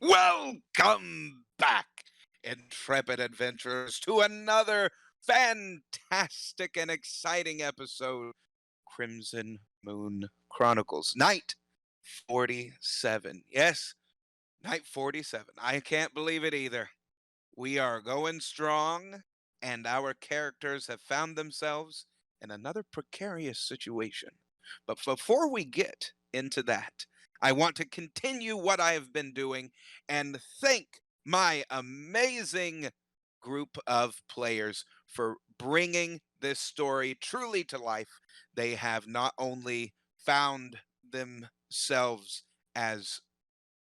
Welcome back, intrepid adventurers, to another fantastic and exciting episode, Crimson Moon Chronicles, Night 47. Yes, Night 47. I can't believe it either. We are going strong, and our characters have found themselves in another precarious situation. But before we get into that, I want to continue what I have been doing and thank my amazing group of players for bringing this story truly to life. They have not only found themselves as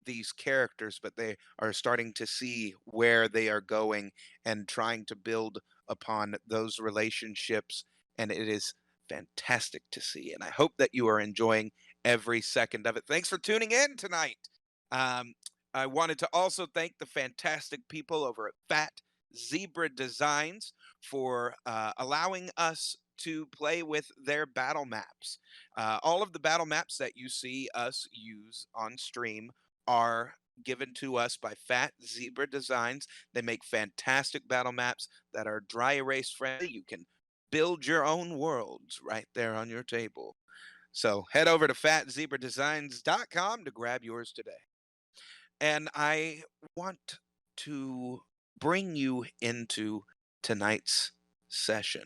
these characters, but they are starting to see where they are going and trying to build upon those relationships. And it is fantastic to see. And I hope that you are enjoying every second of it. Thanks for tuning in tonight. Um, I wanted to also thank the fantastic people over at Fat Zebra Designs for allowing us to play with their battle maps. All of the battle maps that you see us use on stream are given to us by Fat Zebra Designs. They make fantastic battle maps that are dry erase friendly. You can build your own worlds right there on your table. So head over to fatzebradesigns.com to grab yours today. And I want to bring you into tonight's session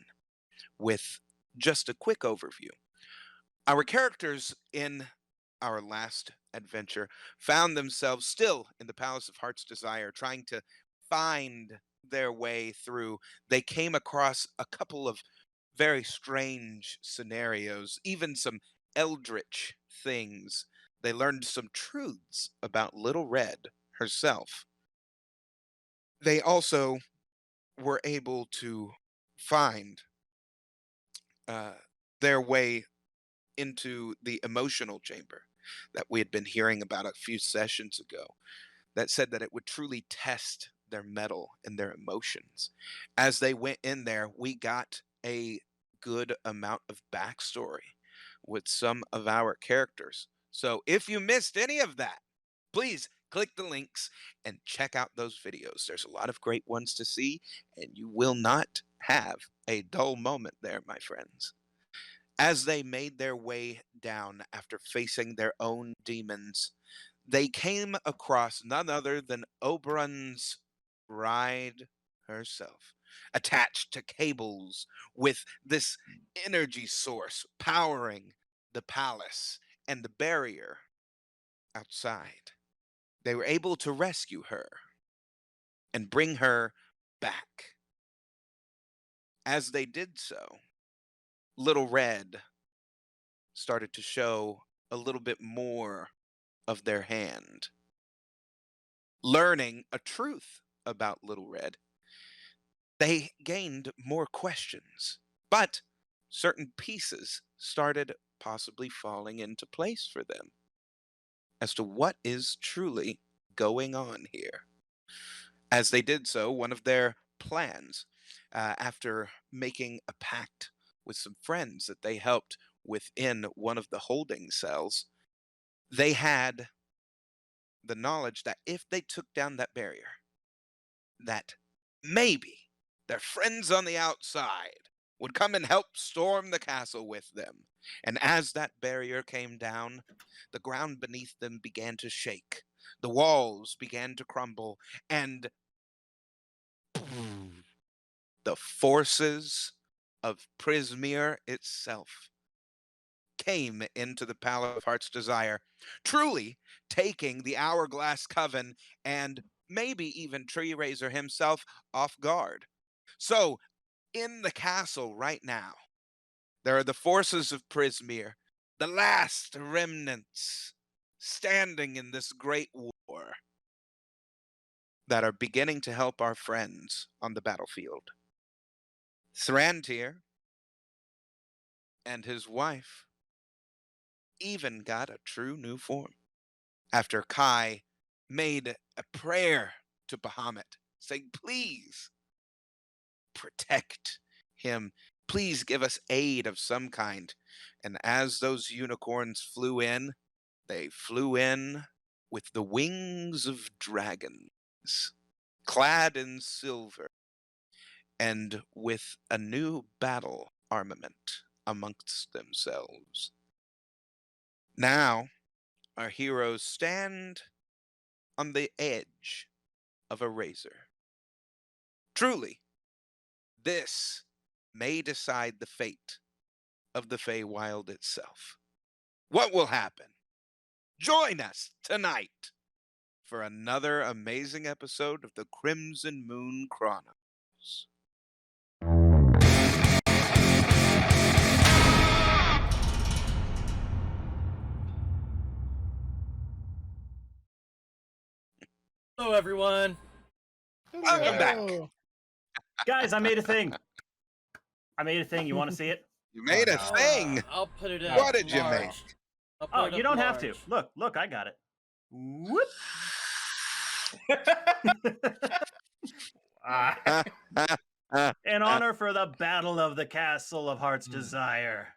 with just a quick overview. Our characters in our last adventure found themselves still in the Palace of Heart's Desire, trying to find their way through. They came across a couple of very strange scenarios, even some eldritch things. They learned some truths about Little Red herself. They also were able to find uh, their way into the emotional chamber that we had been hearing about a few sessions ago, that said that it would truly test their mettle and their emotions. As they went in there, we got a good amount of backstory with some of our characters. So if you missed any of that, please click the links and check out those videos. There's a lot of great ones to see, and you will not have a dull moment there, my friends. As they made their way down after facing their own demons, they came across none other than Oberon's bride herself, attached to cables with this energy source powering the palace and the barrier outside. They were able to rescue her and bring her back. As they did so, Little Red started to show a little bit more of their hand. Learning a truth about Little Red, they gained more questions, but certain pieces started possibly falling into place for them as to what is truly going on here. As they did so, one of their plans, after making a pact with some friends that they helped within one of the holding cells, they had the knowledge that if they took down that barrier, that maybe their friends on the outside would come and help storm the castle with them. And as that barrier came down, the ground beneath them began to shake, the walls began to crumble, and the forces of Prismere itself came into the Palace of Heart's Desire, truly taking the Hourglass Coven and maybe even Tree Raiser himself off guard. So, in the castle right now, there are the forces of Prismere, the last remnants standing in this great war that are beginning to help our friends on the battlefield. Thrantir and his wife even got a true new form after Kai made a prayer to Bahamut, saying, please protect him. Please give us aid of some kind. And as those unicorns flew in, they flew in with the wings of dragons, clad in silver, and with a new battle armament amongst themselves. Now, our heroes stand on the edge of a razor. Truly, this may decide the fate of the Feywild itself. What will happen? Join us tonight for another amazing episode of the Crimson Moon Chronicles. Hello, everyone. Welcome back. Guys, I made a thing. You want to see it? You made a thing. I'll put it What did you large. make? I'll put Oh, it you up don't have to. large. Look, I got it. Whoop. In honor for the Battle of the Castle of Heart's Desire.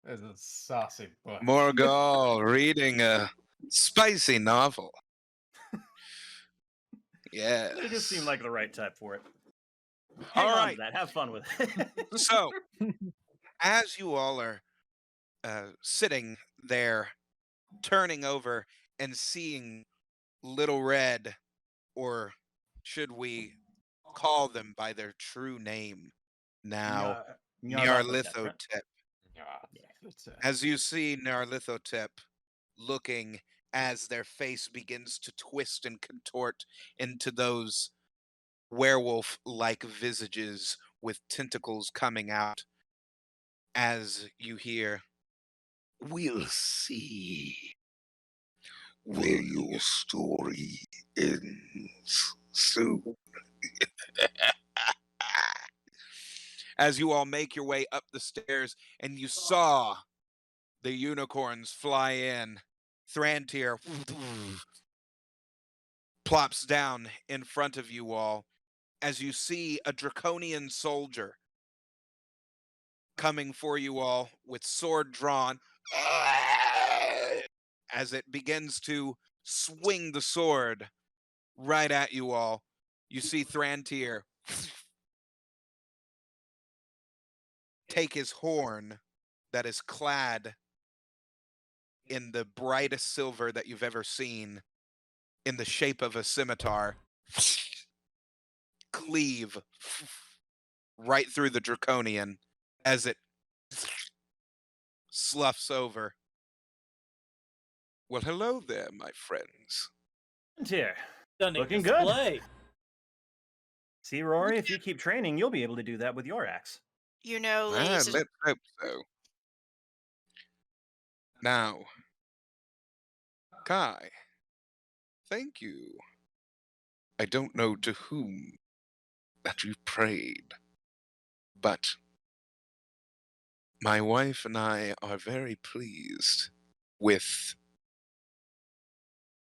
There's a saucy book. Morgul reading a spicy novel. Yeah. It just seemed like the right type for it. All Hang on right. to that. Have fun with it. So, as you all are sitting there, turning over and seeing Little Red, or should we call them by their true name now, Nyarlathotep. As you see Nyarlathotep looking as their face begins to twist and contort into those werewolf-like visages with tentacles coming out, as you hear, "We'll see where your story ends soon." As you all make your way up the stairs and you saw the unicorns fly in, Thrantir plops down in front of you all as you see a draconian soldier coming for you all with sword drawn as it begins to swing the sword right at you all. You see Thrantir take his horn that is clad in the brightest silver that you've ever seen, in the shape of a scimitar, cleave right through the draconian as it sloughs over. Well, hello there, my friends. Here. Stunning Looking good. display. See, Rory, if you keep training, you'll be able to do that with your axe. You know, ladies and Let's hope so. Now, Kai, thank you. I don't know to whom that you prayed, but my wife and I are very pleased with,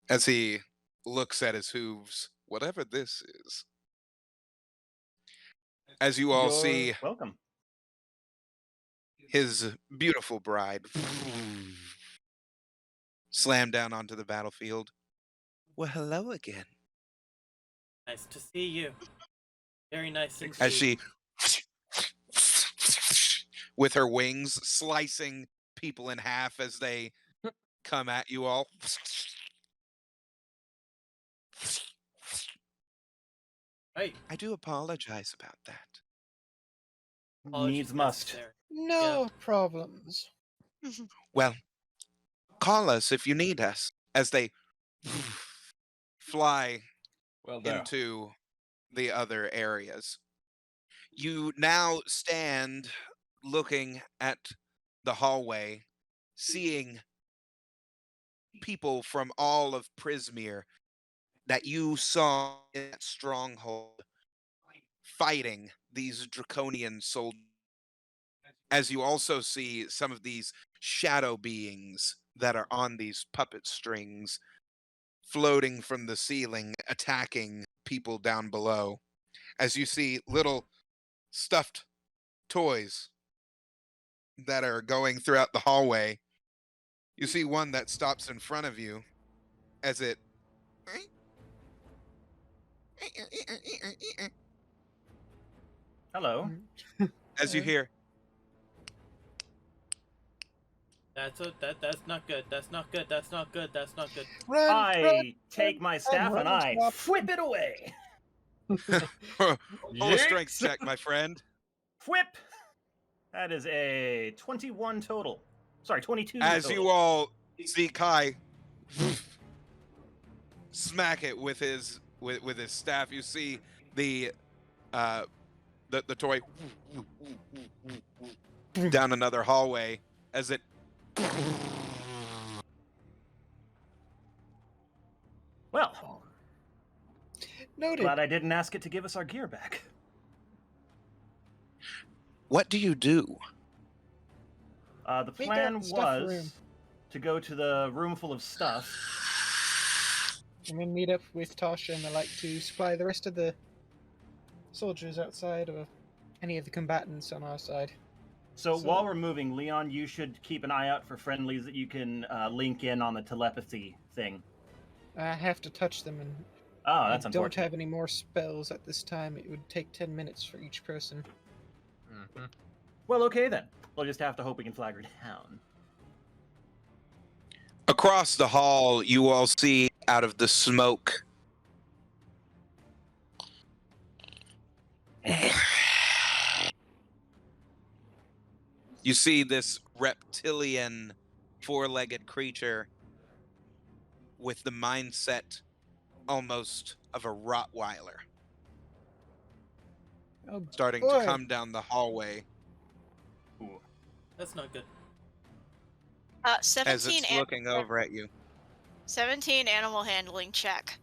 as he looks at his hooves, whatever this is. As you all You're see welcome. his beautiful bride slam down onto the battlefield. Well, hello again. Nice to see you. Very nice indeed. As she, with her wings, slicing people in half as they come at you all. Right. I do apologize about that. Apologies Needs must. necessary. No problems. Well, call us if you need us, as they fly Well done. into the other areas. You now stand looking at the hallway, seeing people from all of Prismere that you saw in that stronghold fighting these draconian soldiers. As you also see some of these shadow beings that are on these puppet strings floating from the ceiling, attacking people down below. As you see little stuffed toys that are going throughout the hallway. You see one that stops in front of you as it Hello. as you hear. That's not good. That's not good. That's not good. That's not good. Run, I take my staff and I stop. whip it away. Roll a strength Jinx. check, my friend. Whip. That is a 21 total. Sorry, 22 As total. you all see Kai smack it with his staff, you see the toy down another hallway as it Well, Noted. glad I didn't ask it to give us our gear back. What do you do? The We got plan the stuff was room. to go to the room full of stuff. And then meet up with Tasha and the like to supply the rest of the soldiers outside or any of the combatants on our side. So So- while we're moving, Leon, you should keep an eye out for friendlies that you can link in on the telepathy thing. I have to touch them, and Oh, that's I don't unfortunate. have any more spells at this time. It would take 10 minutes for each person. Well, okay then. We'll just have to hope we can flag her down. Across the hall, you all see out of the smoke you see this reptilian four-legged creature with the mindset almost of a Rottweiler Oh, starting boy. to come down the hallway That's not good. as 17 it's looking over at you. 17 animal handling check.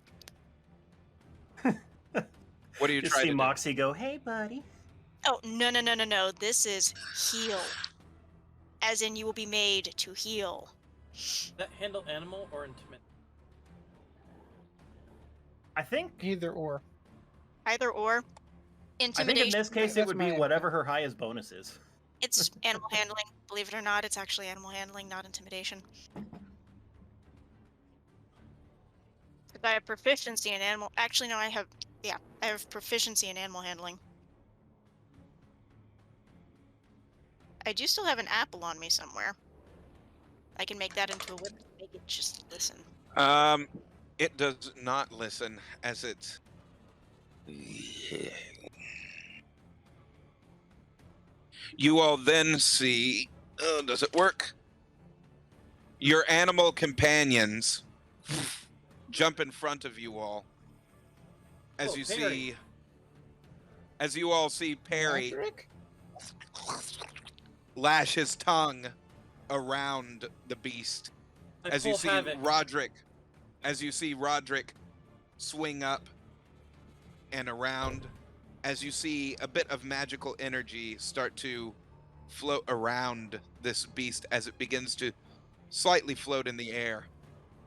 What are you Just trying see to do? Moxie go, "Hey, buddy." Oh, no. This is heal. As in, you will be made to heal. Is that handle animal or intimidate? I think. Either or. I Intimidation. think in this case it That's would be my- whatever her highest bonus is. It's animal handling. Believe it or not, it's actually animal handling, not intimidation. 'Cause I have proficiency in animal. Actually, no, I have proficiency in animal handling. I do still have an apple on me somewhere. I can make that into a whip and make it just listen. It does not listen as it. You all then see. Does it work? Your animal companions jump in front of you all as Oh, you Perry. see. As you all see Perry Roderick? lash his tongue around the beast. I As you pull see havoc. Roderick swing up and around, as you see a bit of magical energy start to float around this beast as it begins to slightly float in the air.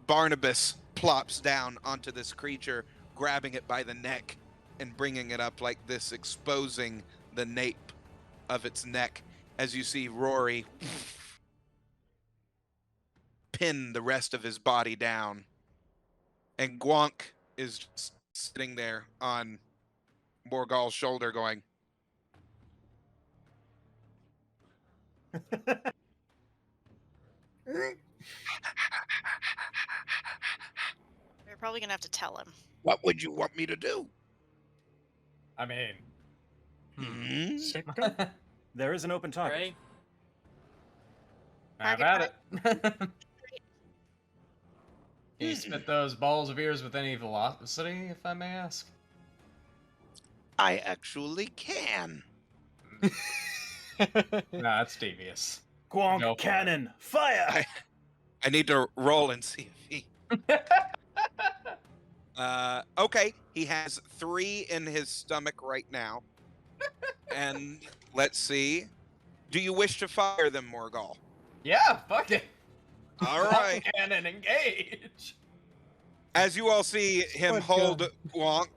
Barnabas plops down onto this creature, grabbing it by the neck and bringing it up like this, exposing the nape of its neck, as you see Rory pin the rest of his body down. And Gwonk is just sitting there on Morgal's shoulder going, We're probably gonna have to tell him. "What would you want me to do?" I mean, Hmm? There is an open target. Right? have Target at it. Can you spit those balls of ears with any velocity, if I may ask? I actually can. No, that's devious. Gwonk Go for it. cannon, fire! I need to roll and see if he. Okay, he has 3 in his stomach right now. And let's see. Do you wish to fire them, Morgal? Yeah, fuck it. All right. Cannon, engage. As you all see him Good hold gun. Gwonk,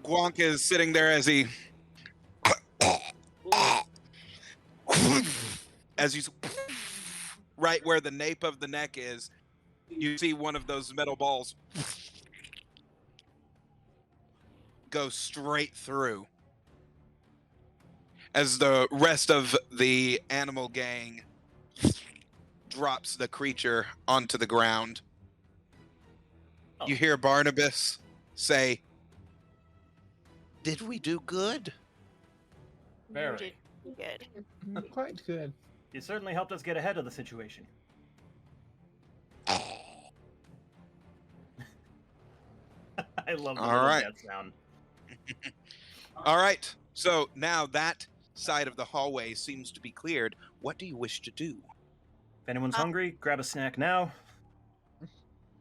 Gwonk is sitting there as he. As you. Right where the nape of the neck is, You see one of those metal balls go straight through as the rest of the animal gang drops the creature onto the ground. Oh. You hear Barnabas say, "Did we do good?" You Very. did good. Quite good. You certainly helped us get ahead of the situation. I love the All little right. death sound. All right. So now that side of the hallway seems to be cleared. What do you wish to do? If anyone's hungry, grab a snack now.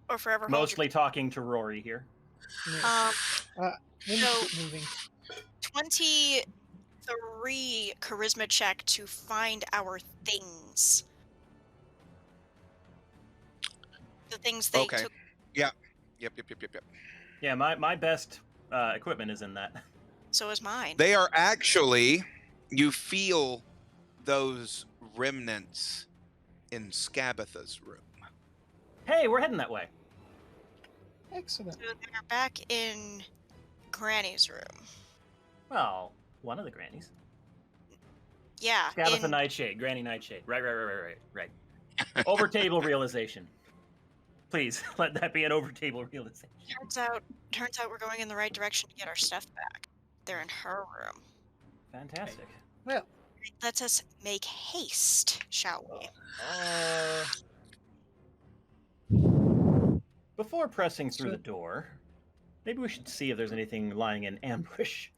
Or forever hold Mostly talking to Rory here. Yeah. We need So- to get moving. 23 charisma check to find our things. The things they Okay. took. Yep. Yeah, my best equipment is in that. So is mine. They are actually, you feel those remnants in Scabatha's room. Hey, we're heading that way. Excellent. So they're back in Granny's room. Well, one of the grannies. Yeah. Scabatha in- Nightshade, Granny Nightshade. Right. Over table realization. Please let that be an over table realization. turns out we're going in the right direction to get our stuff back. They're in her room. Fantastic. Well, Let us make haste, shall we? Before pressing through Sure. the door, maybe we should see if there's anything lying in ambush.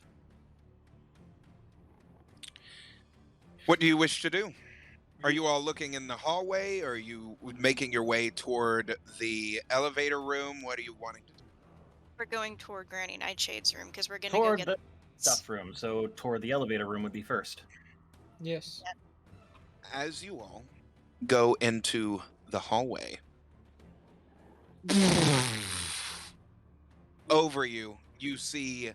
What do you wish to do? Are you all looking in the hallway? Or are you making your way toward the elevator room? What are you wanting to do? We're going toward Granny Nightshade's room because we're gonna Toward go the get stuff room, so toward the elevator room would be first. yes. As you all go into the hallway, over you, you see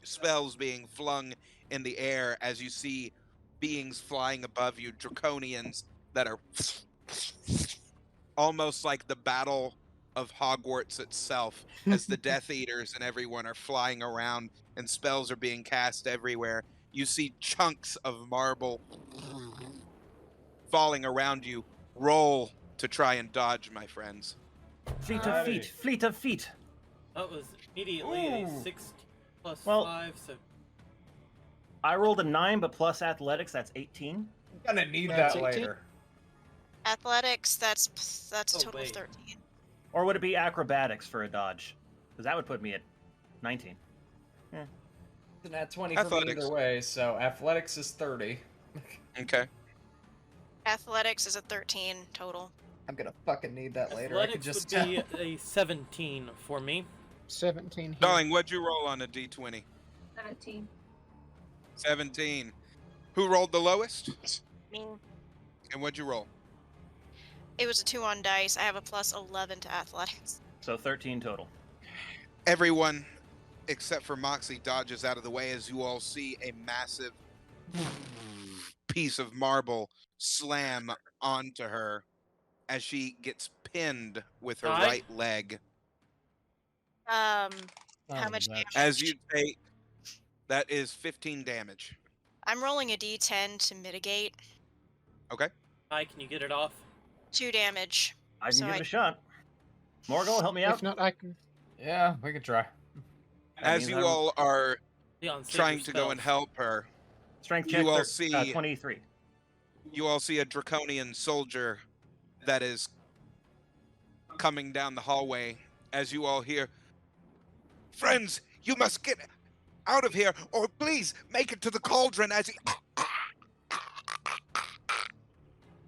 spells being flung in the air as you see beings flying above you, draconians that are almost like the Battle of Hogwarts itself, as the Death Eaters and everyone are flying around and spells are being cast everywhere. You see chunks of marble falling around you. Roll to try and dodge, my friends. Fleet of Alrighty. feet, fleet of feet. That was immediately a Ooh. 6 plus Well- 5, so I rolled a 9, but plus athletics, that's 18. I'm gonna need That's that 18. later. athletics. That's Oh, total of wait. 13. Or would it be acrobatics for a dodge? Because that would put me at 19. It's an at 20 for me Athletics. either way, so athletics is 30. Okay. Athletics is a 13 total. I'm gonna fucking need that later. I could athletics just would be tell. a 17 for me. 17 here. Darling, what'd you roll on a d20? 17. 17. Who rolled the lowest? I mean, And what'd you roll? it was a 2 on dice. I have a plus 11 to athletics. So 13 total. Everyone except for Moxie dodges out of the way as you all see a massive piece of marble slam onto her as she gets pinned with her Die? right leg. How Oh, much that's- damage? As you take, that is 15 damage. I'm rolling a d10 to mitigate. Hi, can you get it off? 2 damage. I can So give I- it a shot. Morgul, help me out. If not, I can. Yeah, we could try. That As means you I'm- all are Leon, save trying your to go and spells. help her, Strength you check, all see- 23. you all see a draconian soldier that is coming down the hallway as you all hear, "Friends, you must get out of here, or please make it to the cauldron," as he...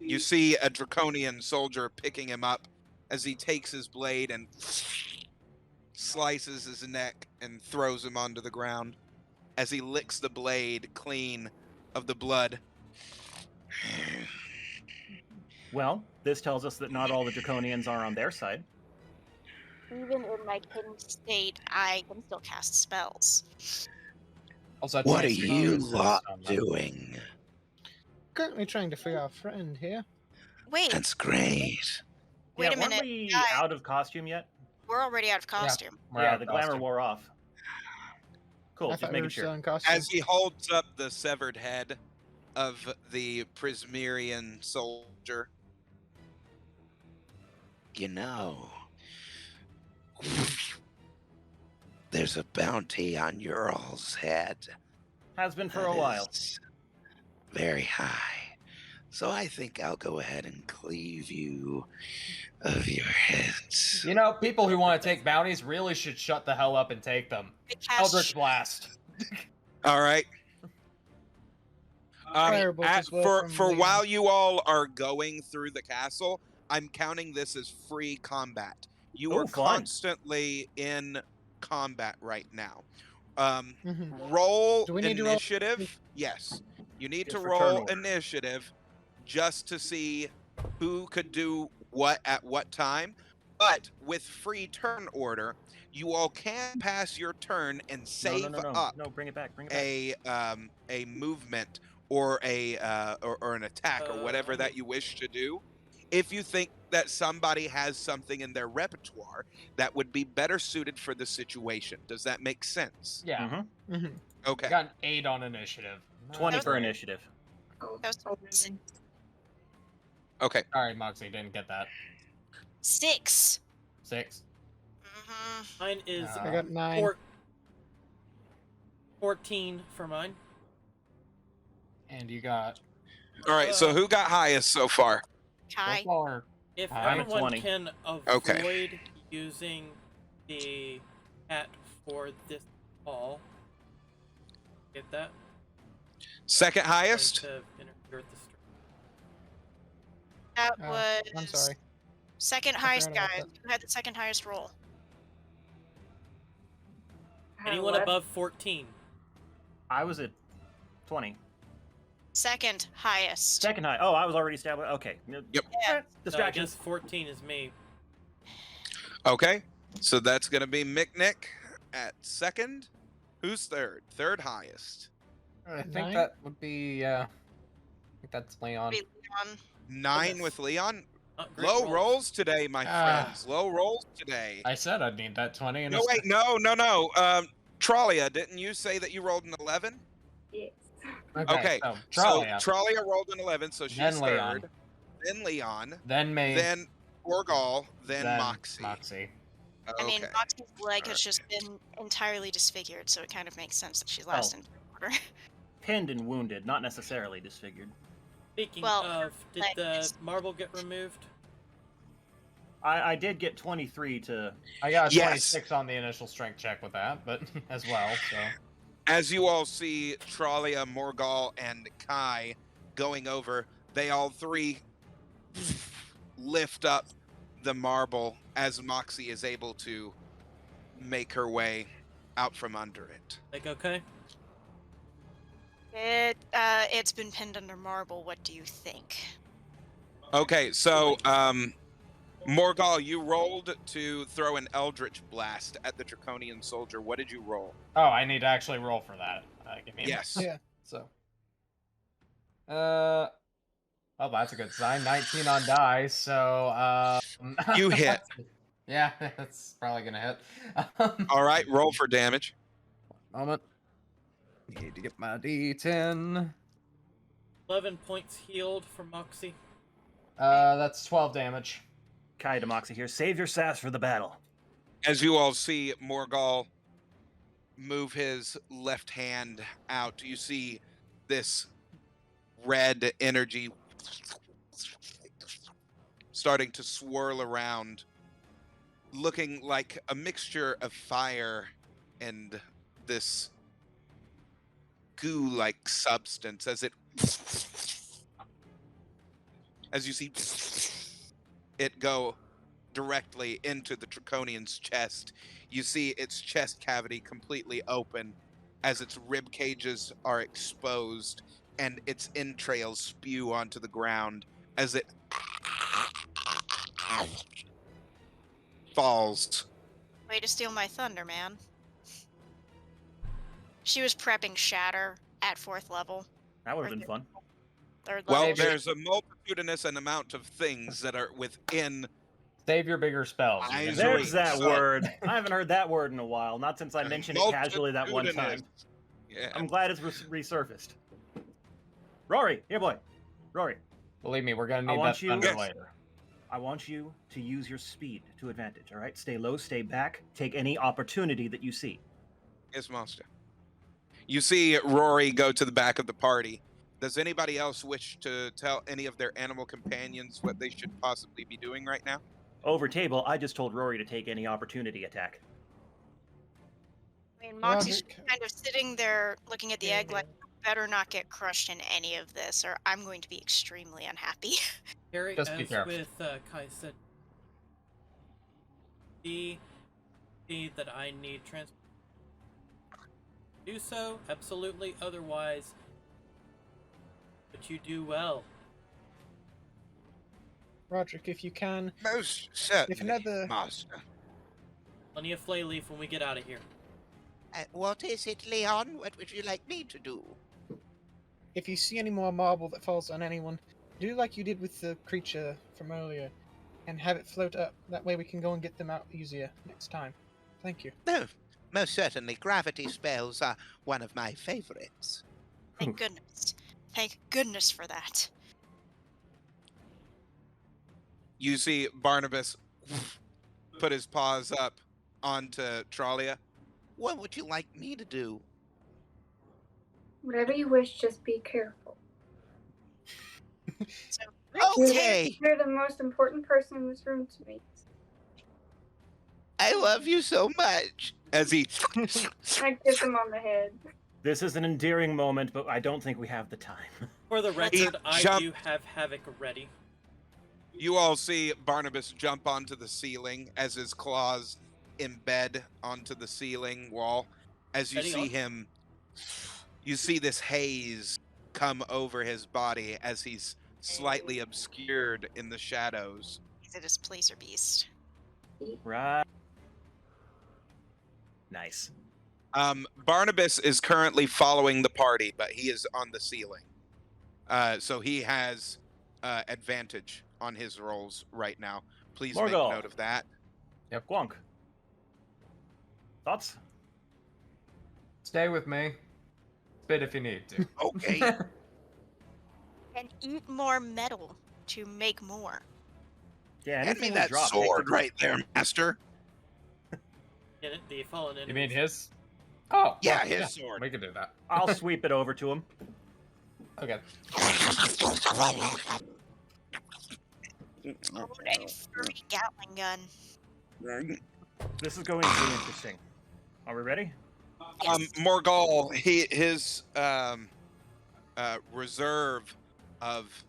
You see a draconian soldier picking him up as he takes his blade and slices his neck and throws him onto the ground as he licks the blade clean of the blood. Well, this tells us that not all the Draconians are on their side. Even in my pinned state, I can still cast spells. Also, I What are transfer you resist lot on that. doing? Currently trying to free our friend here. Wait, That's great. wait yeah, a minute. weren't we Guys, out of costume yet? we're already out of costume. We're yeah, out of the glamour costume. wore off. Cool, I just thought we making were sure. still in costume. As he holds up the severed head of the Prismerian soldier. You know, there's a bounty on your all's head. Has been for that a while. is very high. So I think I'll go ahead and cleave you of your heads. You know, people who want to take bounties really should shut the hell up and take them. I cast Eldritch Blast. All right. Firebolt as well from For Leon. while you all are going through the castle, I'm counting this as free combat. You Ooh, are fun. constantly in combat right now. Mhm. Roll Do we need to roll- initiative. Yes, you need Just to for turn roll order. initiative just to see who could do what at what time. But with free turn order, you all can pass your turn and save no, up no, bring it back, bring it back. a movement or or an attack or whatever that you wish to do. If you think that somebody has something in their repertoire that would be better suited for the situation, does that make sense? Yeah. Mm-hmm. Mhm. Okay. I got an 8 on initiative. 20 That for was- initiative. That was Okay. Sorry, Moxie, didn't get that. 6. 6. Mine is Uh, I got 9. 14 for mine. And you got All right. So who got highest so far? Kai. or If I'm at everyone 20. can avoid Okay. using the hat for this ball, get that? Second highest? To interfere with the stream. That Oh, was I'm sorry. second I highest, forgot about guys. Who had the second highest roll? Anyone above 14? I was at 20. Second highest. Second high. Oh, I was already established. Okay. Yep. Yeah. So I Distractions. guess 14 is me. Okay. So that's going to be Mick at second. Who's third? Third highest. I think 9? that would be I think that's Leon. Be Leon. 9 Goodness. with Leon. Not great Low rolls today, my Ah. friends. Low rolls today. I said I'd need that 20 and No, wait. No. Tralia, didn't you say that you rolled an 11? Yes. Okay, So, So Tralia, Tralia rolled an 11, so she's Then Leon. third. Then Leon. then me, Then Orgal. Then Moxie. Moxie. I mean, Okay. Moxie's leg has Alright. just been entirely disfigured, so it kind of makes sense that she's last Oh. in order. Pinned and wounded, not necessarily disfigured. Speaking Well, of, did the legs. marble get removed? I did get 23 to. I got a Yes. 26 on the initial strength check with that, but as well. So As you all see Tralia, Morgal, and Kai going over, they all three lift up the marble as Moxie is able to make her way out from under it. Like, okay? It's been pinned under marble. What do you think? Okay, so Morgal, you rolled to throw an Eldritch Blast at the Draconian soldier. What did you roll? oh, I need to actually roll for that. Give me a Yes. minute. Yeah. So, oh, that's a good sign. 19 on die. So, You hit. Yeah, that's probably gonna hit. All right, roll for damage. Moment. Need to get my D10. 11 points healed for Moxie. That's 12 damage. Kai to Moxie here. Save your sass for the battle. As you all see Morgal move his left hand out, you see this red energy starting to swirl around, looking like a mixture of fire and this goo-like substance as you see it go directly into the Draconian's chest. You see its chest cavity completely open as its rib cages are exposed and its entrails spew onto the ground as it falls. Way to steal my thunder, man. She was prepping Shatter at 4th level. That would have been fun. Third Well, level. there's a multitudinous amount of things that are within. Save your bigger spells. I You're gonna There's There's need that so- word. I haven't heard that word in a while. Not since I mentioned it casually that one time. Multitudinous. Yeah. I'm glad it's resurfaced. Rory, here, boy. Rory, Believe me, we're gonna I need want that you- thunder Yes. later. I want you to use your speed to advantage, all right? Stay low, stay back, take any opportunity that you see. Yes, master. You see Rory go to the back of the party. Does anybody else wish to tell any of their animal companions what they should possibly be doing right now? Over table, I just told Rory to take any opportunity attack. I mean, Moxie's Roderick, kind of sitting there looking at the egg like, uh, better not get crushed in any of this, or I'm going to be extremely unhappy. Harry, Just be as careful. with Kai said, see that I need transport. Do so, absolutely. Otherwise, but you do well. Roderick, if you can, Most certainly, another- master. Plenty of flay leaf when we get out of here. What is it, Leon? What would you like me to do? if you see any more marble that falls on anyone, do like you did with the creature from earlier, and have it float up. That way we can go and get them out easier next time. Thank you. No, most certainly. Gravity spells are one of my favorites. Thank goodness. Thank goodness for that. You see Barnabas put his paws up onto Tralia. What would you like me to do? Whatever you wish, just be careful. So, Okay, You're the most important person in this room to me. I love you so much. As he I kiss him on the head. This is an endearing moment, but I don't think we have the time. For the record, I jumped- do have Havoc ready. You all see Barnabas jump onto the ceiling as his claws embed onto the ceiling wall. As you Ready see on. him, you see this haze come over his body as he's slightly obscured in the shadows. he's a displacer beast. Right. Nice. Barnabas is currently following the party, but he is on the ceiling. So he has advantage on his rolls right now. Please Morgul. make note of that. Gwonk. Thoughts? Stay with me. Spit if you need to. Okay. And eat more metal to make more. Yeah, Hand me anything we that drop, take sword it. right there, master. Get it? The fallen You enemies. mean his? Oh, Yeah, well, his sword. We can do that. I'll sweep it over to him. Okay. Oh, a furry Gatling gun. This is going to be interesting. Are we ready? Yes. Morgul, his reserve of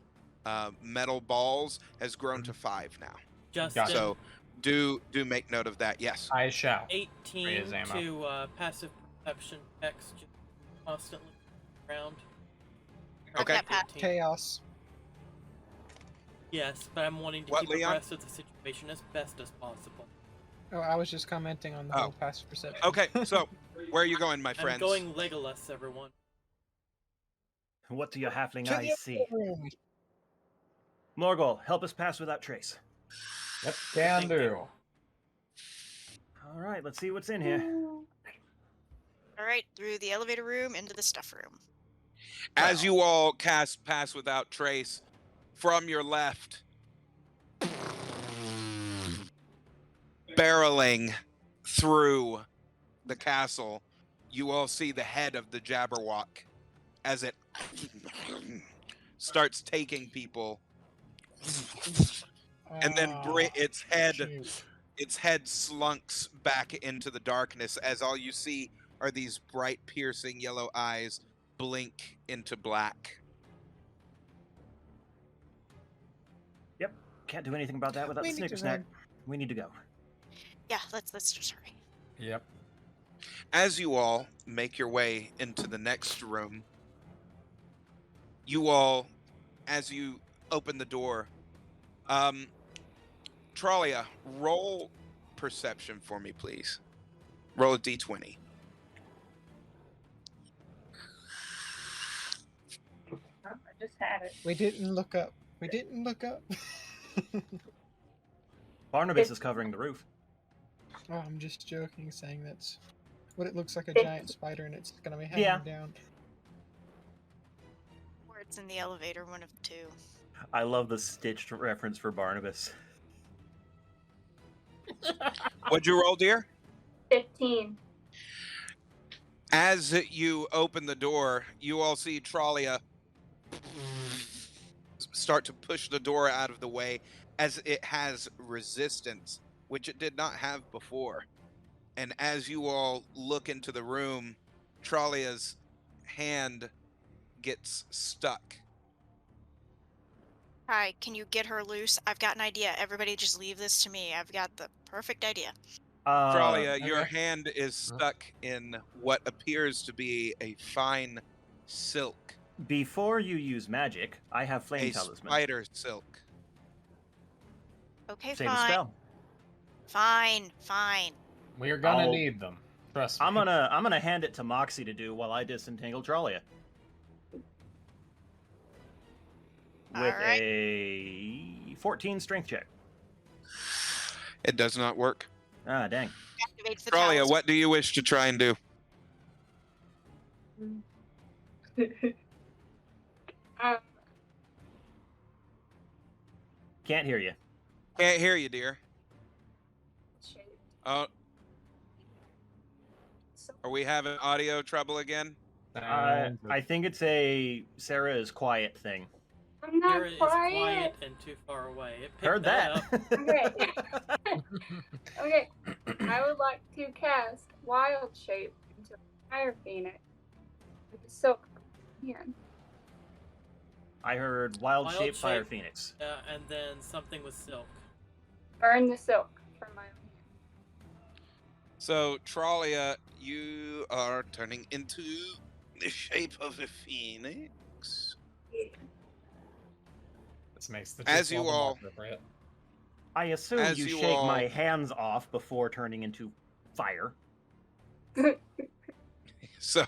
metal balls has grown to 5 now. Justin, So do make note of that. Yes. I shall. 18 Raise ammo. to passive perception checks, just constantly around. Okay. That path. 18. Chaos. Yes, but I'm wanting to What, keep Leon? abreast of the situation as best as possible. Oh, I was just commenting on the Oh. whole passive perception. Okay. So where are you going, my friends? I'm going Legolas, everyone. What do your halfling To the eyes see? other room. Morgul, help us pass without trace. Yep, can Thank do. you. All right, let's see what's in here. All right, through the elevator room into the stuff room. As you all cast Pass Without Trace, from your left, barreling through the castle, you all see the head of the Jabberwock as it starts taking people, and then its head Shoot. slunks back into the darkness as all you see are these bright, piercing yellow eyes blink into black. Can't do anything about that without We the need to Snicker snack. run. We need to go. Yeah, let's just hurry. Yep. As you all make your way into the next room, you all, as you open the door, Tralia, roll perception for me, please. Roll a d20. I just had it. We didn't look up. We didn't look up. Barnabas is covering the roof. Oh, I'm just joking, saying that's what it looks like a giant spider and it's gonna be hanging Yeah. down. Or it's in the elevator, one of the two. I love the stitched reference for Barnabas. What'd you roll, dear? 15. As you open the door, you all see Trollia start to push the door out of the way as it has resistance, which it did not have before. And as you all look into the room, Trollia's hand gets stuck. Hi, can you get her loose? I've got an idea. Everybody just leave this to me. I've got the perfect idea. Trollia, your okay. hand is stuck in what appears to be a fine silk, Before you use magic, I have flame a talisman. spider silk. Okay, Say the fine. spell. Fine. We're gonna I'll- need them. Trust me. I'm gonna hand it to Moxie to do while I disentangle Trollia. With Alright. a 14 strength check. It does not work. Ah, dang. Activates the Trollia, talisman. what do you wish to try and do? um, Can't hear you. Can't hear you, dear. shit. Oh, So, are we having audio trouble again? I think it's a Sarah is quiet thing. I'm not Sarah is quiet and too far away. It picked Heard that. up. Okay. Okay, I would like to cast Wild Shape into a fire phoenix with the silk hand. I heard wild Wild shape fire shape. phoenix. And then something with silk. Burn the silk from my own hand. So, Trollia, you are turning into the shape of a phoenix. This makes the As two you more all- appropriate. I assume As you you shake all- my hands off before turning into fire. So,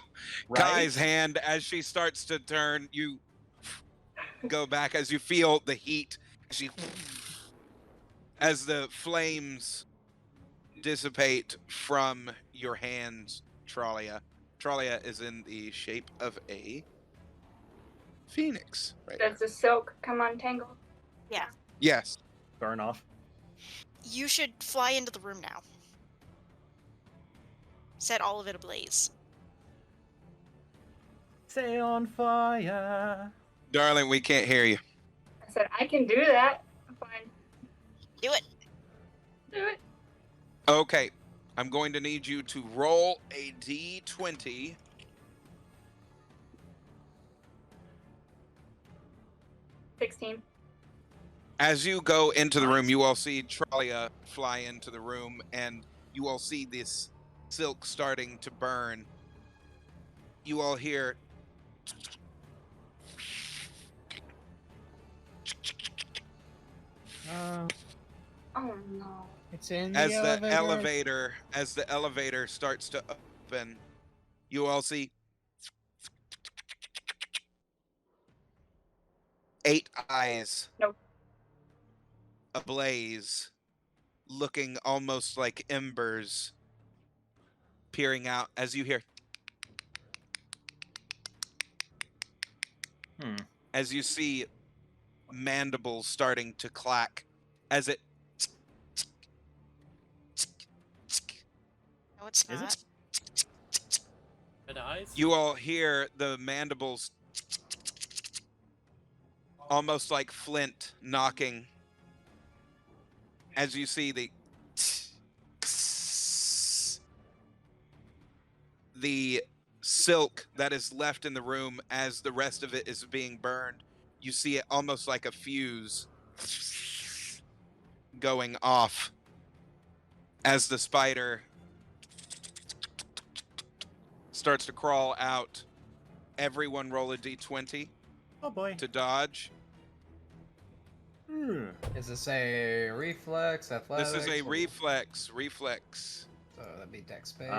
Right? Kai's hand, as she starts to turn, you go back as you feel the heat. As the flames dissipate from your hands, Trollia. Trollia is in the shape of a phoenix. Right Does there. the silk come untangled? Yes. Burn off. You should fly into the room now. Set all of it ablaze. Say on fire. Darling, we can't hear you. I said, I can do that. Fine. Do it. Do it. Okay. I'm going to need you to roll a d20. $16. As you go into the room, you all see Trollia fly into the room, and you all see this silk starting to burn. You all hear Oh no. It's in as the as the elevator starts to open. You all see 8 eyes. Nope. Ablaze, looking almost like embers, peering out as you hear. As you see mandibles starting to clack as it No, it's Is not. it? Red eyes. you all hear the mandibles almost like flint knocking as you see the silk that is left in the room as the rest of it is being burned. You see it almost like a fuse going off as the spider starts to crawl out. Everyone roll a d20 Oh boy. to dodge. Is this a reflex, athletics? This is a or- reflex. So that'd be dex space.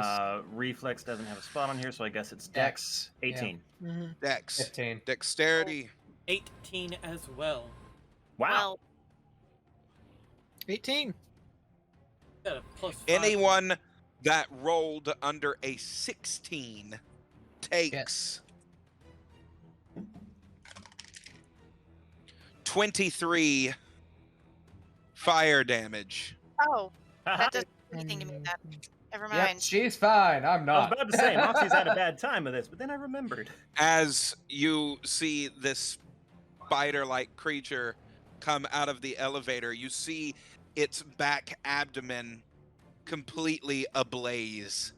Reflex doesn't have a spot on here, so I guess it's Dex. 18. Mm-hmm. Dex. 15. Dexterity. 18 as well. Wow. Well, 18. Got a +5. Anyone that rolled under a 16 takes 23 fire damage. oh, Haha. that doesn't do anything to me. That never Yep, mind. she's fine. I'm I was not. about to say, Moxie's had a bad time of this, but then I remembered. As you see this spider-like creature come out of the elevator, you see its back abdomen completely ablaze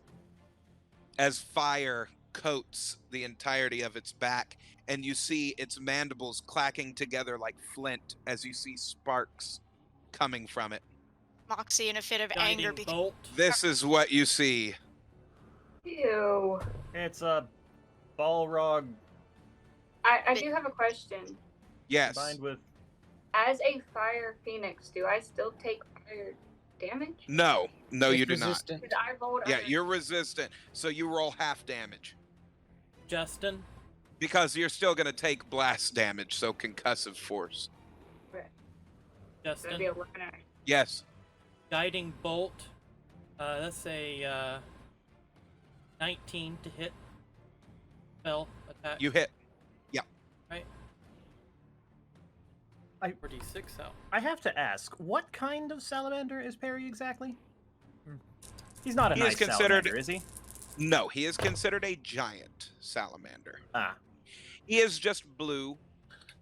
as fire coats the entirety of its back, and you see its mandibles clacking together like flint as you see sparks coming from it. Moxie in a fit of anger Guiding because bolt. This is what you see. Ew. It's a Balrog I do have a question. Yes. combined with. As a fire phoenix, do I still take fire damage? No, It's you do not. resistant. Because I rolled Yeah, under- you're resistant, so you roll half damage. Justin. Because you're still going to take blast damage, so concussive force. so it'd Justin. be 11. Yes. Guiding bolt. That's a 19 to hit. Spell attack. You hit. Right. I- 46 out. I have to ask, what kind of salamander is Perry exactly? He's not a He is nice considered- salamander, is he? No, he is considered a giant salamander. Ah, He is just blue.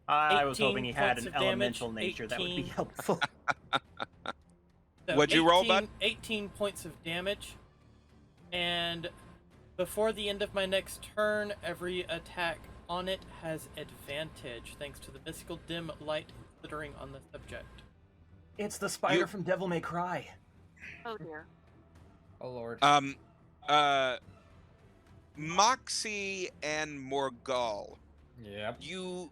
I was 18 hoping he had points an of damage, elemental nature. That would be 18. helpful. So What'd you roll, bud? 18 points of damage. And before the end of my next turn, every attack on it has advantage, thanks to the mystical dim light glittering on the subject. It's the spider You- from Devil May Cry. oh dear. Oh lord. Moxie and Morgul, Yep. you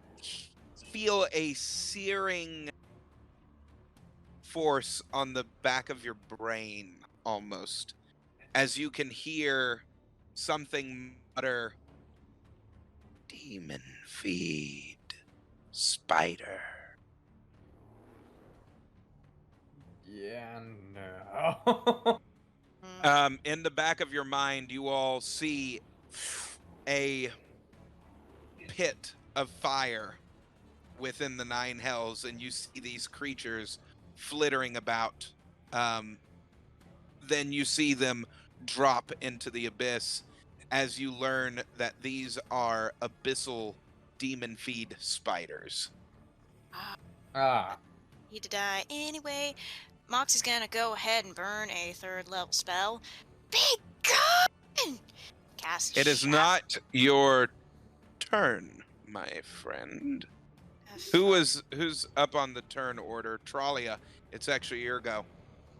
feel a searing force on the back of your brain, almost, as you can hear something mutter, "Demon feed, spider." Yeah, no. In the back of your mind, you all see a pit of fire within the Nine Hells, and you see these creatures flittering about. Then you see them drop into the abyss as you learn that these are abyssal demon feed spiders. Ah. Need to die anyway. Moxie's gonna go ahead and burn a 3rd level spell. Be gone! Cast. It is Shadow not your turn, my friend. of Who's up on the turn order? Tralia. It's actually your go.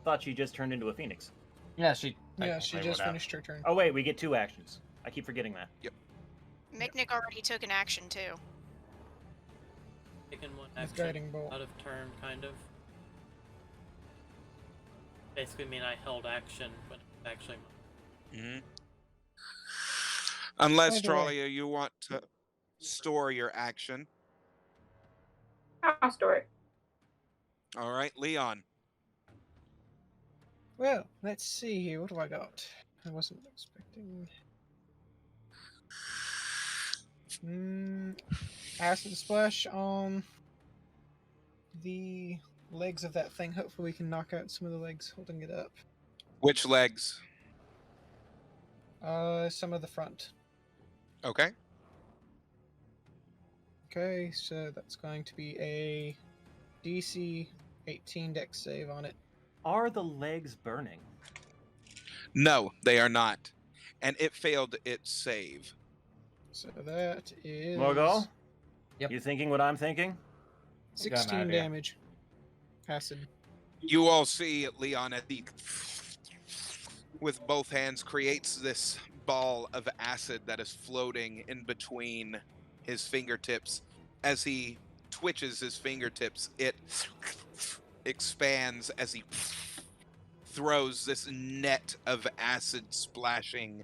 Thought she just turned into a phoenix. Yeah, she. Yeah, she technically just would have. finished her turn. Oh wait, we get 2 actions. I keep forgetting that. Miknik already took an action too. Taking one With action guiding bolt. out of turn, kind of. Basically mean I held action, but it's actually Mm-hmm. Unless, By the way- Tralia, you want to store your action. I'll store it. All right, Leon. Well, let's see here. What do I got? I wasn't expecting. Acid splash on the legs of that thing. Hopefully, we can knock out some of the legs holding it up. Which legs? Some of the front. Okay. Okay, so that's going to be a DC 18 dex save on it. Are the legs burning? No, they are not. And it failed its save. So that is Morgul? Yep. You thinking what I'm thinking? Got an 16 idea. damage. Acid. You all see Leon at the with both hands creates this ball of acid that is floating in between his fingertips. As he twitches his fingertips, it expands as he throws this net of acid splashing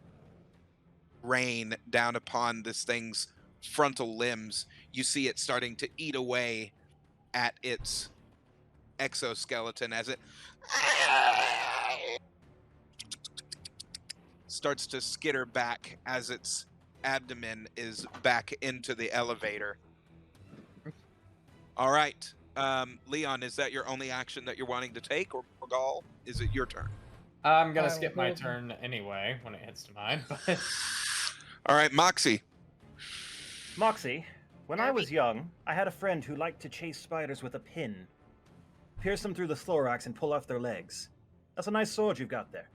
rain down upon this thing's frontal limbs. you see it starting to eat away at its exoskeleton as it starts to skitter back as its abdomen is back into the elevator. All right. Leon, is that your only action that you're wanting to take, or Morgal, is it your turn? I'm gonna I will skip my hold- turn anyway when it hits to mine, but All right, Moxie. Moxie, when I Derby. was young, I had a friend who liked to chase spiders with a pin. Pierce them through the thorax and pull off their legs. That's a nice sword you've got there.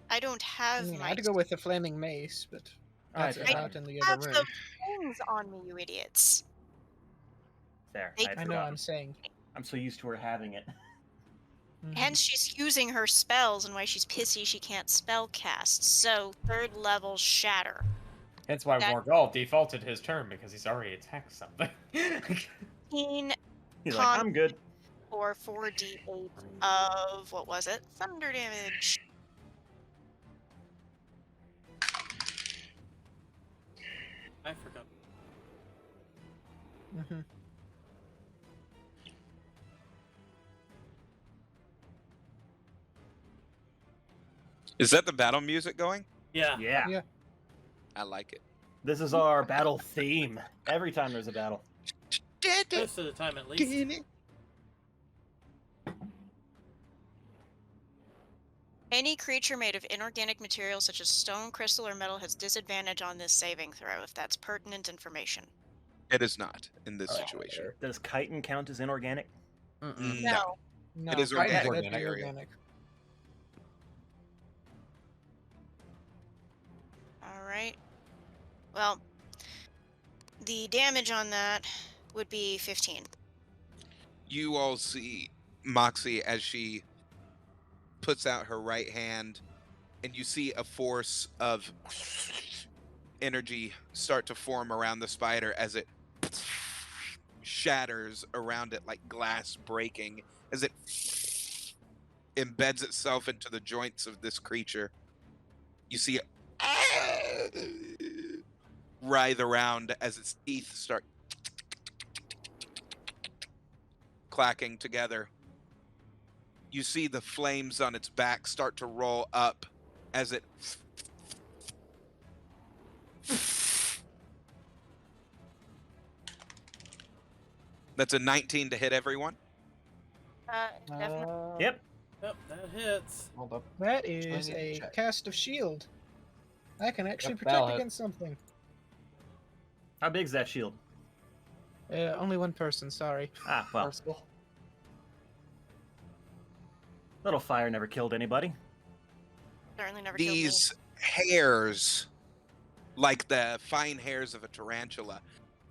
I don't I have mean, I my. had to go with the flaming mace, but that's Alright, out in the have other the room. things on me, you idiots. There, They- I had I know. forgotten. I'm saying. I'm so used to her having it. Mhm. Hence, she's using her spells, and why she's pissy she can't spell cast. So, 3rd level shatter. hence why That- Morgal defaulted his turn because he's already attacked something. 15 He's like, I'm good. or 4d8 of, what was it? Thunder damage. I forgot. Mhm. Is that the battle music going? Yeah. Yeah. Yeah. I like it. This is our battle theme. Every time there's a battle. Most of the time, at least. Any creature made of inorganic material such as stone, crystal, or metal has disadvantage on this saving throw if that's pertinent information. It is not in this Oh, situation. Does chitin count as inorganic? No. No, It is that'd organic be material. organic. Alright. Well, the damage on that would be 15. You all see Moxie as she puts out her right hand, and you see a force of energy start to form around the spider as it shatters around it like glass breaking, as it embeds itself into the joints of this creature. You see it writhe around as its teeth start clacking together. You see the flames on its back start to roll up as it That's a 19 to hit everyone. Definitely. Yep. Yep, that hits. Hold up. That Actually, I is need to a check. cast of shield. I can actually Yep, protect that'll hit. against something. How big's that shield? Only one person. Sorry. Ah, well, Arsenal. little fire never killed anybody. Certainly never killed me. These hairs, like the fine hairs of a tarantula,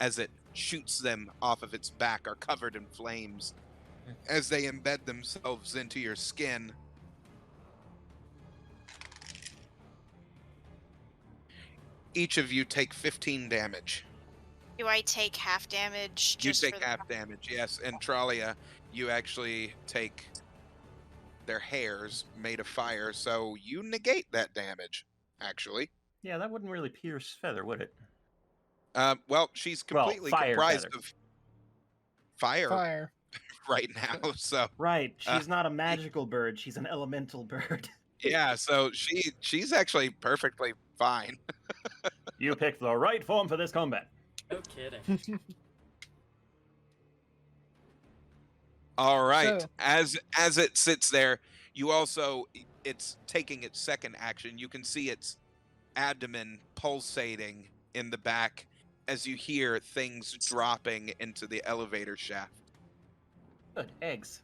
as it shoots them off of its back, are covered in flames as they embed themselves into your skin. Each of you take 15 damage. Do I take half damage? You Just take for the- half damage, yes. And Tralia, you actually take their hairs made of fire, so you negate that damage, actually. Yeah, that wouldn't really pierce feather, would it? Well, she's Well, completely fire comprised feather. of fire Fire. right now, so Right. She's not a magical bird. She's an elemental bird. yeah, so she's actually perfectly fine. You picked the right form for this combat. No kidding. All right. So- As it sits there, you also it's taking its second action. You can see its abdomen pulsating in the back as you hear things dropping into the elevator shaft. Good. Eggs.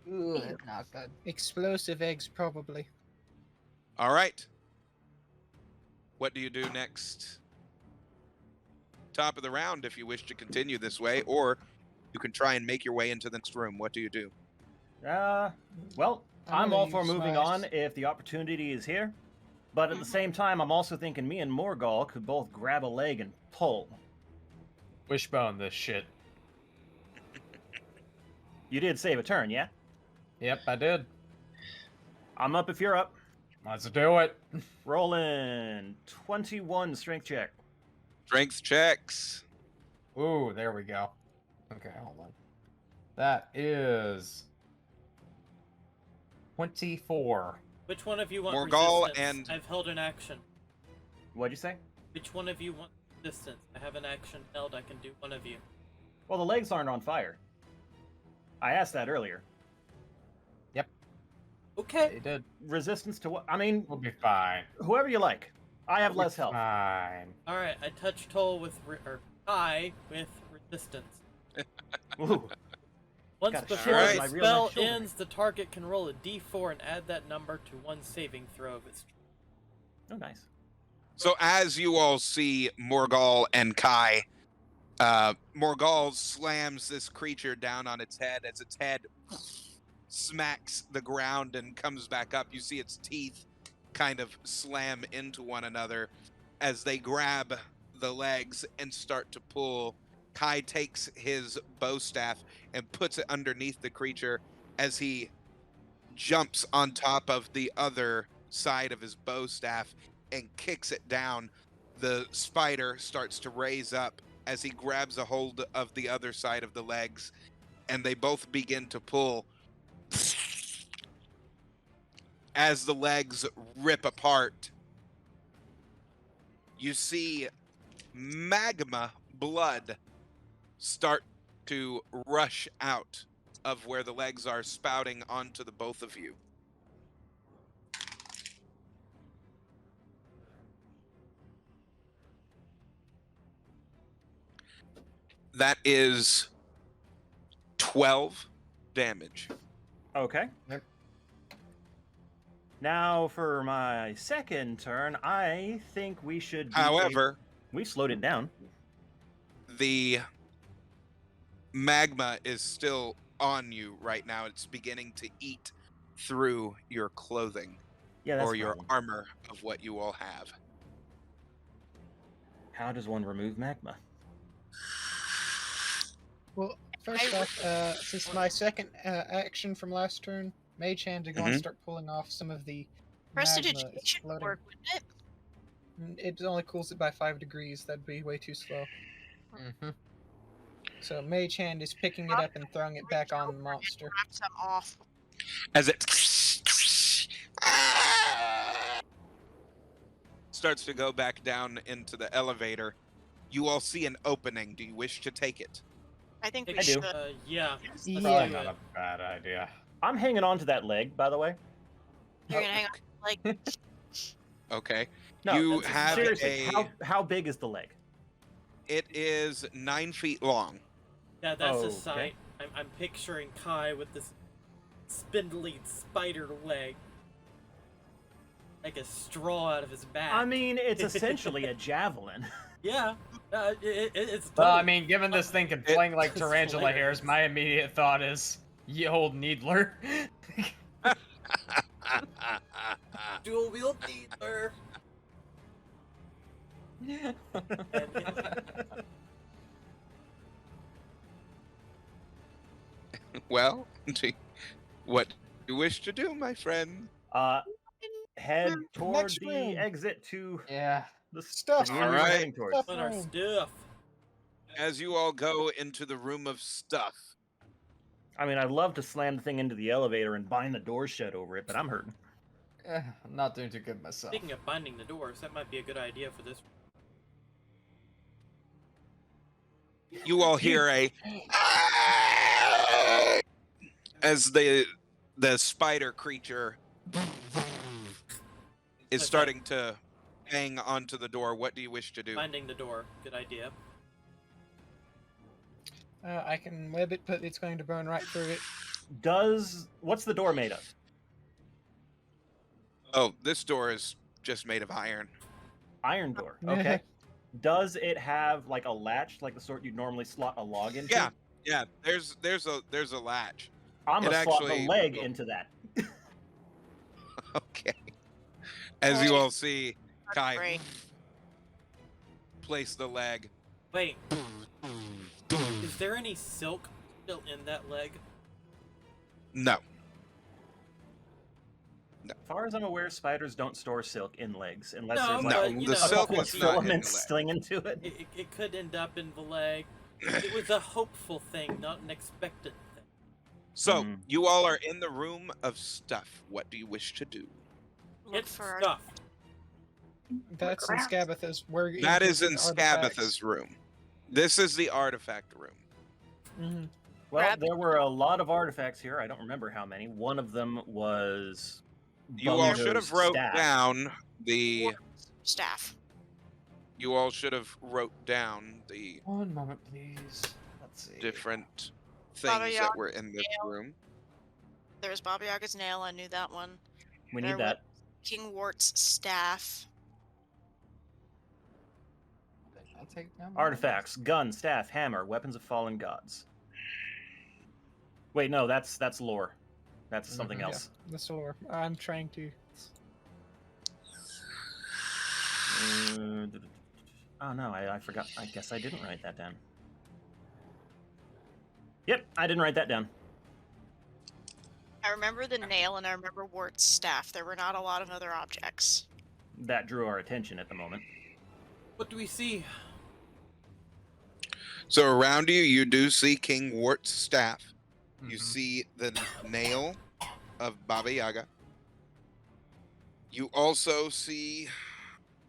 Ooh, not good. Explosive eggs, probably. All right. What do you do next? Top of the round if you wish to continue this way, or you can try and make your way into the next room. What do you do? Well, I'm I'm gonna all for use moving my- on if the opportunity is here. But at the same time, I'm also thinking me and Morgal could both grab a leg and pull. Wishbone this shit. You did save a turn, yeah? Yep, I did. I'm up if you're up. Let's do it. Rolling 21 strength check. Strength checks. Ooh, there we go. Okay, hold on. That is 24. Which one of you want Morgul resistance? and- I've held an action. What'd you say? Which one of you want resistance? I have an action held. I can do one of you. Well, the legs aren't on fire. I asked that earlier. Okay. They did. Resistance to what? I mean, We'll be fine. whoever you like. I have We'll be less health. Fine. All right. I touch Toll with I with resistance. Ooh. Once Got a before shield on the my real spell nice shoulder. ends, the target can roll a d4 and add that number to one saving throw of its. Oh, nice. So as you all see Morgul and Kai, Morgul slams this creature down on its head. As its head smacks the ground and comes back up, you see its teeth kind of slam into one another as they grab the legs and start to pull. Kai takes his bow staff and puts it underneath the creature as he jumps on top of the other side of his bow staff and kicks it down. The spider starts to raise up as he grabs a hold of the other side of the legs, and they both begin to pull. As the legs rip apart, you see magma blood start to rush out of where the legs are, spouting onto the both of you. That is 12 damage. Okay. Yep. Now for my second turn, I think we should. However, we slowed it down. the magma is still on you right now. It's beginning to eat through your clothing Yeah, that's or your fine. armor of what you all have. How does one remove magma? Well, first off, since my second action from last turn, Mage Hand to go and Mhm. start pulling off some of the magma is Prestidigitation would floating. work, wouldn't it? It only cools it by 5 degrees. That'd be way too slow. Mm-hmm. So Mage Hand is picking it up and throwing it back on the monster. Grab some off. As it starts to go back down into the elevator, you all see an opening. Do you wish to take it? I think we I do. should. Yeah. Yes. Let's Probably do not it. a bad idea. I'm hanging on to that leg, by the way. You're gonna hang on, like, Okay. No, You that's have seriously. a. How big is the leg? It is 9 feet long. Yeah, that's Okay. a sight. I'm picturing Kai with this spindly spider leg, like a straw out of his back. I mean, it's essentially a javelin. yeah, it's. Well, I totally- mean, given this thing can fling like It's tarantula hilarious. hairs, my immediate thought is, ye old needler. dual wield needler. Well, what do you wish to do, my friend? Head toward Next the room. exit to Yeah. the Stuff. the room we were Alright. heading towards. Stuff. On our stuff. As you all go into the room of stuff, I mean, I'd love to slam the thing into the elevator and bind the door shut over it, but I'm hurting. I'm not doing too good myself. Speaking of binding the doors, that might be a good idea for this. you all hear a as the spider creature is Okay. starting to bang onto the door. What do you wish to do? Binding the door, good idea. I can web it, but it's going to burn right through it. What's the door made of? Oh, this door is just made of iron. Iron door. Okay. Does it have like a latch, like the sort you'd normally slot a log into? Yeah. Yeah, there's a latch. I'm It gonna slot actually- the leg into that. Okay. As you all see, Kai Great. place the leg. Wait, is there any silk still in that leg? No. As far as I'm aware, spiders don't store silk in legs unless No, there's like No, but, you the know, silk a couple is of not in the filaments leg. sling into it. It could end up in the leg. It was a hopeful thing, not an expected thing. So, Mm. you all are in the room of stuff. What do you wish to do? Look It's for our stuff. That's in Crap. Scabatha's. We're That is in artifacts. Scabatha's room. This is the artifact room. Mhm. Well, Grab- there were a lot of artifacts here. I don't remember how many. One of them was. You all should Bungo's have wrote staff. down the. staff. You all should have wrote down the 1 moment, please. Let's see. different Baba things Yaga that were in this room. There was Baba Yaga's nail. I knew that one. We There need that. King Wart's staff. I'll take down the Artifacts: gun, staff, hammer, weapons of fallen gods. Wait, no, that's lore. That's something Mhm. else. The sword. I'm trying to. Oh no, I forgot. I guess I didn't write that down. Yep, I didn't write that down. I remember the nail and I remember Wart's staff. There were not a lot of other objects. That drew our attention at the moment. What do we see? So around you, you do see King Wart's staff. You Mhm. see the nail of Baba Yaga. You also see.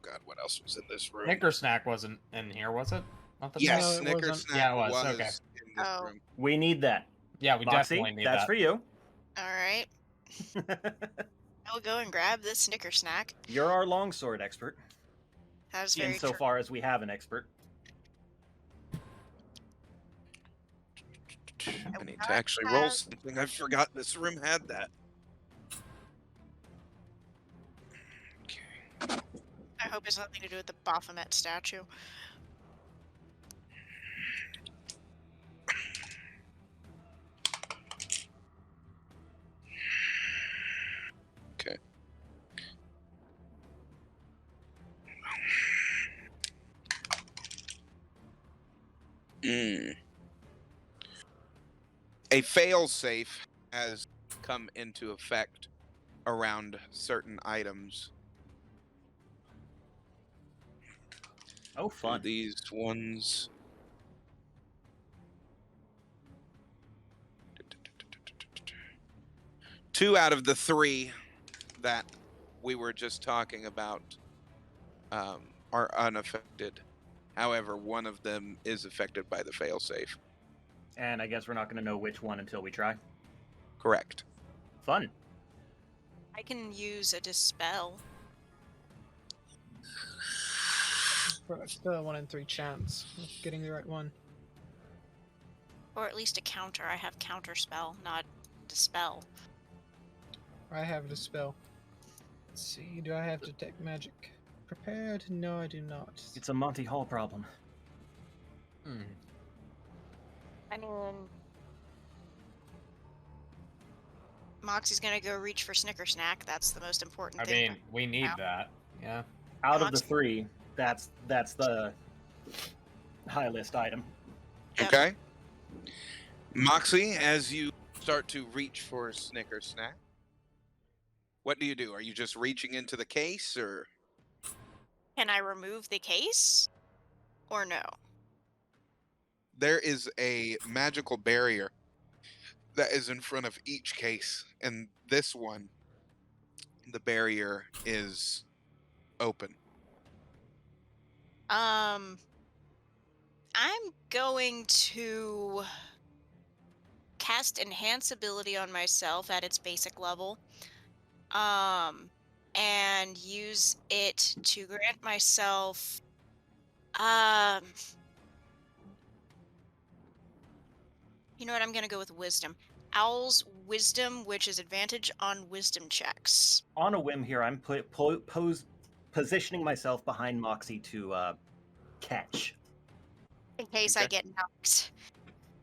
God, what else was in this room? Snickersnack wasn't in here, was it? Not the Yes, No, it Snicker wasn't. Snack Yeah, it was, was okay. in this Oh. room. We need that. Yeah, we Moxie, definitely need that's that. for you. All right. I will go and grab this Snicker snack. You're our longsword expert, That is very true. insofar as we have an expert. I need to actually roll something. I forgot this room had that. Okay. I hope it's nothing to do with the Baphomet statue. Okay. A fail-safe has come into effect around certain items. Oh, fun. These ones. Two out of the three that we were just talking about are unaffected. However, one of them is affected by the failsafe. And I guess we're not going to know which one until we try. Correct. Fun. I can use a dispel. But it's still a 1 in 3 chance of getting the right one. Or at least a counter. I have counter spell, not dispel. I have the spell. Let's see. Do I have detect magic prepared? No, I do not. It's a Monty Hall problem. Hmm. I mean, Moxie's gonna go reach for Snicker Snack. That's the most important I thing. mean, we need that. Yeah. Out of the Moxie- three, that's the high list item. Yep. Okay. Moxie, as you start to reach for Snicker Snack, what do you do? Are you just reaching into the case, or Can I remove the case? Or no? there is a magical barrier that is in front of each case, and this one, the barrier is open. I'm going to cast Enhance ability on myself at its basic level. And use it to grant myself you know what, I'm gonna go with wisdom. Owl's wisdom, which is advantage on wisdom checks. On a whim here, I'm positioning myself behind Moxie to catch. In case I Okay. get knocked.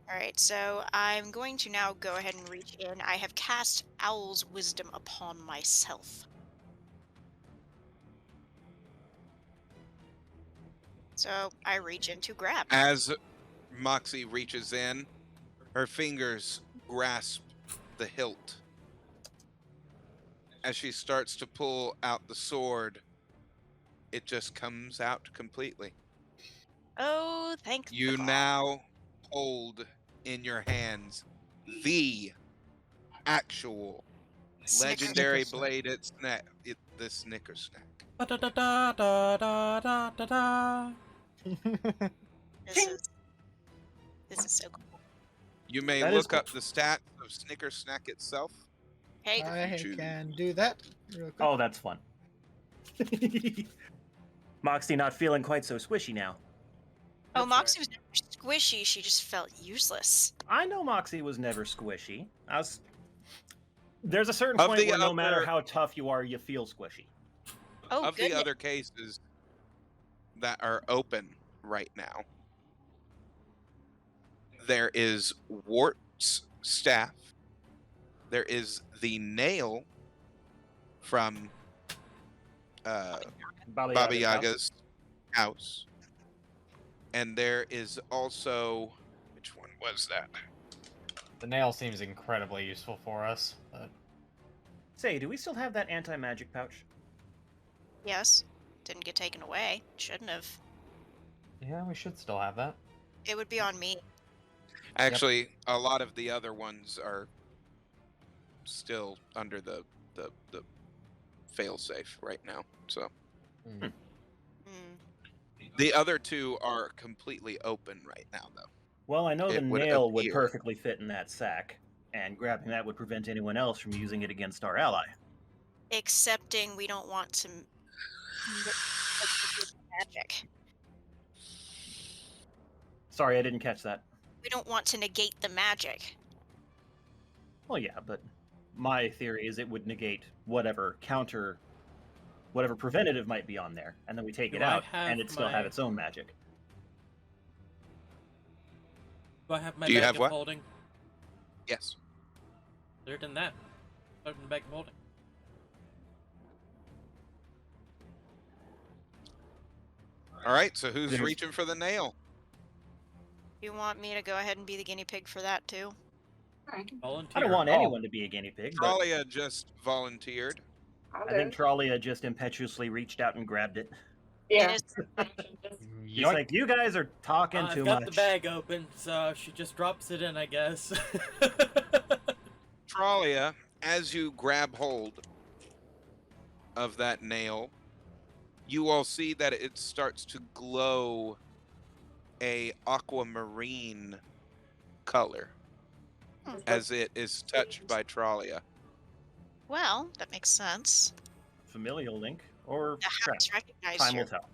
Alright, so I'm going to now go ahead and reach in. I have cast Owl's wisdom upon myself. So I reach in to grab. As Moxie reaches in, her fingers grasp the hilt. As she starts to pull out the sword, it just comes out completely. Oh, thank You the now hold in your hands the actual legendary Snicker snack. bladed snack, the Snicker snack. Ba-da-da-da-da-da-da-da. This is this is so cool. You may That is look up cool. the stats of Snicker snack itself. Hey, I choose. can do that real quick. Oh, that's fun. Moxie not feeling quite so squishy now. oh, That's Moxie right. was never squishy. She just felt useless. I know Moxie was never squishy. There's a certain Of point the where no matter other- how tough you are, you feel squishy. Oh, Of goodness. the other cases that are open right now, there is Wart's staff. There is the nail from Baba Baba Yaga's house. Yaga's house. And there is also, which one was that? The nail seems incredibly useful for us. But Say, do we still have that anti-magic pouch? Yes. Didn't get taken away. Shouldn't have. yeah, we should still have that. It would be on me. Actually, a lot of the other ones are still under the failsafe right now. So Hmm. Hmm. the other two are completely open right now, though. Well, I know the It would nail would appear. perfectly fit in that sack, and grabbing that would prevent anyone else from using it against our ally. Excepting we don't want to magic. Sorry, I didn't catch that. We don't want to negate the magic. Well, yeah, but my theory is it would negate whatever preventative might be on there, and then we take Do it I out, have and it still my- have its own magic. Do I have my Do you bag have of what? holding? Yes. Other than that, open the bag of holding. All right. So who's There's- reaching for the nail? You want me to go ahead and be the guinea pig for that too? Alright, Volunteer. I don't want Oh. anyone to be a guinea pig, but Talia just volunteered. I'll I do think it. Trollia just impetuously reached out and grabbed it. Yeah. It is. Just- He's like, you guys are talking I've too got much. the bag open, so she just drops it in, I guess. Tralia, as you grab hold of that nail, you all see that it starts to glow a aquamarine color as it is touched by Tralia. Well, that makes sense. Familial link or The trap. house recognized Time your will tell.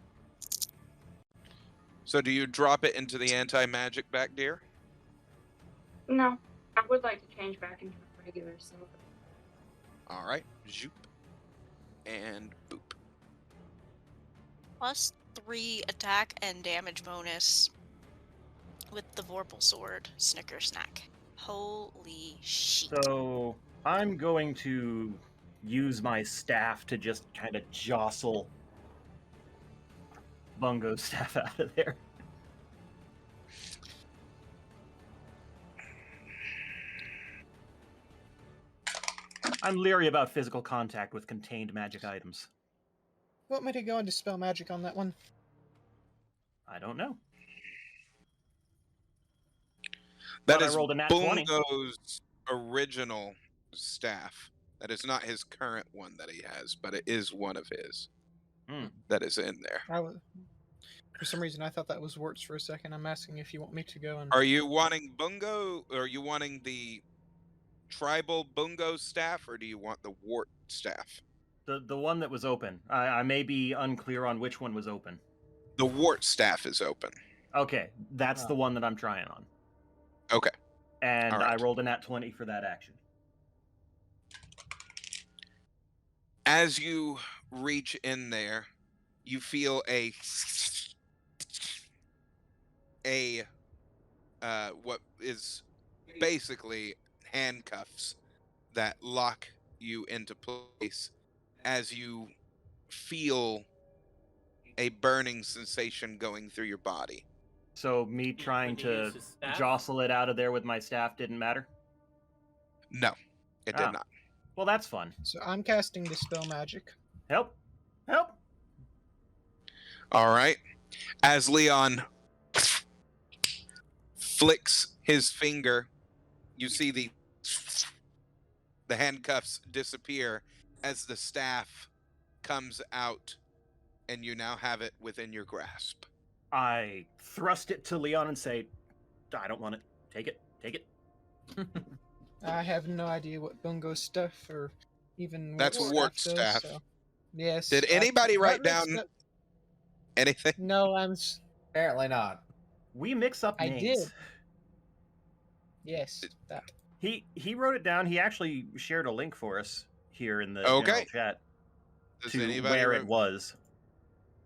So do you drop it into the anti-magic back, dear? No, I would like to change back into a regular silver. All right. Zoop. And boop. +3 attack and damage bonus with the Vorpal Sword Snicker Snack. Holy shit. So I'm going to use my staff to just kind of jostle Bungo's staff out of there. I'm leery about physical contact with contained magic items. Want me to go and dispel magic on that one? I don't know. That But I is rolled a nat 20. Bungo's original staff. That is not his current one that he has, but it is one of his Hmm. that is in there. For some reason, I thought that was Warts for a second. I'm asking if you want me to go and. Are you wanting Bungo, or are you wanting the tribal Bungo staff, or do you want the Wart staff? The one that was open. I may be unclear on which one was open. The Wart staff is open. Okay, that's the Oh. one that I'm trying on. Okay. And All I right. rolled a nat 20 for that action. As you reach in there, you feel what is basically handcuffs that lock you into place as you feel a burning sensation going through your body. So me trying When you use to his staff? jostle it out of there with my staff didn't matter? No, it Ah. did not. Well, that's fun. So I'm casting dispel magic. Help! Help! All right. As Leon flicks his finger. You see the handcuffs disappear as the staff comes out, and you now have it within your grasp. I thrust it to Leon and say, I don't want it. Take it. Take it. I have no idea what Bungo's stuff or even That's what Wart staff staff. does. So. Yes. Did anybody write that makes down no- anything? No, Apparently not. We mix up I names. did. Yes. That. He wrote it down. He actually shared a link for us here in the Okay. general chat Does to anybody where it was.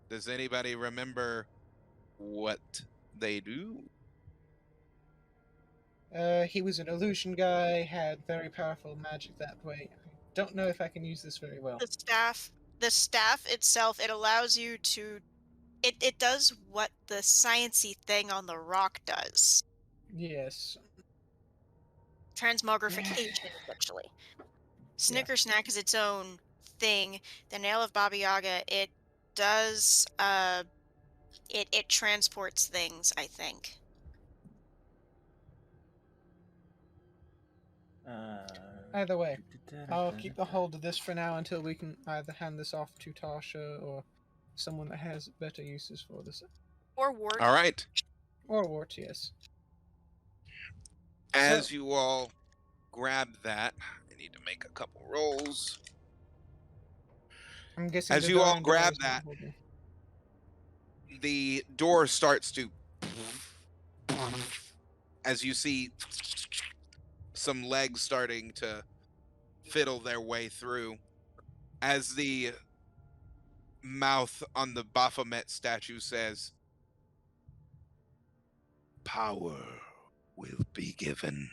Does anybody remember what they do? He was an illusion guy, had very powerful magic that way. I don't know if I can use this very well. The staff itself, it allows you to it does what the sciencey thing on the rock does. Yes. Transmogrification, essentially. Snicker Snack is its own thing. The Nail of Baba Yaga, it does it transports things, I think. Either way, I'll keep the hold of this for now until we can either hand this off to Tasha or someone that has better uses for this. Or Wart. All right. Or Wart, yes. As you all grab that, I need to make a couple rolls. I'm guessing As the you all Darn grab Door is not that, holding. the door starts to, as you see some legs starting to fiddle their way through, as the mouth on the Baphomet statue says, "Power will be given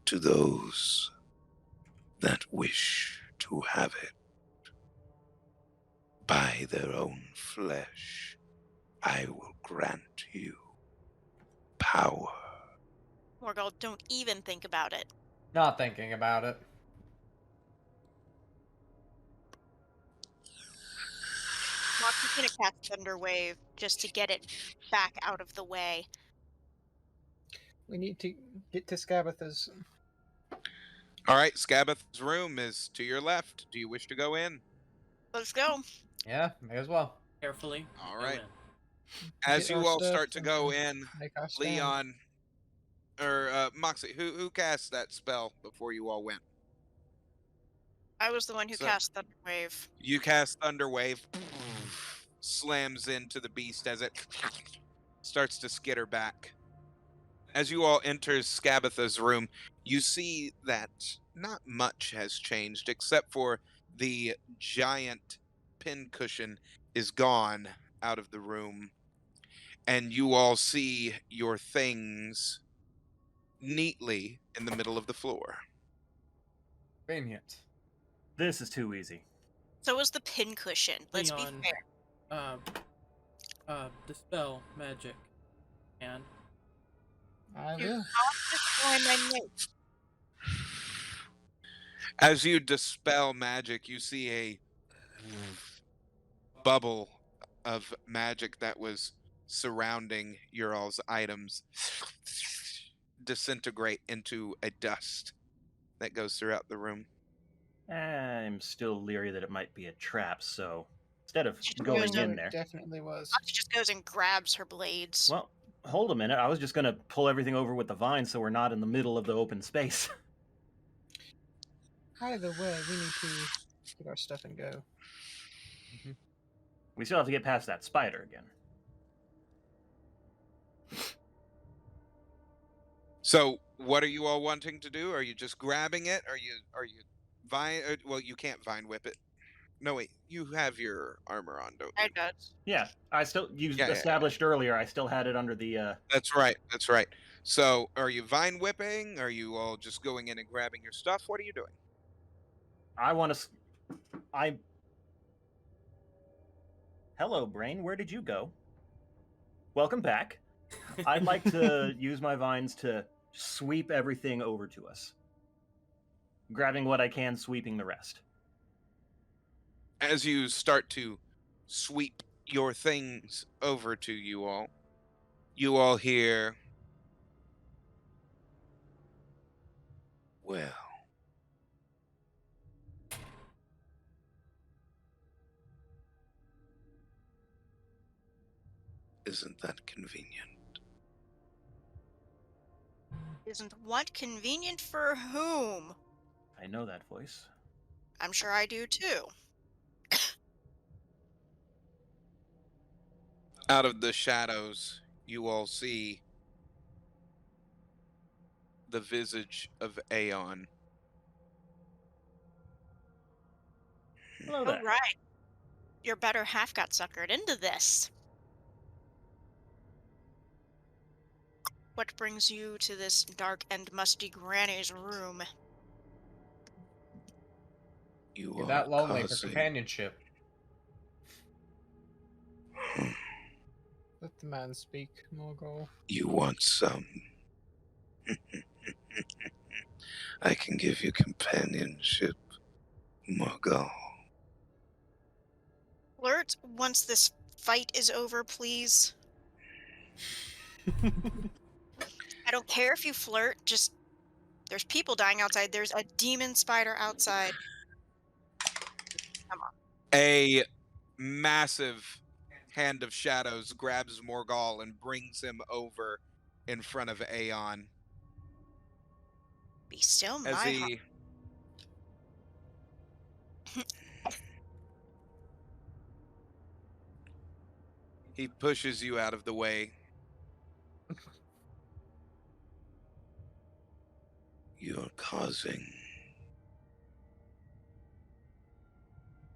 to those that wish to have it. By their own flesh, I will grant you power." Morgul, don't even think about it. Not thinking about it. Mox is gonna cast Thunder Wave just to get it back out of the way. We need to get to Scabatha's. All right, Scabath's room is to your left. Do you wish to go in? Let's go. Yeah, may as well. Carefully. All go right. in. As Get you our all stuff start to and go in, make our stand. Leon or Moxie, who cast that spell before you all went? I was the one who So- cast Thunder Wave. You cast Thunderwave, slams into the beast as it starts to skitter back. As you all enter Scabatha's room, you see that not much has changed except for the giant pincushion is gone out of the room. And you all see your things neatly in the middle of the floor. Convenient. This is too easy. So was the pincushion. Let's Leon. be fair. Dispel magic. And I You will. have to find my notes. As you dispel magic, you see a bubble of magic that was surrounding your all's items disintegrate into a dust that goes throughout the room. I'm still leery that it might be a trap, so instead of Just going goes No, in it there. definitely was. Moxie just goes and grabs her blades. Well, hold a minute. I was just going to pull everything over with the vine so we're not in the middle of the open space. Either way, we need to get our stuff and go. We still have to get past that spider again. So, what are you all wanting to do? Are you just grabbing it? Are you vine? Well, you can't vine whip it. No, wait. You have your armor on, don't you? I does. Yeah, you Yeah, yeah. established earlier. I still had it under the. That's right. That's right. So, are you vine whipping? Are you all just going in and grabbing your stuff? What are you doing? I want to. Hello, brain. Where did you go? Welcome back. I'd like to use my vines to sweep everything over to us. Grabbing what I can, sweeping the rest. As you start to sweep your things over to you all hear Well, isn't that convenient? Isn't what convenient for whom? I know that voice. I'm sure I do too. Out of the shadows, you all see the visage of Aeon. Hello Oh, there. right. Your better half got suckered into this. What brings you to this dark and musty granny's room? You You're are that lonely for causing. companionship. Let the man speak, Morgul. You want some? I can give you companionship, Morgul. Flirt, once this fight is over, please. I don't care if you flirt, just there's people dying outside. There's a demon spider outside. Come on. A massive hand of shadows grabs Morgul and brings him over in front of Aeon. Be still As my heart. he pushes you out of the way. You're causing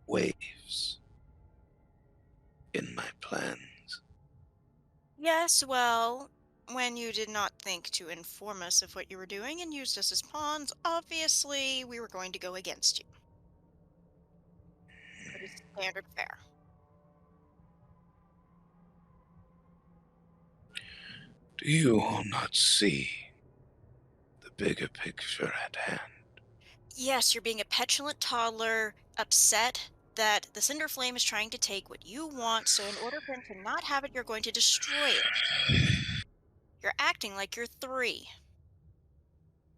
waves in my plans. Yes, well, when you did not think to inform us of what you were doing and used us as pawns, obviously we were going to go against you. Pretty standard fare. Do you all not see the bigger picture at hand? Yes, you're being a petulant toddler, upset that the Cinder Flame is trying to take what you want, so in order for him to not have it, you're going to destroy it. You're acting like you're 3.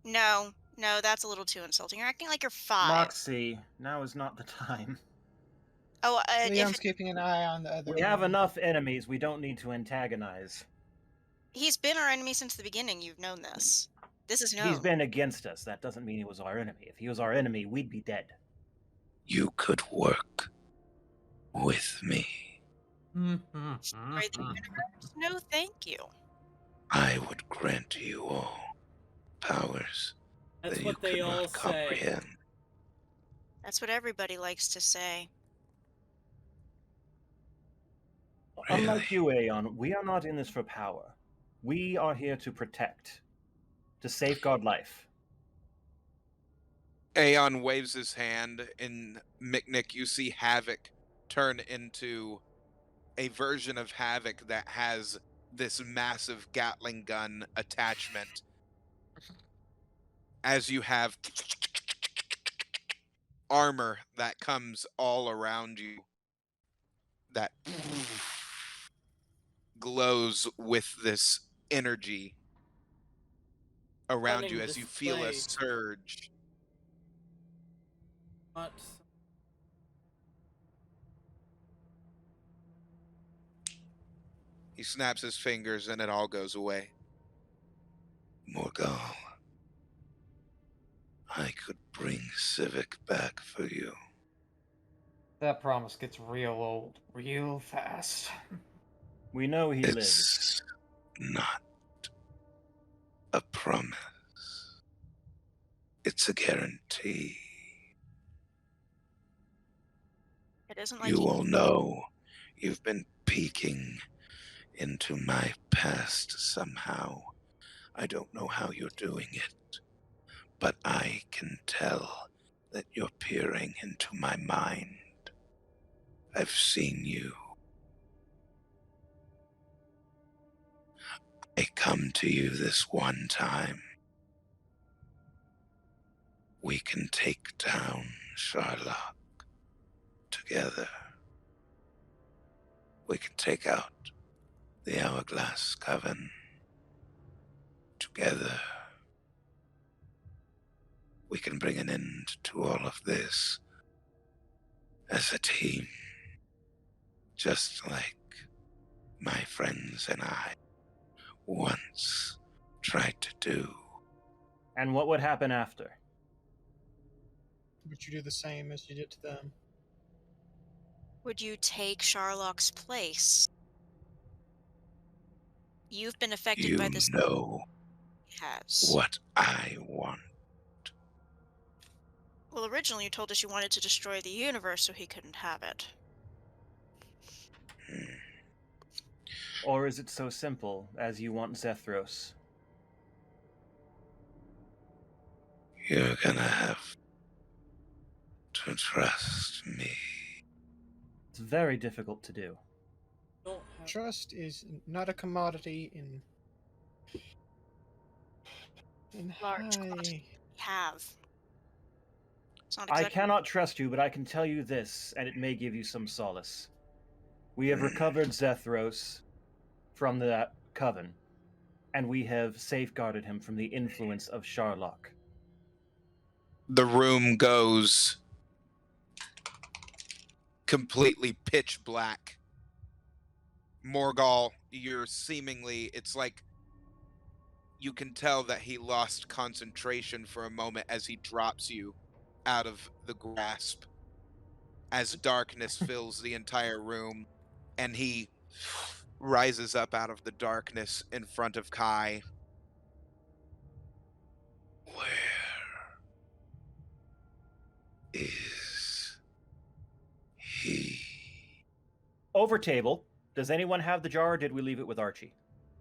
No, no, that's a little too insulting. You're acting like you're 5. Moxie, now is not the time. Oh, if Leon's keeping an eye on the other We have one. enough enemies. We don't need to antagonize. he's been our enemy since the beginning, you've known this. This is known. He's been against us. That doesn't mean he was our enemy. If he was our enemy, we'd be dead. You could work with me. Destroy the universe? No, thank you. I would grant you all powers That's that you what they could all not say. comprehend. That's what everybody likes to say. Unlike Really? you, Aeon, we are not in this for power. We are here to protect, to safeguard life. Aeon waves his hand, and Miknik, you see Havoc turn into a version of Havoc that has this massive Gatling gun attachment. As you have armor that comes all around you that glows with this energy around Stunning you as you feel a display. surge. Not He snaps his fingers and it all goes away. Morgul, I could bring Civic back for you. That promise gets real old real fast. We know he lives. It's not a promise. It's a guarantee. It isn't like You all know you've been peeking into my past somehow. I don't know how you're doing it, but I can tell that you're peering into my mind. I've seen you. I come to you this one time. We can take down Sherlock together. We can take out the Hourglass Coven together. we can bring an end to all of this as a team, just like my friends and I once tried to do. And what would happen after? Would you do the same as you did to them? Would you take Sharlock's place? You've been affected by You this. know Has. what I want. Well, originally you told us you wanted to destroy the universe so he couldn't have it. Or is it so simple as you want Zethros? You're gonna have to trust me. It's very difficult to do. Don't have Trust is not a commodity in Large high. quantity. Have. It's not I exactly. cannot trust you, but I can tell you this, and it may give you some solace. We have recovered Zethros from that coven, and we have safeguarded him from the influence of Sharlock. The room goes completely pitch black. Morgal, it's like you can tell that he lost concentration for a moment as he drops you out of the grasp, as darkness fills the entire room, and he rises up out of the darkness in front of Kai. Where is he? Over table, does anyone have the jar, or did we leave it with Archie?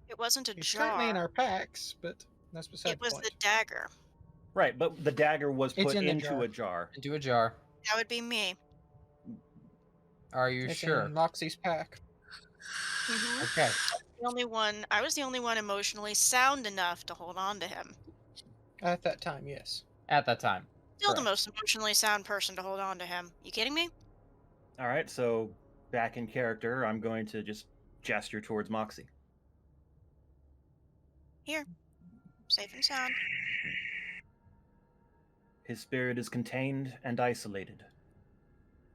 It wasn't a He's jar. currently in our packs, but that's beside It was the the point. dagger. Right, but the dagger was It's put in the into jar. a jar. Into a jar. That would be me. Are you It's sure? in Loxy's pack. Mm-hmm. Okay. I was the only one emotionally sound enough to hold on to him. At that time, yes. At that time. Still the Correct. most emotionally sound person to hold on to him. You kidding me? All right, so back in character, I'm going to just gesture towards Moxie. Here. Safe and sound. His spirit is contained and isolated.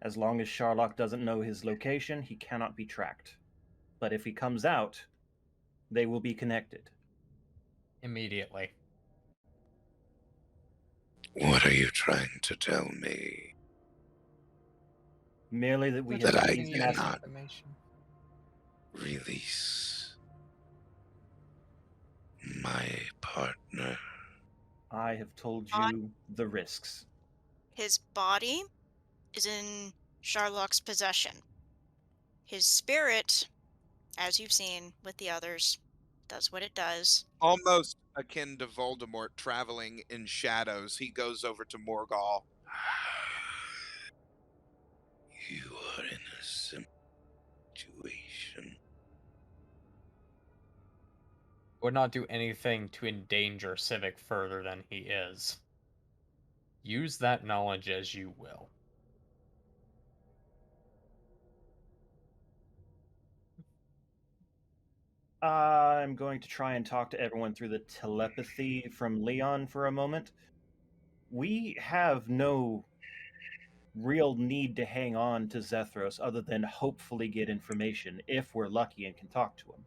As long as Sharlock doesn't know his location, he cannot be tracked. But if he comes out, they will be connected. Immediately. What are you trying to tell me? Merely that we Not have That I giving seized you an any cannot. information. Release my partner. I have told you the risks. His body is in Sharlock's possession. His spirit, as you've seen with the others, does what it does. Almost akin to Voldemort traveling in shadows, he goes over to Morgal. You are in a similar situation. Would not do anything to endanger Civic further than he is. Use that knowledge as you will. I'm going to try and talk to everyone through the telepathy from Leon for a moment. We have no real need to hang on to Zethros other than hopefully get information if we're lucky and can talk to him.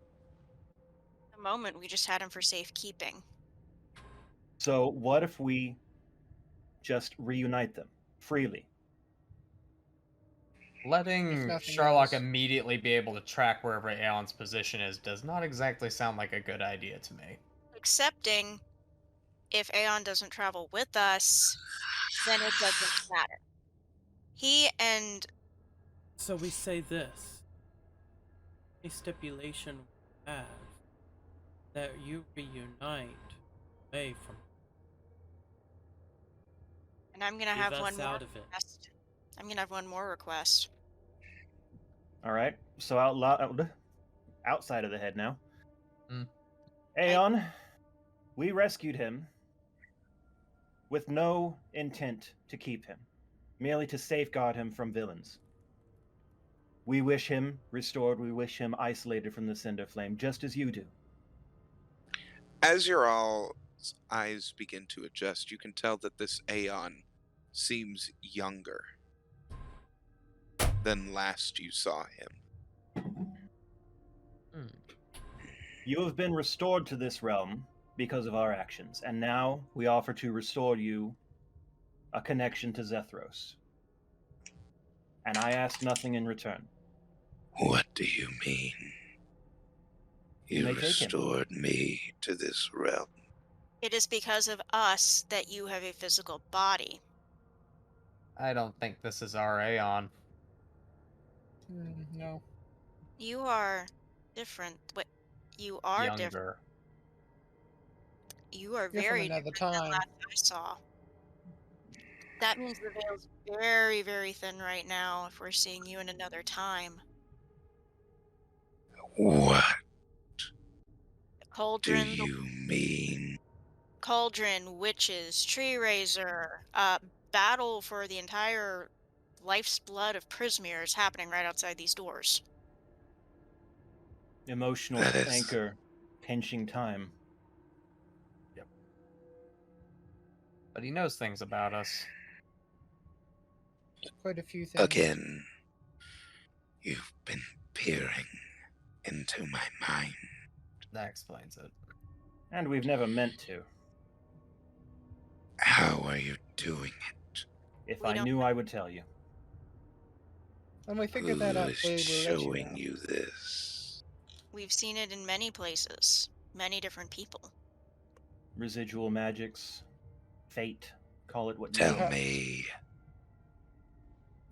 At the moment, we just had him for safekeeping. So what if we just reunite them freely? Letting nothing Sharlock else. immediately be able to track wherever Aeon's position is does not exactly sound like a good idea to me. Excepting if Aeon doesn't travel with us, then it doesn't matter. He and So we say this. A stipulation we have that you reunite away from I'm gonna leave have us one more out of it. request. I'm gonna have one more request. All right. So outside of the head now. Mm. Aeon, we rescued him with no intent to keep him, merely to safeguard him from villains. We wish him restored, we wish him isolated from the Cinder Flame, just as you do. As you're all eyes begin to adjust. You can tell that this Aeon seems younger than last you saw him. Hmm. You have been restored to this realm because of our actions, and now we offer to restore you a connection to Zethros. And I ask nothing in return. What do you mean? You may take him. restored me to this realm. It is because of us that you have a physical body. I don't think this is our Aeon. No. You are different. What? You are different. Younger. You are You're from very another different than time. last I saw. That means the veil's very, very thin right now if we're seeing you in another time. What Cauldron, do you mean? Cauldron, witches, tree raiser, battle for the entire life's blood of Prismere is happening right outside these doors. Emotional That is- anchor, pinching time. But he knows things about us. Quite a few things. Again, you've been peering into my mind. That explains it. And we've never meant to. How are you doing it? If We I don't- knew, I would tell you. When we figure Who that out, is we will let you showing know. you this? We've seen it in many places, many different people. Residual magics, fate, call it what you Tell will. Perhaps. me.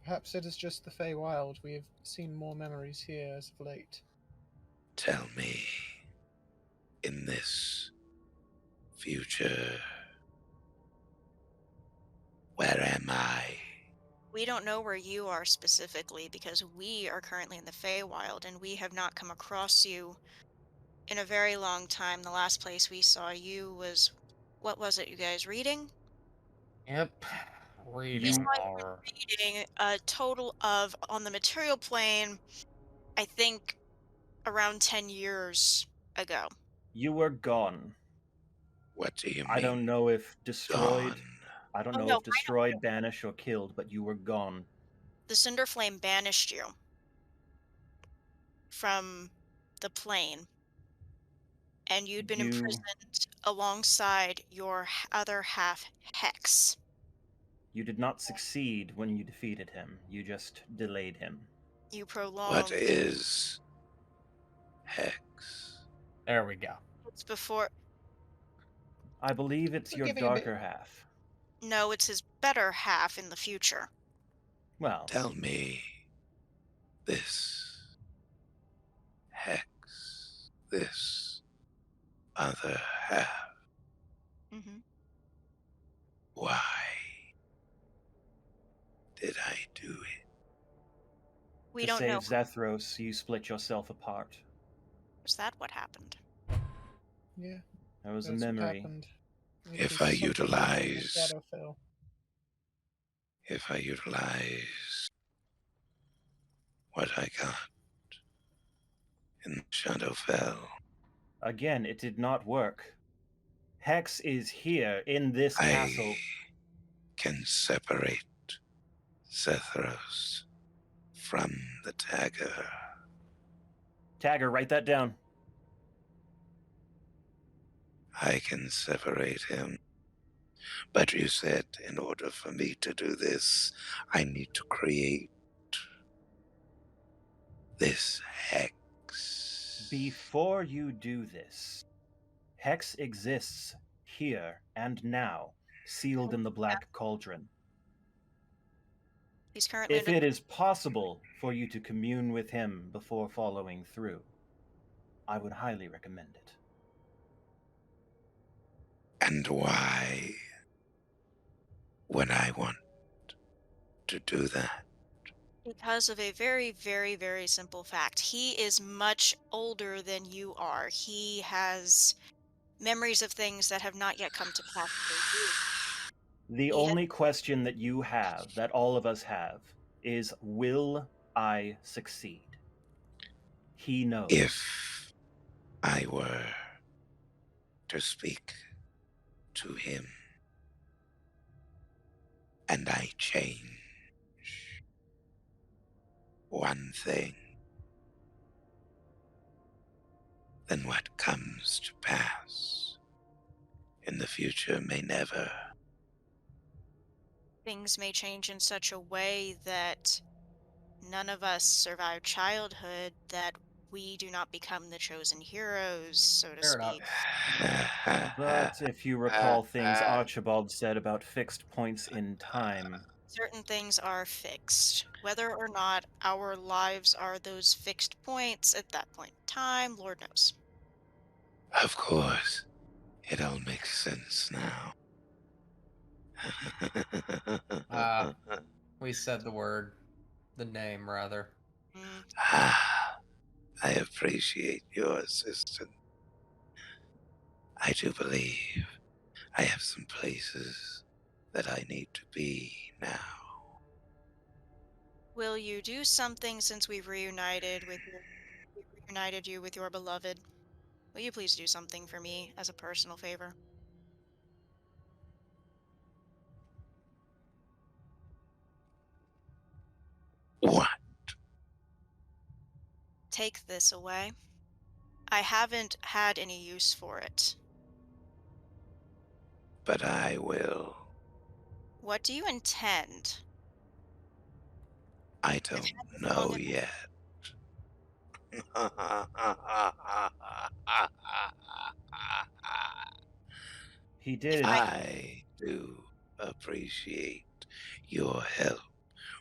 Perhaps it is just the Feywild. We have seen more memories here as of late. Tell me. In this future, where am I? We don't know where you are specifically because we are currently in the Feywild and we have not come across you in a very long time. The last place we saw you was, what was it, you guys reading? Yep. We Reading saw you our... reading a total of, on the material plane, I think around 10 years ago. You were gone. What do you mean? I don't know if destroyed. Gone. I don't Oh, know no, if destroyed, banished, or killed, but you were gone. The Cinder Flame banished you from the plane, and you'd been You- imprisoned alongside your other half, Hex. You did not succeed when you defeated him. You just delayed him. You What prolonged. is Hex? There we go. It's before. I believe it's We're your giving a bit- darker half. No, it's his better half in the future. Well, Tell me this Hex, this other half. Mm-hmm. Why did I do it? We to don't save know. Zethros, you split yourself apart. Was that what happened? Yeah, That was a that's what memory. happened. It If was I something from the utilize- Shadowfell. If I utilize what I got in Shadowfell, Again, it did not work. Hex is here in this castle. I can separate Zethros from the Tagger. Tagger, write that down. I can separate him. But you said in order for me to do this, I need to create this Hex. Before you do this, Hex exists here and now, sealed in the Black Cauldron. He's currently If under. it is possible for you to commune with him before following through, I would highly recommend it. And why would I want to do that? Because of a very, very, very simple fact. He is much older than you are. He has memories of things that have not yet come to pass for you. The He only question that you have, that all of us have, is will I succeed? He knows. If I were to speak to him, and I change one thing, then what comes to pass in the future may never. Things may change in such a way that none of us survive childhood, that we do not become the chosen heroes, so to Paradox. speak. But if you recall things Archibald said about fixed points in time, Certain things are fixed. Whether or not our lives are those fixed points at that point in time, Lord knows. Of course, it all makes sense now. We said the word. The name, rather. Mm, I appreciate your assistance. I do believe I have some places that I need to be now. Will you do something since we've reunited you with your beloved? Will you please do something for me as a personal favor? What? Take this away. I haven't had any use for it. But I will. What do you intend? I I've don't had this know long enough. yet. he did. I do appreciate your help.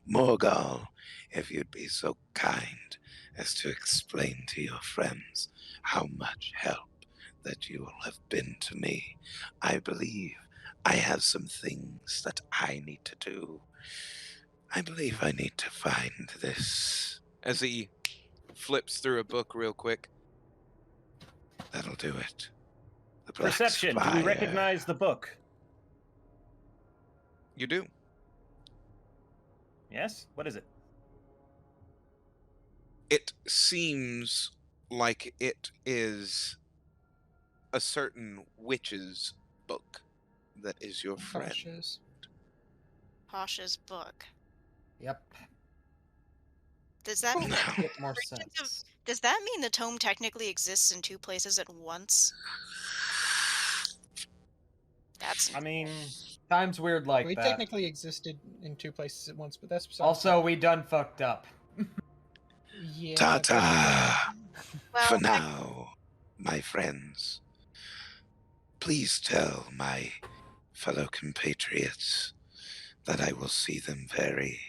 Morgal, if you'd be so kind as to explain to your friends how much help that you will have been to me. I believe I have some things that I need to do. I believe I need to find this. As he flips through a book real quick. That'll do it. The Black Perception. Do we Spire. recognize the book? You do. Yes? What is it? It seems like it is a certain witch's book that is your friend. Cautious. Pasha's book. Yep. Does that mean that Make more sense. does that mean the tome technically exists in two places at once? That's I mean, Time's weird like We that. technically existed in two places at once, but that's besides Also, we done fucked up. yeah. Ta-ta! well, For now, my friends, please tell my fellow compatriots that I will see them very,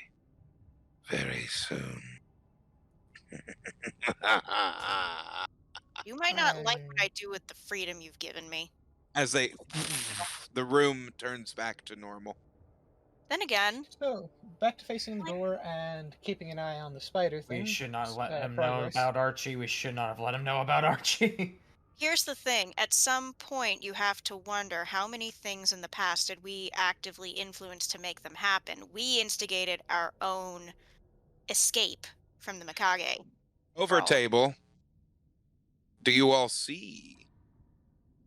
very soon. you might not like what I- I do with the freedom you've given me. As the room turns back to normal. Then again, So, back to facing the door and keeping an eye on the spider thing. We should not let him know progress. about Archie. We should not have let him know about Archie. here's the thing. At some point, you have to wonder how many things in the past did we actively influence to make them happen? We instigated our own escape from the Mikage. Over a Well- table, do you all see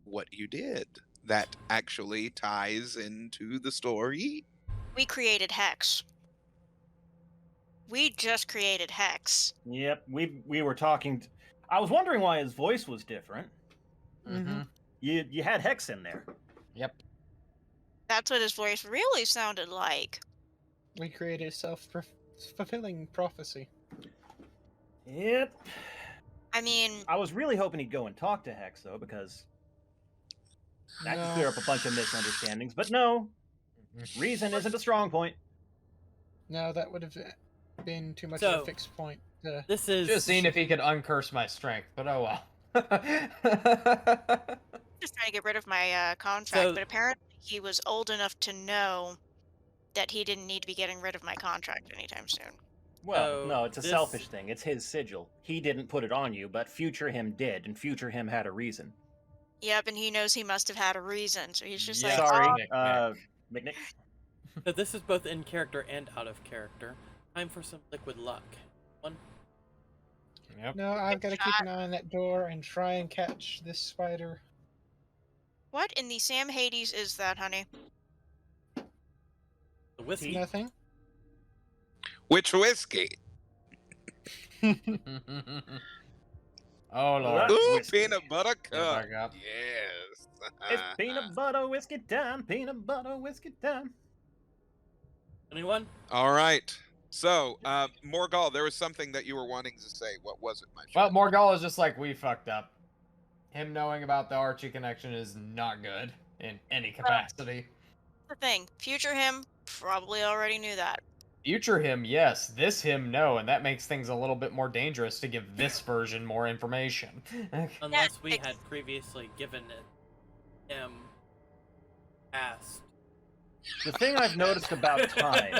what you did that actually ties into the story? We created Hex. We just created Hex. yep, we were talking. I was wondering why his voice was different. Mm-hmm. You had Hex in there. Yep. That's what his voice really sounded like. We created a self-fulfilling prophecy. Yep. I mean, I was really hoping he'd go and talk to Hex though, because that could No. clear up a bunch of misunderstandings. But no, reason isn't a strong point. No, that would have been too much of So- a fixed point. This is Just seeing if he could uncurse my strength, but oh well. just trying to get rid of my contract, So- but apparently he was old enough to know that he didn't need to be getting rid of my contract anytime soon. Well, So no, it's a this- selfish thing. It's his sigil. He didn't put it on you, but future him did, and future him had a reason. Yep, and he knows he must have had a reason, so he's just Yeah. like, Sorry, "Oh, McNick. So this is both in character and out of character. Time for some liquid luck. One. Yep. No, I've got to keep an eye on that door and try and catch this spider. What in the Sam Hades is that, honey? The whiskey. Nothing. Which whiskey? Oh lord. That Ooh, whiskey. peanut butter Yeah, cup. back up. Yes. It's peanut butter whiskey time. Peanut butter whiskey time. Anyone? All right. So, Morgal, there was something that you were wanting to say. What was it, my Well, friend? Morgul is just like, we fucked up. Him knowing about the Archie connection is not good in any capacity. The thing. Future him probably already knew that. Future him, yes. This him, no. And that makes things a little bit more dangerous to give this version more information. Unless we had previously given him past. The thing I've noticed about time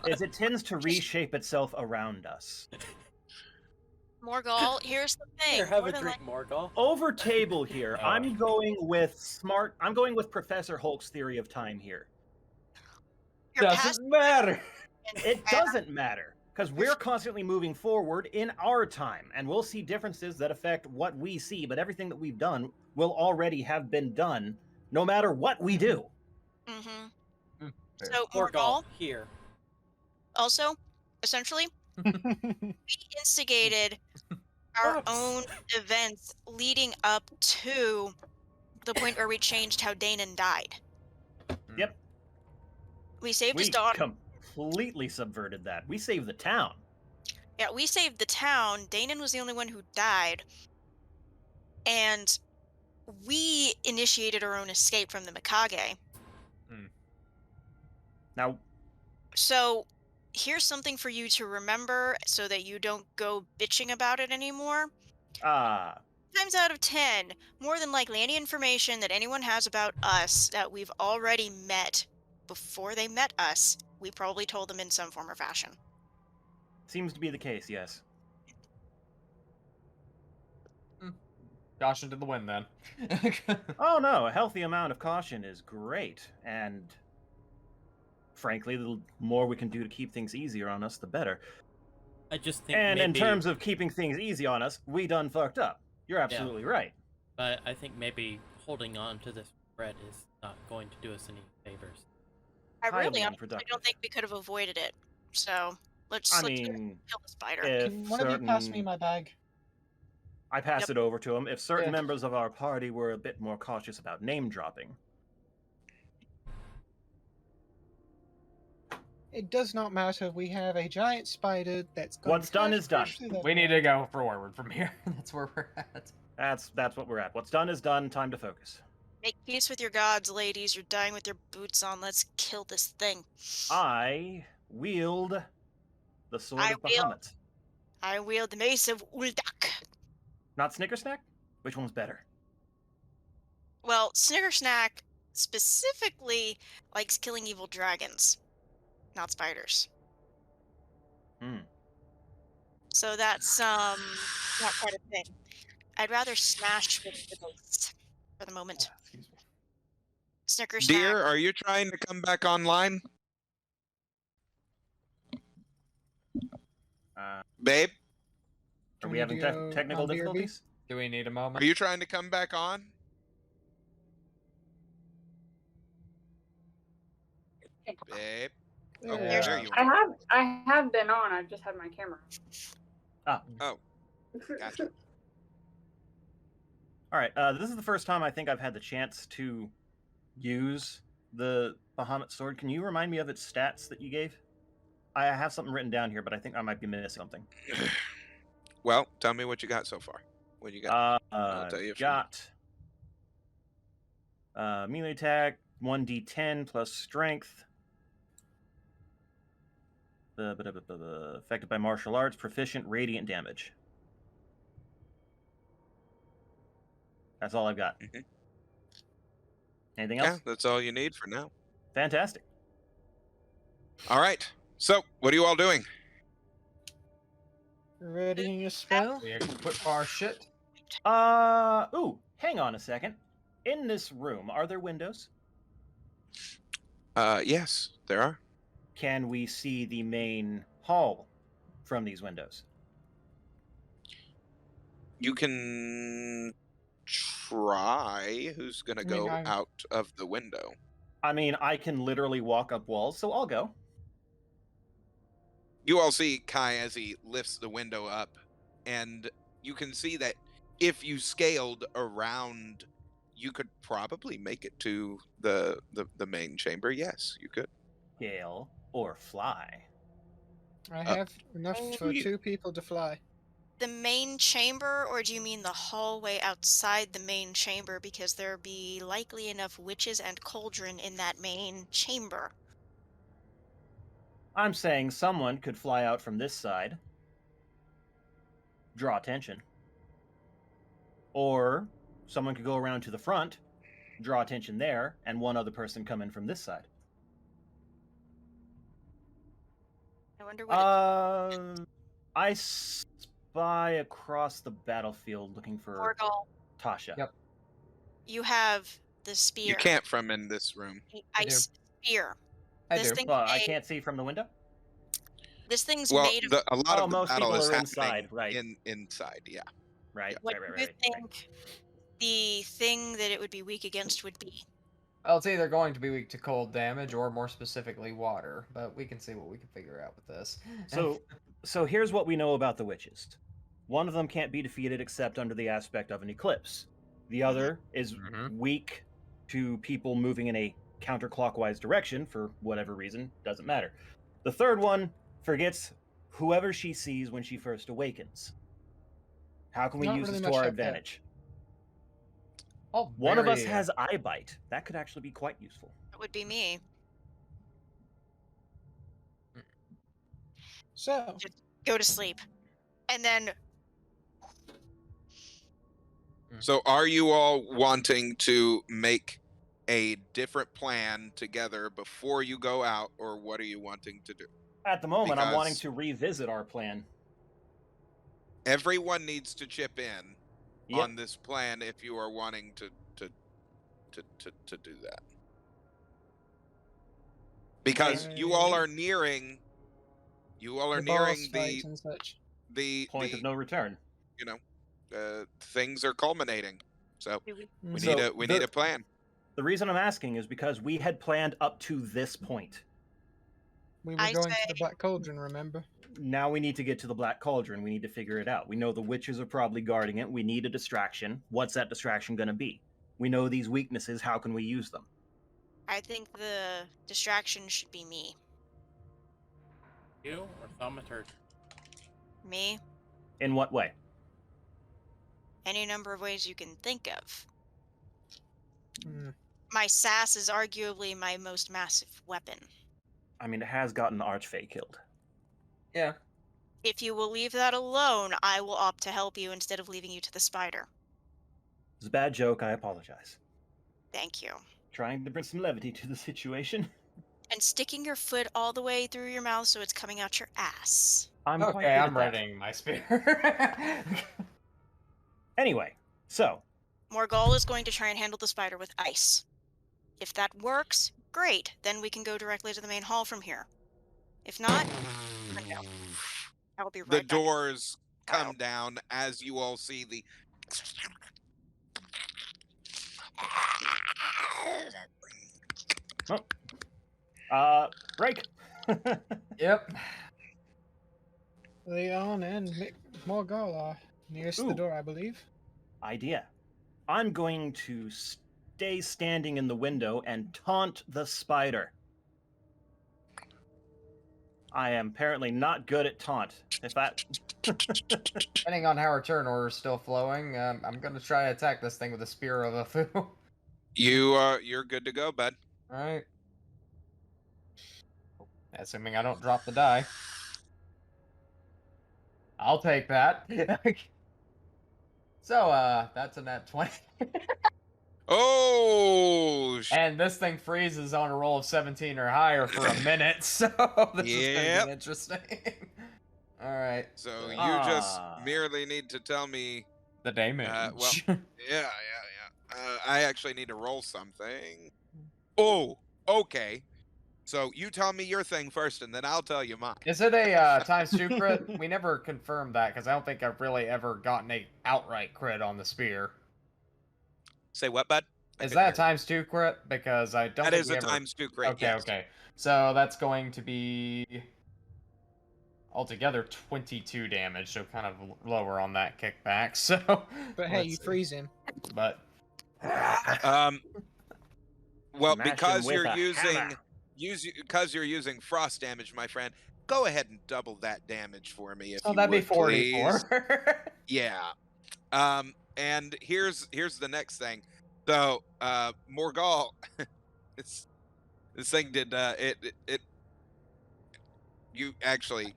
is it tends to reshape itself around us. Morgal, here's the thing. Here, have more a than drink, Morgal. Over table here, Oh. I'm going with Professor Hulk's theory of time here. your past Doesn't matter. and It past- doesn't matter because we're constantly moving forward in our time, and we'll see differences that affect what we see. But everything that we've done will already have been done, no matter what we do. Mhm. Fair. So Morgal, Morgal, here. also, essentially, we instigated our Oops. own events leading up to the point where we changed how Danon died. Yep. We saved his We daughter. completely subverted that. We saved the town. Yeah, we saved the town. Danon was the only one who died. And we initiated our own escape from the Mikage. Now, So here's something for you to remember so that you don't go bitching about it anymore. Times out of 10, more than likely any information that anyone has about us that we've already met before they met us, we probably told them in some form or fashion. seems to be the case, yes. Caution to the wind, then. Oh no, a healthy amount of caution is great, and frankly, the more we can do to keep things easier on us, the better. I just think And in maybe, terms of keeping things easy on us, we done fucked up. You're absolutely right. but I think maybe holding on to this threat is not going to do us any favors. I Highly really honestly unproductive. don't think we could have avoided it. So let's I let's mean, kill the spider. if Can one of you pass me certain- my bag? I pass Yep. it over to him. If certain Yeah. members of our party were a bit more cautious about name dropping. It does not matter. We have a giant spider that's going What's done is done. through the We need to go forward from here. That's where we're at. That's what we're at. What's done is done. Time to focus. Make peace with your gods, ladies. You're dying with your boots on. Let's kill this thing. I wield the sword I of wield- Bahamut. I wield the mace of Uldak. Not Snickersnack? Which one's better? Well, Snickersnack specifically likes killing evil dragons, not spiders. Hmm. So that's not quite a thing. I'd rather smash with the mace for the moment. Excuse me. Snickersnack. Dear, are you trying to come back online? Babe, Are Do we we having need to go technical on BRB? difficulties? Do we need a moment? are you trying to come back on? Babe. Oh, Yeah. there you are. I have been on. I just had my camera. Ah, Gotcha. all right. This is the first time I think I've had the chance to use the Bahamut sword. Can you remind me of its stats that you gave? I have something written down here, but I think I might be missing something. Well, tell me what you got so far. What you got? I'll tell you if you- Got melee attack 1d10 plus strength. Affected by martial arts, proficient radiant damage. That's all I've got. Mhm. Anything Yeah, else? that's all you need for now. Fantastic. All right. So, what are you all doing? Readying a spell? We equip our shit. Ooh, hang on a second. In this room, are there windows? Yes, there are. Can we see the main hall from these windows? You can try. Who's gonna I mean, go I'm- out of the window? I mean, I can literally walk up walls, so I'll go. You all see Kai as he lifts the window up, and you can see that if you scaled around, you could probably make it to the main chamber. Yes, you could. Scale or fly. I have enough for you- 2 people to fly. The main chamber, or do you mean the hallway outside the main chamber? Because there be likely enough witches and cauldron in that main chamber. I'm saying someone could fly out from this side, draw attention. Or someone could go around to the front, draw attention there, and one other person come in from this side. I wonder what. I spy across the battlefield looking for Morgul, Tasha. Yep. you have the spear. You can't from in this room. The I do. ice spear. I This do. thing Well, I made- can't see from the window. This thing's Well, made of. a lot Oh, of the most battle people is are happening inside, right. inside. Yeah. Right. What right, do you right. think the thing that it would be weak against would be? Well, it's either going to be weak to cold damage or more specifically water, but we can see what we can figure out with this. So here's what we know about the witches. One of them can't be defeated except under the aspect of an eclipse. The other is weak to people moving in a counterclockwise direction for whatever reason, doesn't matter. The third one forgets whoever she sees when she first awakens. How can we Not use really this to much our like that. advantage? Oh, One of us very, has eye bite. That could actually be quite useful. That would be me. So, Go to sleep. And then So, are you all wanting to make a different plan together before you go out, or what are you wanting to do? At the moment, I'm wanting Because- to revisit our plan. Everyone needs to chip in Yep. on this plan if you are wanting to do that. Because you all are nearing. You all are the boss nearing fight and such. the Point of no return. things are culminating. So we So need a plan. The reason I'm asking is because we had planned up to this point. We were I going say- to the Black Cauldron, remember? Now we need to get to the Black Cauldron. We need to figure it out. We know the witches are probably guarding it. We need a distraction. What's that distraction going to be? We know these weaknesses. How can we use them? I think the distraction should be me. You or Thaumaturge? Me? In what way? Any number of ways you can think of. Hmm. My sass is arguably my most massive weapon. I mean, it has gotten the Archfey killed. Yeah. If you will leave that alone, I will opt to help you instead of leaving you to the spider. It's a bad joke. I apologize. Thank you. Trying to bring some levity to the situation. And sticking your foot all the way through your mouth so it's coming out your ass. I'm quite Okay, good at I'm that. readying my spear. Anyway, so Morgul is going to try and handle the spider with ice. If that works, great. Then we can go directly to the main hall from here. If not, no. I will be right The back. doors come Out. down as you all see the. break. Yep. Leon and Morgul are nearest Ooh. the door, I believe. Idea. I'm going to stay standing in the window and taunt the spider. I am apparently not good at taunt. If that Depending on how our turn order is still flowing, I'm going to try to attack this thing with a spear of a foo. You're good to go, bud. Alright. Assuming I don't drop the die. I'll take that. So, that's a net 20. Oh, And this thing freezes on a roll of 17 or higher for a minute, so this is going to Yep. get interesting. Alright. so you just Ah. merely need to tell me. The damage. Yeah. I actually need to roll something. Oh, okay. So you tell me your thing first, and then I'll tell you mine. Is it a times 2 crit? We never confirmed that, because I don't think I've really ever gotten a outright crit on the spear. Say what, bud? I Is couldn't that a hear you. times 2 crit? Because I don't That think is we a ever... times 2 crit. Okay, Yes. okay. So that's going to be altogether 22 damage, so kind of lower on that kickback. So, But hey, let's you see. freeze him. But Well, Smash him because with you're a using hammer. because you're using frost damage, my friend, go ahead and double that damage for me if so you that'd be would, please. 44. Yeah. And here's the next thing. So, Morgal, this thing did it you actually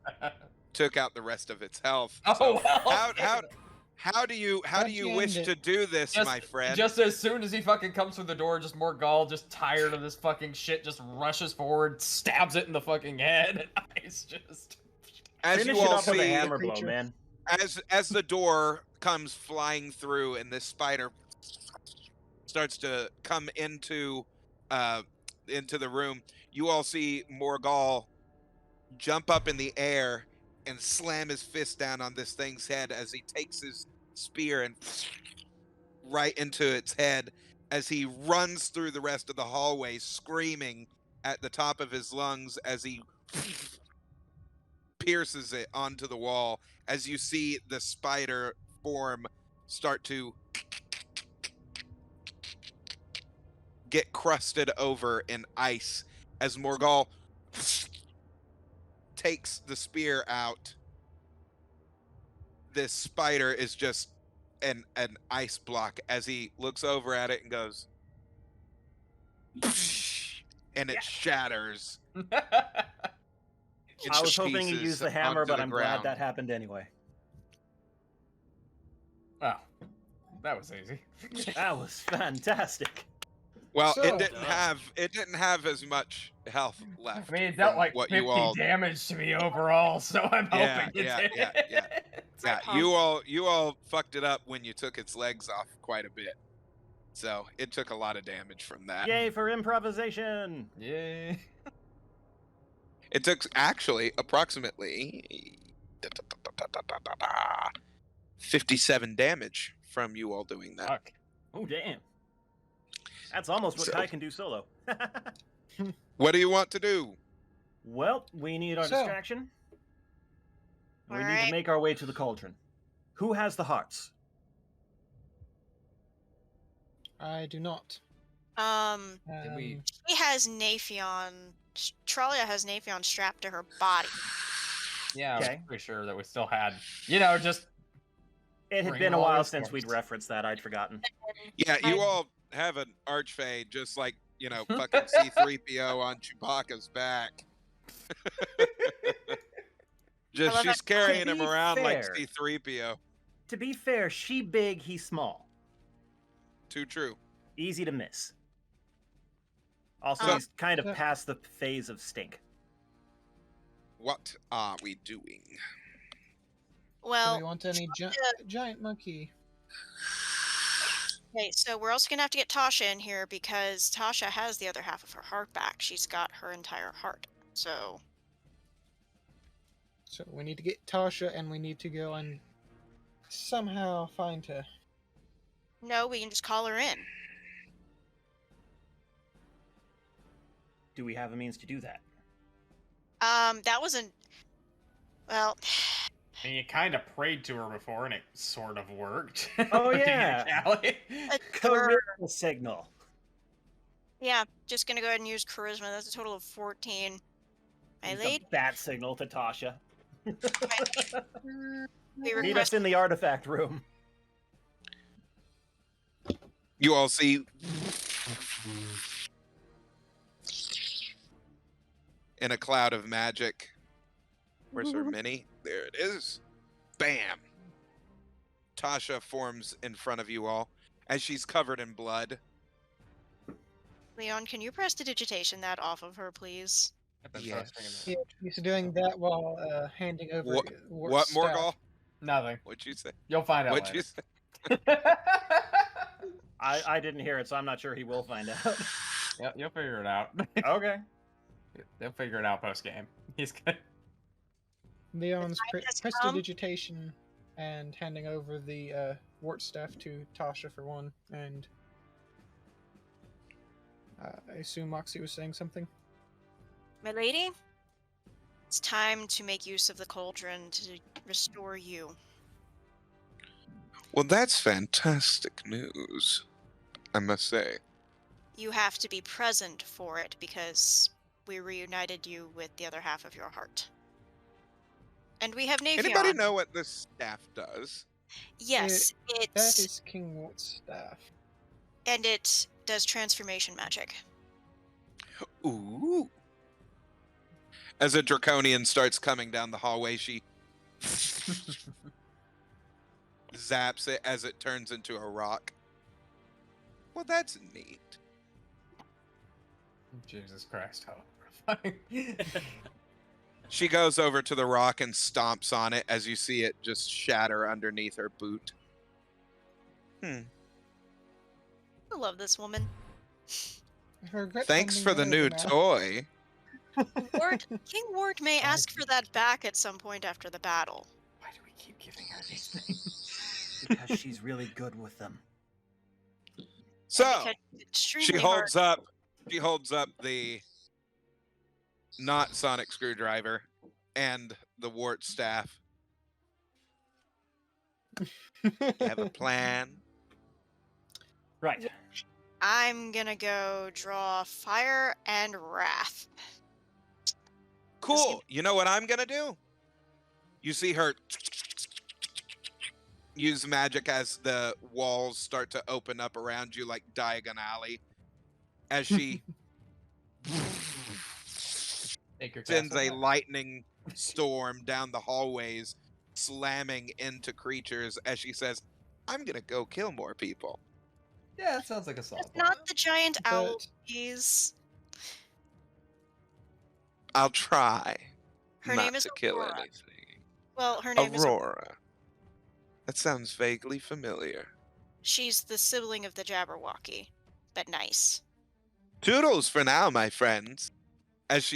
took out the rest of its health. Oh, So well. how do you How'd you wish end to it? do this, my friend? Just as soon as he fucking comes through the door, just Morgal, just tired of this fucking shit, just rushes forward, stabs it in the fucking head, and Ice just... As Finish you it all up with a see, hammer blow, creature. man. as the door comes flying through and this spider starts to come into the room, you all see Morgal jump up in the air and slam his fist down on this thing's head as he takes his spear and right into its head as he runs through the rest of the hallway screaming at the top of his lungs as he pierces it onto the wall, as you see the spider form start to get crusted over in ice as Morgal takes the spear out. This spider is just an ice block as he looks over at it and goes, and it shatters into I was hoping you'd pieces use the hammer, onto but the I'm glad ground. that happened anyway. Wow. That was easy. That was fantastic. Well, So- it didn't have as much health left. I mean, it dealt from like what 50 you all damage to me overall, so I'm Yeah, hoping it yeah, did. yeah, yeah. Yeah, you all fucked it up when you took its legs off quite a bit. So it took a lot of damage from that. Yay for improvisation! Yay. It took actually approximately 57 damage from you all doing that. Fuck. Oh, damn. That's almost what So- Kai can do solo. What do you want to do? Well, we need our So- distraction. We need to Alright. make our way to the cauldron. Who has the hearts? I do not. Did we... She has Naphion. Tralia has Naphion strapped to her body. Yeah, I Okay. was pretty sure that we still had, just... It had Bring been a all while your since we'd force. referenced that. I'd forgotten. Yeah, you all have an archfey just like, fucking C3PO on Chewbacca's back. Just love she's that. carrying To him be around like fair. C3PO. To be fair, she big, he small. Too true. Easy to miss. Also, So- he's kind of so- past the phase of stink. What are we doing? Do Well, we want any giant monkey? okay, so we're also gonna have to get Tasha in here because Tasha has the other half of her heart back. She's got her entire heart. So So we need to get Tasha, and we need to go and somehow find her. no, we can just call her in. Do we have a means to do that? That wasn't. Well, I mean, you kind of prayed to her before, and it sort of worked. Oh, Didn't you, yeah. Callie? Charisma signal. yeah, just gonna go ahead and use charisma. That's a total of 14. My Use the lead. bat signal to Tasha. We Meet us request. in the artifact room. You all see in a cloud of magic. Where's her mini? There it is. Bam. Tasha forms in front of you all as she's covered in blood. Leon, can you prestidigitation that off of her, please? I've been Yeah. trusting in Yeah, he's doing that while handing over. What? Wart's What, staff. Morgal? Nothing. What'd you say? You'll find out What'd you later. say? I didn't hear it, so I'm not sure he will find out. Yep, you'll figure it out. Okay. They'll figure it out post-game. He's good. Leon's has come. prestidigitation and handing over the Wart staff to Tasha for one, and I assume Moxie was saying something. My lady, it's time to make use of the cauldron to restore you. Well, that's fantastic news, I must say. You have to be present for it because we reunited you with the other half of your heart. And we have Anybody Navion. know what this staff does? Yes, That it's is King Wart's staff. and it does transformation magic. Ooh. As a draconian starts coming down the hallway, she zaps it as it turns into a rock. Well, that's neat. Jesus Christ, how horrifying. She goes over to the rock and stomps on it as you see it just shatter underneath her boot. I love this woman. I regret Thanks sending for the her new over now. toy. King Ward may ask for that back at some point after the battle. Why do we keep giving her these things? Because she's really good with them. So Because it's she extremely holds up the not sonic screwdriver and the wart staff. You have a plan? Right. I'm gonna go draw Fire and Wrath. Cool. You know what I'm gonna do? You see her use magic as the walls start to open up around you like Diagon Alley. As she Take your sends castle a back. lightning storm down the hallways, slamming into creatures as she says, I'm gonna go kill more people. Yeah, that sounds like a solid It's plan. not the giant owl, But please. I'll try Her not name is to kill Aurora. anything. Well, her name is. Aurora. That sounds vaguely familiar. She's the sibling of the Jabberwocky, but nice. Toodles for now, my friends. As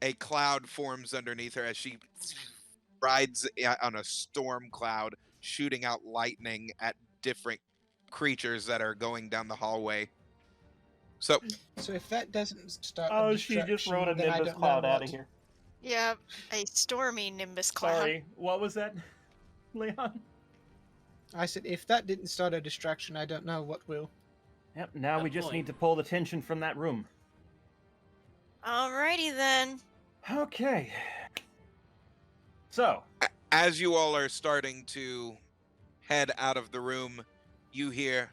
a cloud forms underneath her as she rides on a storm cloud, shooting out lightning at different creatures that are going down the hallway. So, So if that doesn't start Oh, a she just distraction, wrote a then I Nimbus don't cloud know out what. of here. Yeah, a stormy Nimbus cloud. Sorry, what was that, Leon? I said if that didn't start a distraction, I don't know what will. Yep, now Good we just point. need to pull the tension from that room. Alrighty then. Okay. So, as you all are starting to head out of the room, you hear.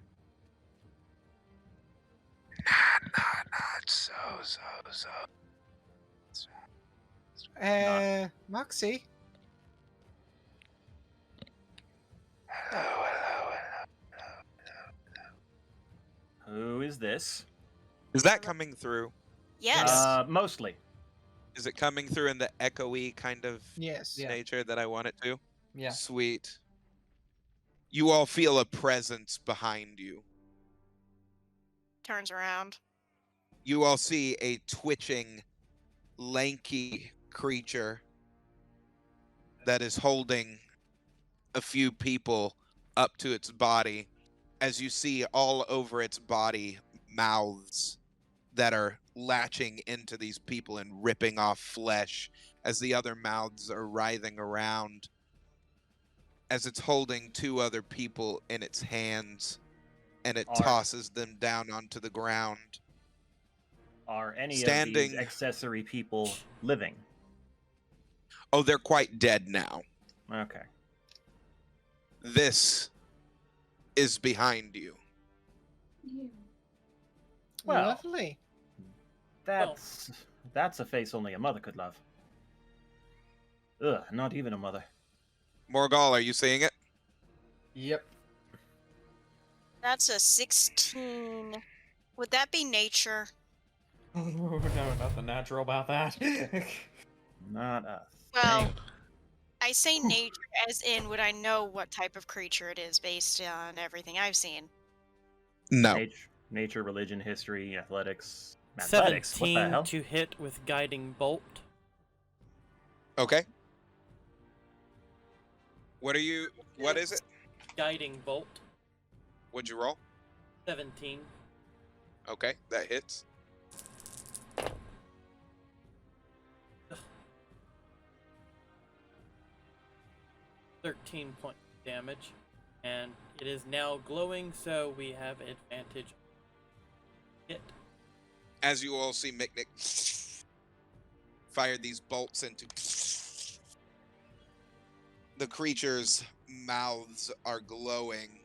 Not so. Moxie. Hello. who is this? Is that coming through? Yes. Mostly. Is it coming through in the echoey kind of Yes. Yeah. nature that I want it to? Yeah. Sweet. You all feel a presence behind you. Turns around. You all see a twitching, lanky creature that is holding a few people up to its body. As you see all over its body, mouths that are latching into these people and ripping off flesh as the other mouths are writhing around. As it's holding two other people in its hands and it tosses them down onto the ground. Are any of Standing- these accessory people living? Oh, they're quite dead now. Okay. This is behind you. Well, Lovely. That's a face only a mother could love. Ugh, not even a mother. Morgal, are you seeing it? Yep. That's a 16. Would that be nature? Oh, no, nothing natural about that. Not us. Well, I say nature as in would I know what type of creature it is based on everything I've seen? No. Nature, religion, history, athletics. Athletics. What the 17 hell? to hit with guiding bolt. Okay. What is it? Guiding bolt. What'd you roll? 17. Okay, that hits. 13 point damage, and it is now glowing, so we have advantage. Hit. As you all see, Miknik fire these bolts into the creature's mouths are glowing.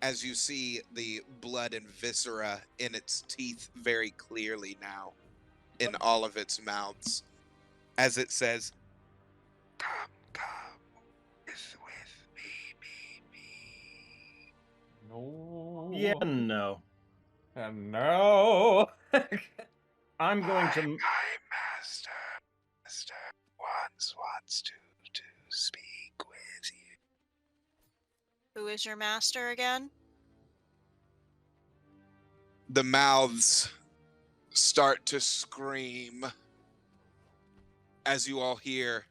As you see the blood and viscera in its teeth very clearly now, in all of its mouths, as it says, "Come with me." No. Yeah, no. No. I'm going to. My master wants to speak with you. Who is your master again? The mouths start to scream as you all hear.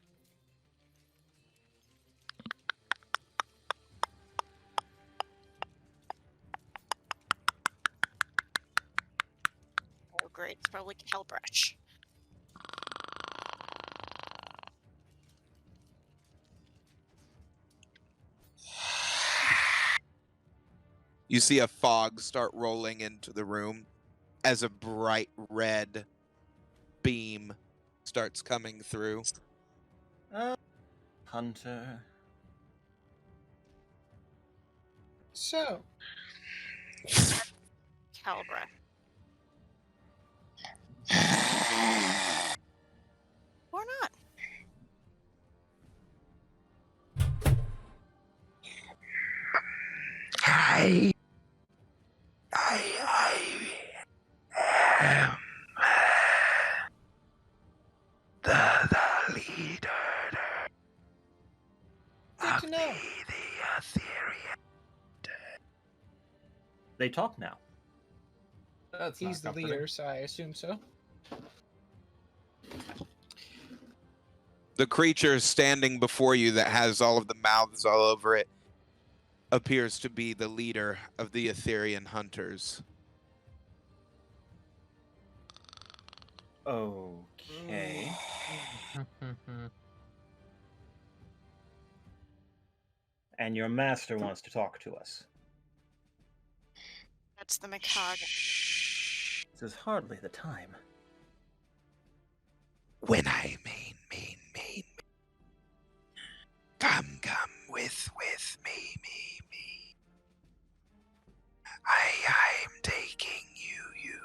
Oh, great. It's probably Hellbrush. You see a fog start rolling into the room as a bright red beam starts coming through. Hunter. So, Hellbrush. Or not. I am the leader good to know. the Ethereum. They talk now. That's He's the not comforting. leader, so I assume so. The creature standing before you that has all of the mouths all over it appears to be the leader of the Etherean hunters. Okay. And your master wants to talk to us. That's the Macabre. This is hardly the time. When I mean. Come with me. I'm taking you.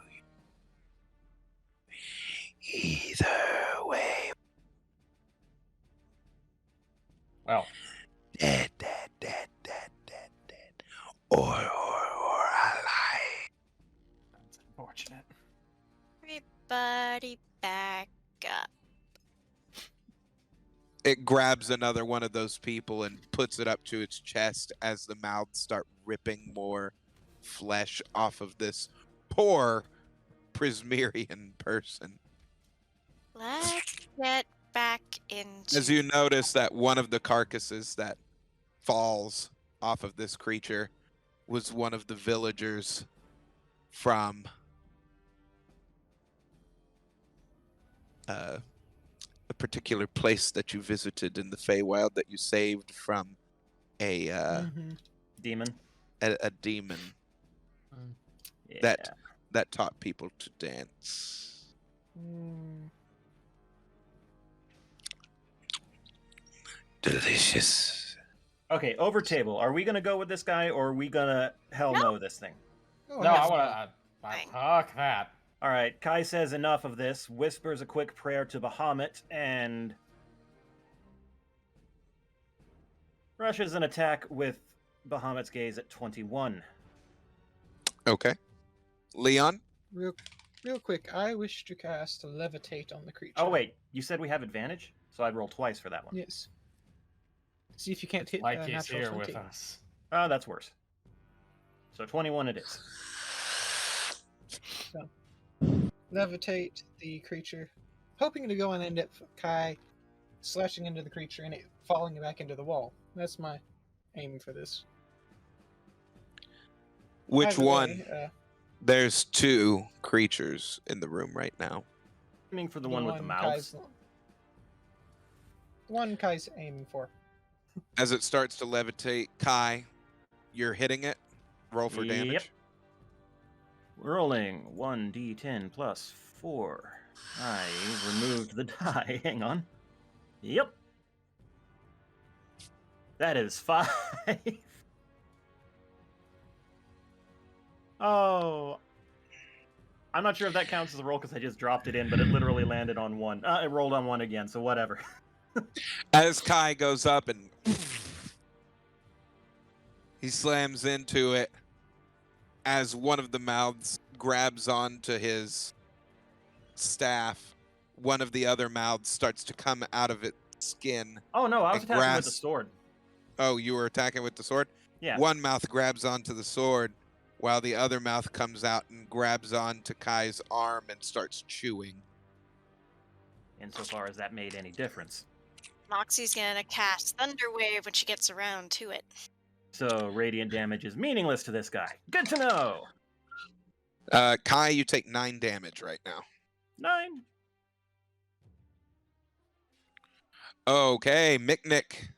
Either way. Well, Dead. Or alive. that's unfortunate. Everybody back up. It grabs another one of those people and puts it up to its chest as the mouths start ripping more flesh off of this poor Prismerian person. Let's get back into... As you notice that one of the carcasses that falls off of this creature was one of the villagers from a particular place that you visited in the Feywild that you saved from a Demon. a demon Yeah. that taught people to dance. Delicious. Okay, over table. Are we gonna go with this guy, or are we gonna hell No. no this thing? Oh, No, yes. I want to. Fuck that. All right. Kai says enough of this. Whispers a quick prayer to Bahamut and rushes an attack with Bahamut's gaze at 21. Okay. Leon? Real quick, I wish to cast Levitate on the creature. Oh wait, you said we have advantage, so I'd roll twice for that one. Yes. See if you can't hit Like he's natural here 20. with us. Oh, that's worse. So 21 it is. Levitate the creature, hoping to go and end up Kai slashing into the creature and it falling back into the wall. That's my aim for this. Which Either one? way, There's two creatures in the room right now. Aiming for the one with the mouths. The one Kai's aiming for. As it starts to levitate, Kai, you're hitting it. Roll for damage. Yep. Rolling 1d10 plus 4. I removed the die. Hang on. Yep. That is 5. Oh. I'm not sure if that counts as a roll because I just dropped it in, but it literally landed on 1. It rolled on 1 again, so whatever. As Kai goes up and he slams into it, as one of the mouths grabs onto his staff, one of the other mouths starts to come out of its skin. Oh no, I was And attacking with the sword. Oh, you were attacking with the sword? Yeah. One mouth grabs onto the sword, while the other mouth comes out and grabs onto Kai's arm and starts chewing. Insofar as that made any difference. Moxie's gonna cast Thunder Wave when she gets around to it. So radiant damage is meaningless to this guy. Good to know. Kai, you take 9 damage right now. 9. Okay, Mick.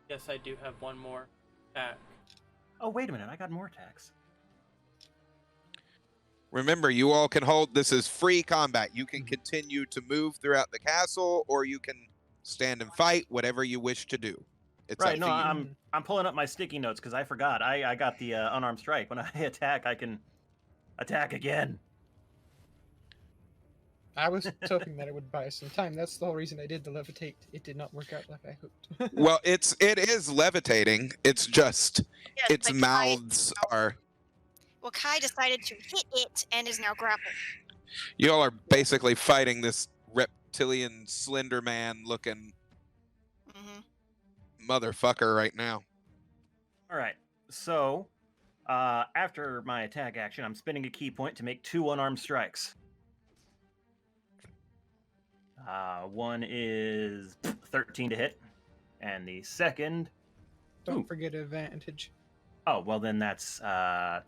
Yes, I do have one more attack. Oh, wait a minute. I got more attacks. Remember, you all can hold. This is free combat. You can continue to move throughout the castle, or you can stand and fight. Whatever you wish to do. It's Right, up no, to you. I'm pulling up my sticky notes because I forgot. I got the unarmed strike. When I attack, I can attack again. I was hoping that it would buy some time. That's the whole reason I did the levitate. It did not work out like I hoped. Well, it is levitating. It's just Yes, its but mouths are. Well, Kai decided to hit it and is now grappled. You all are basically fighting this reptilian, slender man looking motherfucker right now. All right. So, after my attack action, I'm spending a key point to make 2 unarmed strikes. One is 13 to hit, and the second... Don't forget advantage. Oh, well then that's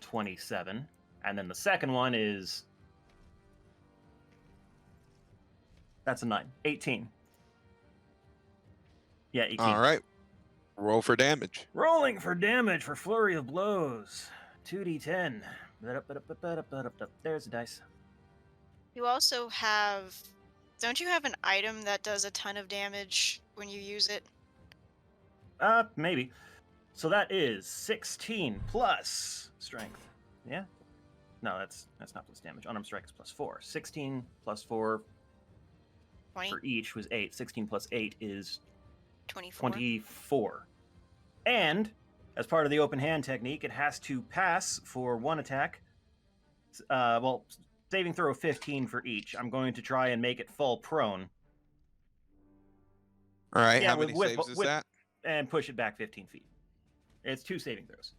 27. And then the second one is... That's a 9. 18. Yeah, 18. All right. Roll for damage. Rolling for damage for Flurry of Blows. 2d10. There's the dice. You also have... Don't you have an item that does a ton of damage when you use it? Maybe. So that is 16 plus strength. Yeah? No, that's not plus damage. Unarmed strike is plus 4. 16 plus 4 20? for each was 8. 16 plus 8 is 24. 24. And, as part of the open hand technique, it has to pass for one attack. Saving throw 15 for each. I'm going to try and make it fall prone. All right. Yeah, How many saves is that? And push it back 15 feet. It's 2 saving throws.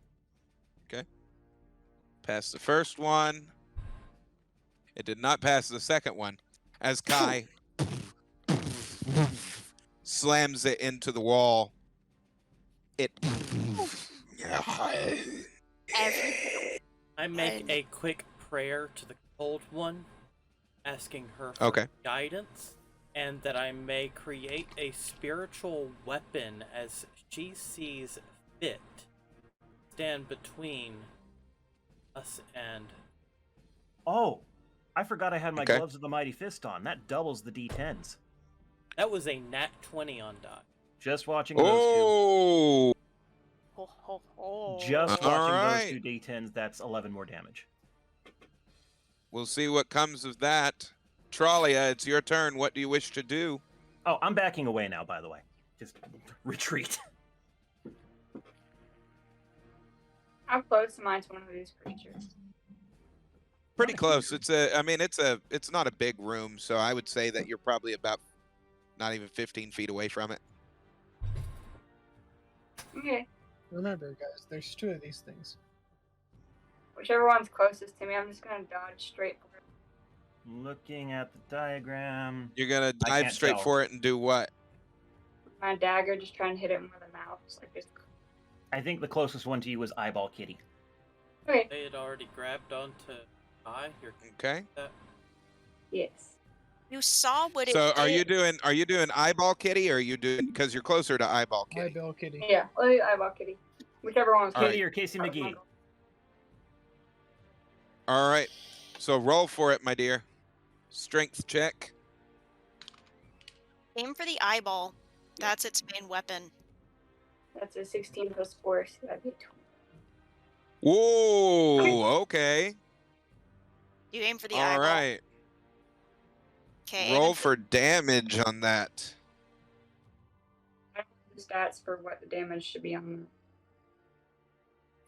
Okay. Pass the first one. It did not pass the second one. As Kai slams it into the wall, it. I make a quick prayer to the Cold One, asking her for Okay. guidance, and that I may create a spiritual weapon as she sees fit, stand between us and... Oh, I forgot I had my Okay. Gloves of the Mighty Fist on. That doubles the D10s. That was a nat 20 on Doc. Just watching those Oh! Ho, ho, ho. two. Just watching Alright. those 2 D10s, that's 11 more damage. We'll see what comes of that. Trollia, it's your turn. What do you wish to do? Oh, I'm backing away now, by the way. Just retreat. How close am I to one of these creatures? Pretty close. It's not a big room, so I would say that you're probably about not even 15 feet away from it. Okay. Remember, guys, there's 2 of these things. Whichever one's closest to me, I'm just gonna dodge straight for it. Looking at the diagram. You're gonna I dive can't straight tell. for it and do what? my dagger, just trying to hit it more the mouth. Like just... I think the closest one to you was Eyeball Kitty. Okay. They had already grabbed onto eye. You're Okay. Yes. You saw what it So did. are you doing eyeball kitty, or are you doing, because you're closer to eyeball kitty? Eyeball Kitty. Yeah. Let me eyeball Kitty. Whichever one was All right. Kitty or Casey McGee? All right. So roll for it, my dear. Strength check. Aim for the eyeball. That's its main weapon. That's a 16 plus 4, so that'd be 20. Whoa. Okay. You aim for the All eyeball. right. Okay. Roll for damage on that. I don't know the stats for what the damage should be on them.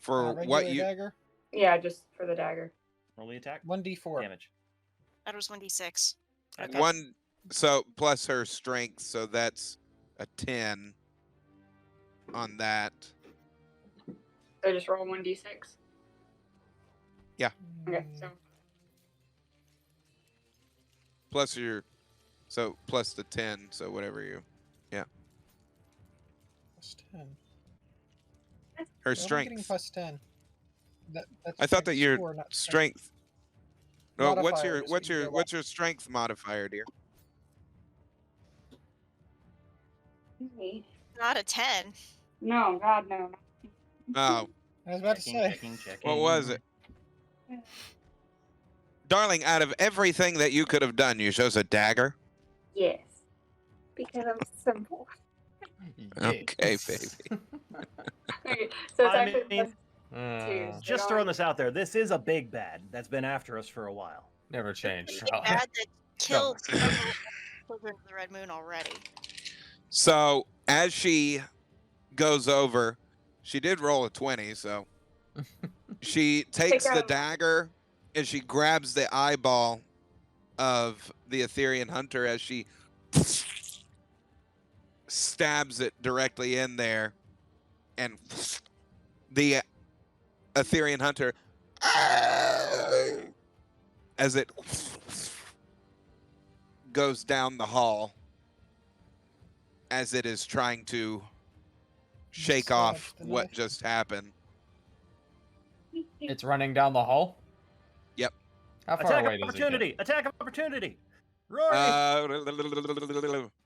For Regular what you dagger? Yeah, just for the dagger. Roll the attack. 1d4. Damage. That was 1d6. Okay. one, so plus her strength, so that's a 10 on that. So just roll 1d6. Okay, so Plus your, so plus the 10, so whatever you, Plus 10. her Well, I'm getting strength. plus 10. That's I thought that strength your score, not strength. No, what's Modifier your is what you go what's your strength modifier, dear? Not a 10. no, God, no. Oh, I was about to say. Checking. what was it? Darling, out of everything that you could have done, you chose a dagger? Yes, because I'm simple. Okay, baby. Okay, so it's I actually mean, plus 2. So Just throwing this out there. This is a big bad that's been after us for a while. Never changed. Big bad that killed several children of the Red Moon already. So as she goes over, she did roll a 20, so she takes the out- dagger and she grabs the eyeball of the Etherean hunter as she stabs it directly in there, and the Etherean hunter, as it goes down the hall, as it is trying to shake Stab off the what knife. just happened. It's running down the hall? Yep. How far Attack away of does it opportunity! Attack of opportunity! Rory!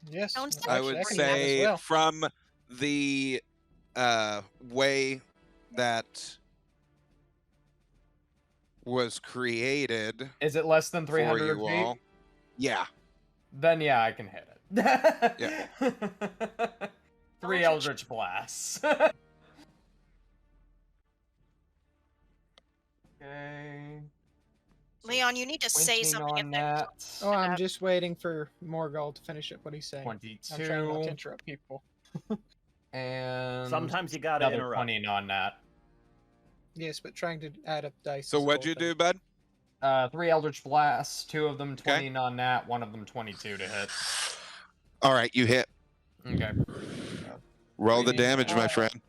Yes. Sounds no, I Actually, would can that as say well. from the way that was created get? Is it less than for 300 you feet? all. Yeah. Then yeah, I can hit it. Yeah. 3 Eldritch Blasts. Okay. Leon, you need to say 20 something if on there's that. Oh, I'm just waiting for Morgul to finish up what he's saying. 22. I'm trying not to interrupt people. And Sometimes you gotta another interrupt. 20 on that. Yes, but trying to add up dice. So is the what'd whole you thing. do, bud? 3 Eldritch Blasts, 2 of them 20 Okay. non nat, 1 of them 22 to hit. All right, you hit. Okay. Roll the Three. damage, my friend.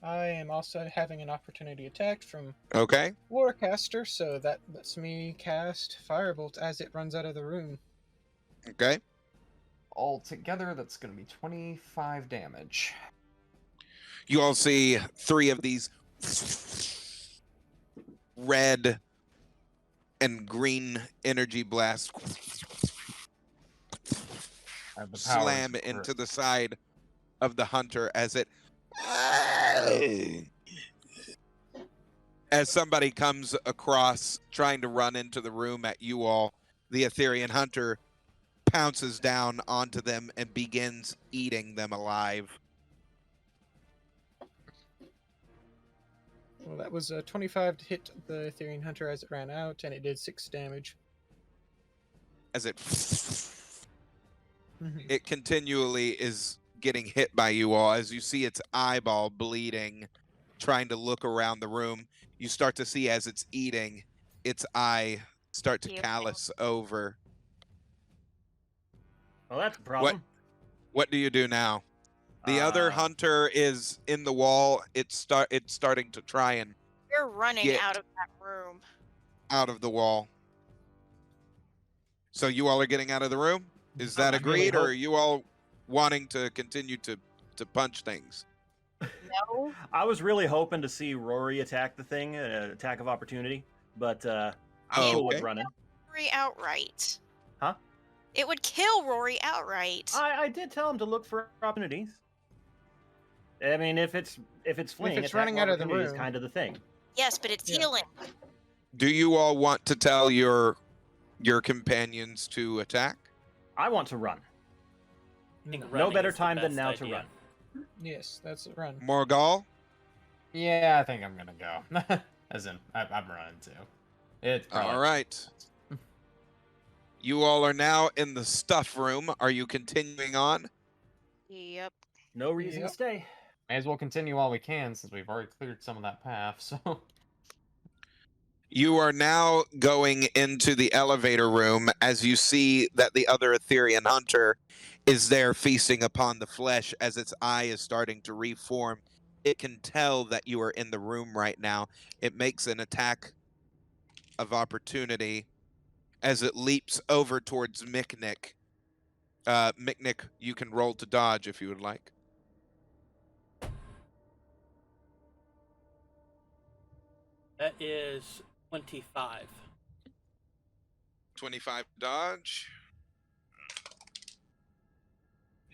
I am also having an opportunity attack from Okay. Warcaster, so that lets me cast Firebolt as it runs out of the room. Okay. All together, that's going to be 25 damage. You all see 3 of these red and green energy blasts I have the powers slam of into Earth. the side of the hunter as it as somebody comes across trying to run into the room at you all. The Etherean hunter pounces down onto them and begins eating them alive. Well, that was a 25 to hit the Etherean Hunter as it ran out, and it did 6 damage. As it continually is getting hit by you all as you see its eyeball bleeding, trying to look around the room. You start to see as it's eating, its eye start to Cute. callous over. Well, that's a problem. What do you do now? The other hunter is in the wall. It's starting to try and We're running Get- out of that room. out of the wall. So you all are getting out of the room? Is that I really agreed, or hope- are you all wanting to continue to punch things? No. I was really hoping to see Rory attack the thing, attack of opportunity, but I'm Oh, cool with okay. running. Rory outright. Huh? It would kill Rory outright. I did tell him to look for opportunities. I mean, if it's fleeing, it's attack running out of the opportunity is room. kind of the thing. Yes, but it's Yeah. healing. Do you all want to tell your companions to attack? I want to run. I think No running better is the time than best now to idea. run. Yes, that's a run. Morgal? Yeah, I think I'm gonna go. As in, I'm running too. It's probably... All right. You all are now in the stuff room. Are you continuing on? Yep. No reason Yep. to stay. May as well continue while we can, since we've already cleared some of that path, so... You are now going into the elevator room as you see that the other Etherean hunter is there feasting upon the flesh as its eye is starting to reform. It can tell that you are in the room right now. It makes an attack of opportunity as it leaps over towards Miknik. Miknik, you can roll to dodge if you would like. That is 25. 25 dodge.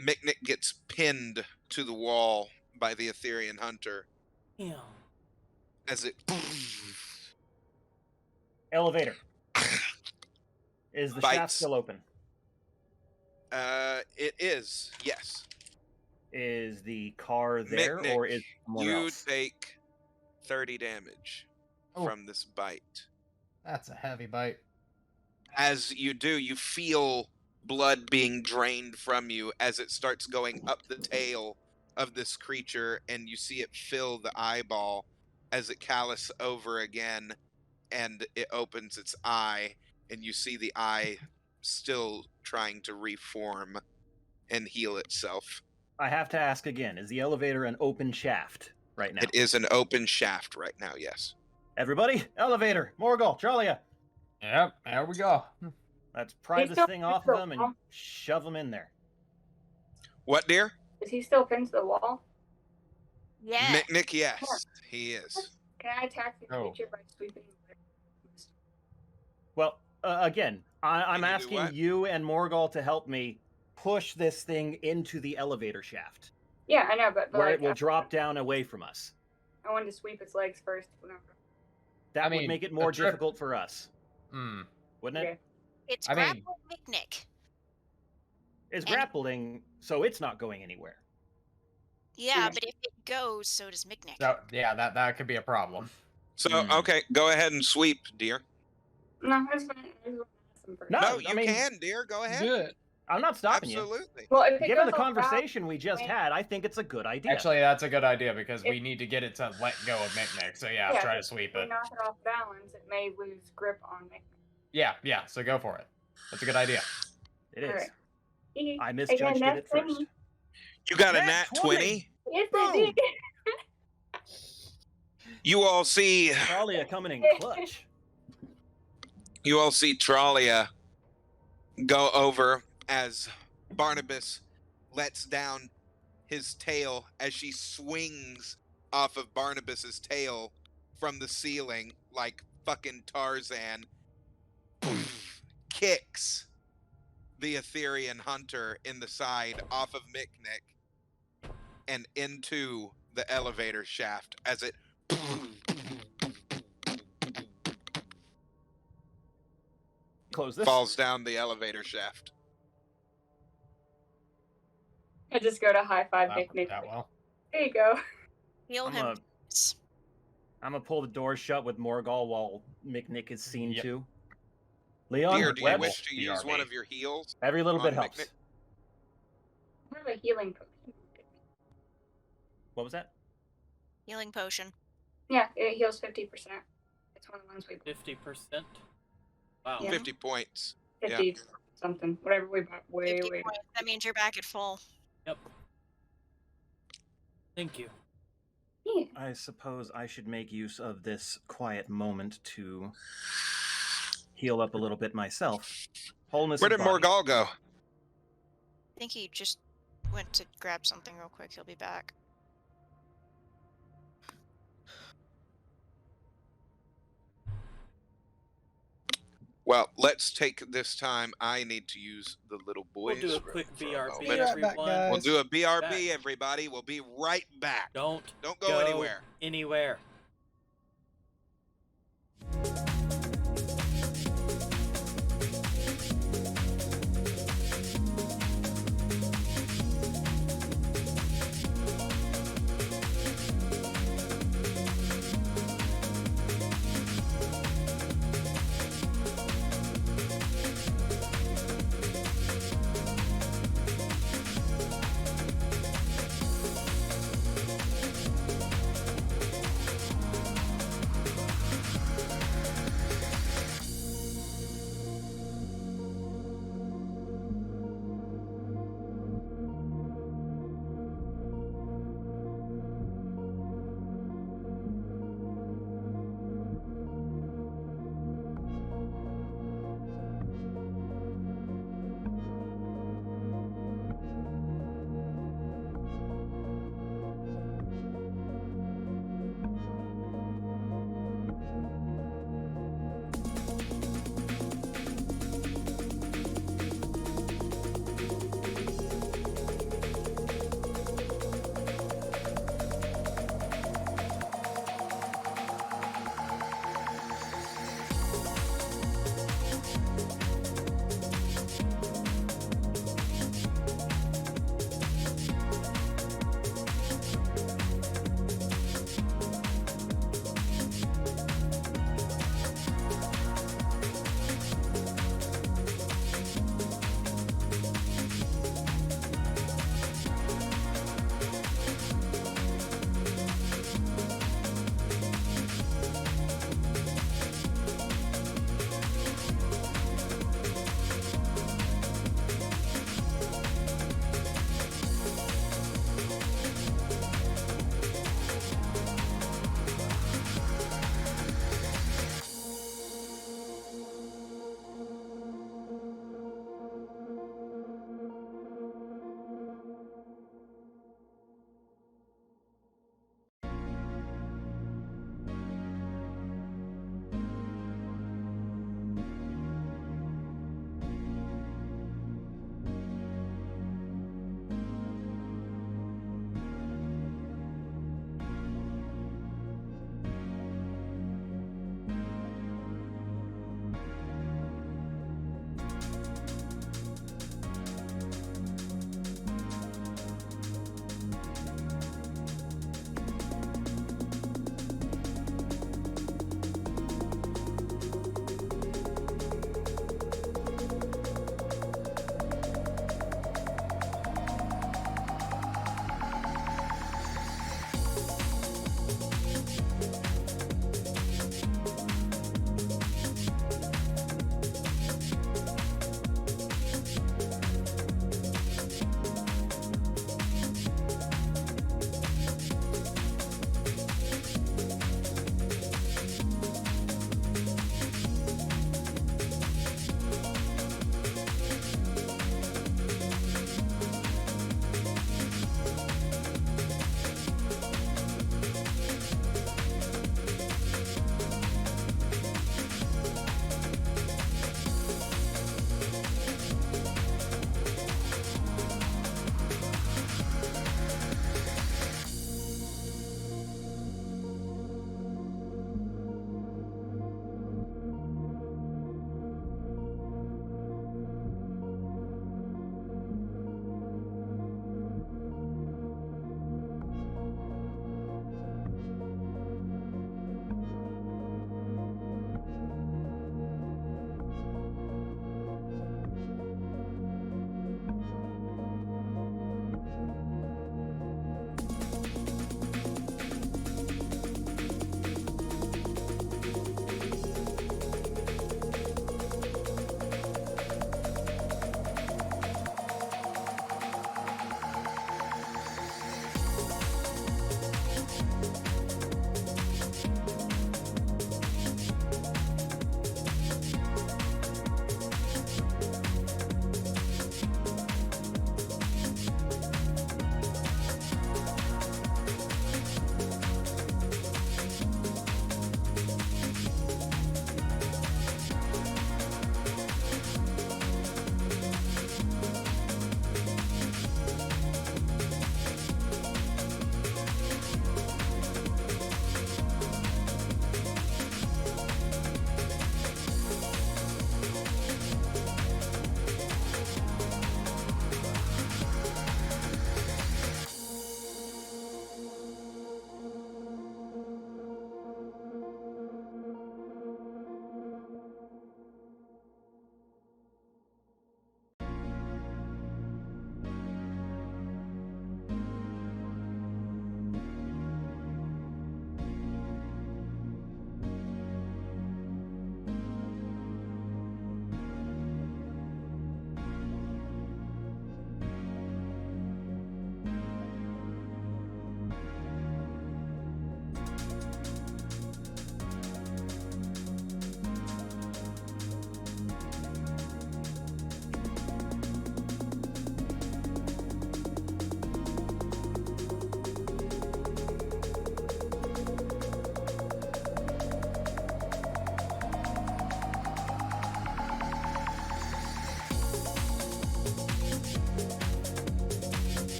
Miknik gets pinned to the wall by the Etherean hunter Damn. as it Elevator. Is the shaft Bites. still open? It is, yes. Is the car there, Miknik, or is it somewhere you else? take 30 damage Oh. from this bite. That's a heavy bite. As you do, you feel blood being drained from you as it starts going up the tail of this creature, and you see it fill the eyeball as it callous over again, and it opens its eye, and you see the eye still trying to reform and heal itself. I have to ask again. Is the elevator an open shaft right now? It is an open shaft right now, yes. Everybody, elevator. Morgal, Tralia. Yep, there we go. Let's pry He's this still thing pinned off to of the them and wall. shove them in there. What, dear? Is he still pinned to the wall? Yeah. Miknik, yes, he is. Can I attack the Oh. creature by sweeping the Well, again, I'm Can you do asking what? you and Morgal to help me push this thing into the elevator shaft, Yeah, I know, but where like, it will drop down away from us. I wanted to sweep its legs first. Whatever. That I would mean, make it the more trip- difficult for us, Hmm. wouldn't it? Okay. It's I mean- grappling Miknik. It's And- grappling, so it's not going anywhere. Yeah, Yeah. but if it goes, so does Miknik. So, yeah, that could be a problem. So, Hmm. okay, go ahead and sweep, dear. No, that's fine. I just want to ask him first. No, No, I you mean- can, dear. Go ahead. Do it. I'm not stopping you. Absolutely. Well, if it Given goes the all foul, conversation we just wait. had, I think it's a good idea. Actually, that's a good idea, because we need to get it to let go of Miknik. So, yeah, Yeah, try to if sweep we it. knock it off balance, it may lose grip on me. Yeah, so go for it. That's a good idea. It is. Alright. I misjudged it at first. You got a Nat nat 20. 20. Yes, Boom. I did. You all see Talia coming in clutch. Tralia go over as Barnabas lets down his tail as she swings off of Barnabas's tail from the ceiling like fucking Tarzan. Kicks the Etherean hunter in the side off of Miknik and into the elevator shaft as it Close this. falls down the elevator shaft. I just go to high five That Nick worked Nick. out well. There you go. Heal I'm him. gonna, I'm gonna pull the door shut with Morgal while Miknik is seen Yep. to. Leon, Dear, do you webs, wish to use BRB. one of your heals? every little bit on helps. Miknik? I have a healing potion. What was that? Healing potion. Yeah, it heals 50%. It's one of the ones we 50%. Wow. Yeah. 50 points. 50 something. Whatever we bought. 50 Way. points. That means you're back at full. Yep. Thank you. Yeah. I suppose I should make use of this quiet moment to heal up a little bit myself. Wholeness Where of did body. Morgal go? I think he just went to grab something real quick. He'll be back. Well, let's take this time. I need to use the little We'll boys. do a room quick for a BRB, moment. Be right back, everyone. guys. We'll do a BRB, Back. everybody. We'll be right back. Don't go anywhere. Anywhere.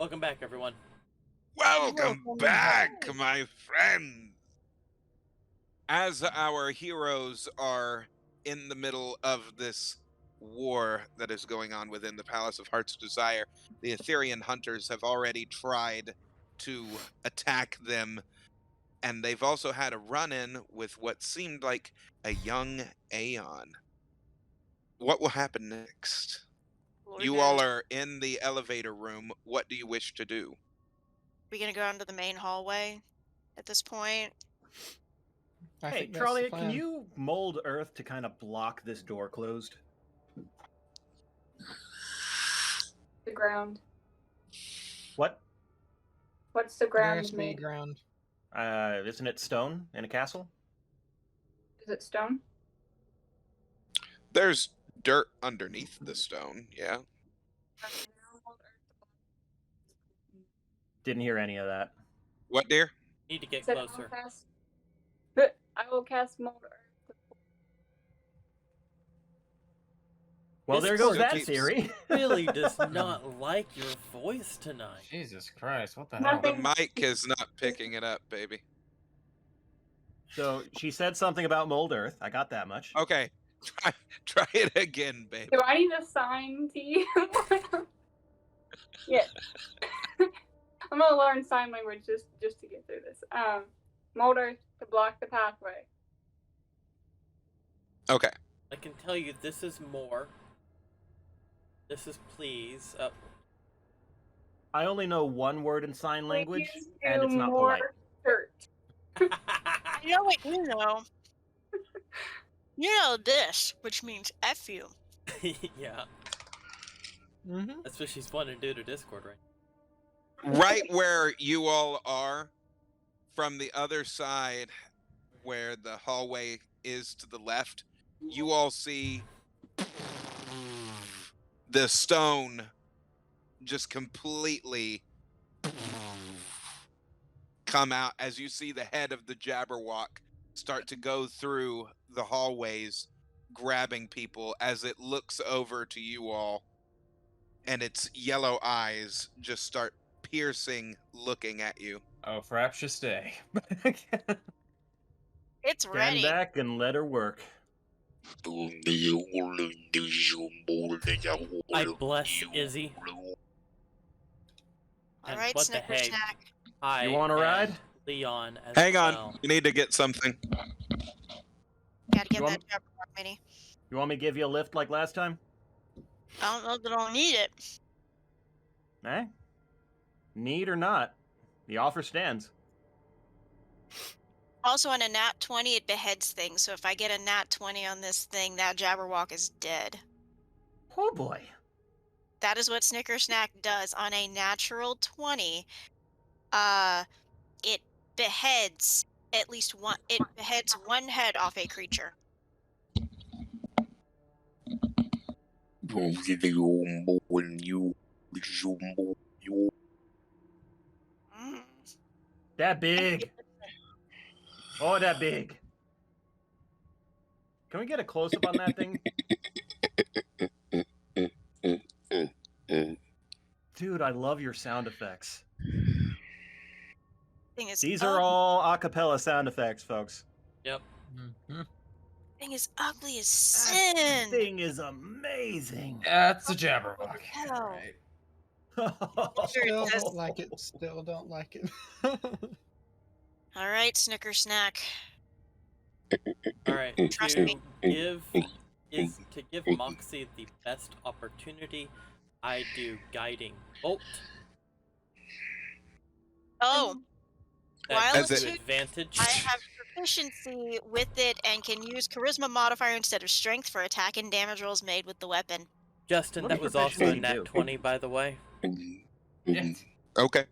Welcome back, everyone. Welcome Welcome back, back. my friends. As our heroes are in the middle of this war that is going on within the Palace of Heart's Desire, the Etherean hunters have already tried to attack them, and they've also had a run-in with what seemed like a young Aeon. What will happen next? Lord You knows. all are in the elevator room. What do you wish to do? We gonna go down to the main hallway at this point? I Hey, think that's the Charlie, plan. can you mold Earth to kind of block this door closed? The ground. What? What's the ground Nearest me made? ground. Isn't it stone in a castle? Is it stone? There's dirt underneath the stone, yeah. Didn't hear any of that. What, dear? Need to get Said I will closer. cast. I will cast mold earth. Well, This there goes still that keeps- theory. Really does not like your voice tonight. Jesus Christ, what the The hell? Nothing. mic is not picking it up, baby. So she said something about mold Earth. I got that much. Okay, try it again, baby. Do I need a sign to you? Yeah. I'm gonna learn sign language just to get through this. Mold earth to block the pathway. Okay, I can tell you this is more. This is please. I only know one word in sign language, Please and do it's not more polite. dirt. I know what you know. You know this, which means F you. Yeah, Mm-hmm. that's what she's wanting to do to Discord, right? right where you all are, from the other side, where the hallway is to the left, you all see the stone just completely come out as you see the head of the Jabberwock start to go through the hallways, grabbing people as it looks over to you all, and its yellow eyes just start piercing, looking at you. Oh, fraptious day. It's Stand ready. back and let her work. I bless Izzy. All And right, what the Snicker heck? Snack. I You wanna am ride? Leon as Hang on, well. you need to get something. Gotta get You that want- Jabberwock mini. You want me to give you a lift like last time? I don't know that I'll need it. Eh? Need or not, the offer stands. Also, on a nat 20, it beheads things. So if I get a nat 20 on this thing, that Jabberwock is dead. Oh boy. That is what Snicker Snack does. On a natural 20, it beheads at least one. It beheads one head off a creature. Mm. That big. Oh, that big. Can we get a close up on that thing? Dude, I love your sound effects. Thing is These are all a cappella sound effects, folks. Yep. Thing is ugly as That sin. thing is amazing. That's a Jabberwock. Hell. Alright. Still Yes. don't like it. Still don't like it. All right, Snicker Snack. All right. Trust To me. give Moxie the best opportunity, I do guiding bolt. Oh, That While gives it's you a- advantage. I have proficiency with it and can use Charisma modifier instead of Strength for attack and damage rolls made with the weapon. Justin, What that does was also a proficiency nat do? 20, by the way. Yeah. Okay.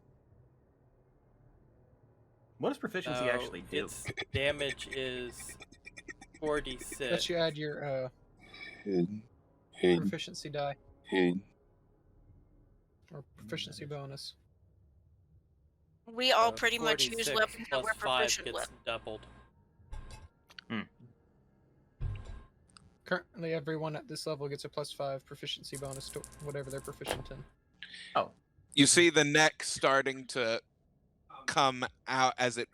What does proficiency So actually do? its damage is 4d6. Let you add your proficiency die or proficiency bonus. We all So pretty much use 46 weapons that plus we're 5 proficient gets with. doubled. Currently, everyone at this level gets a +5 proficiency bonus to whatever they're proficient in. You see the neck starting to come out as it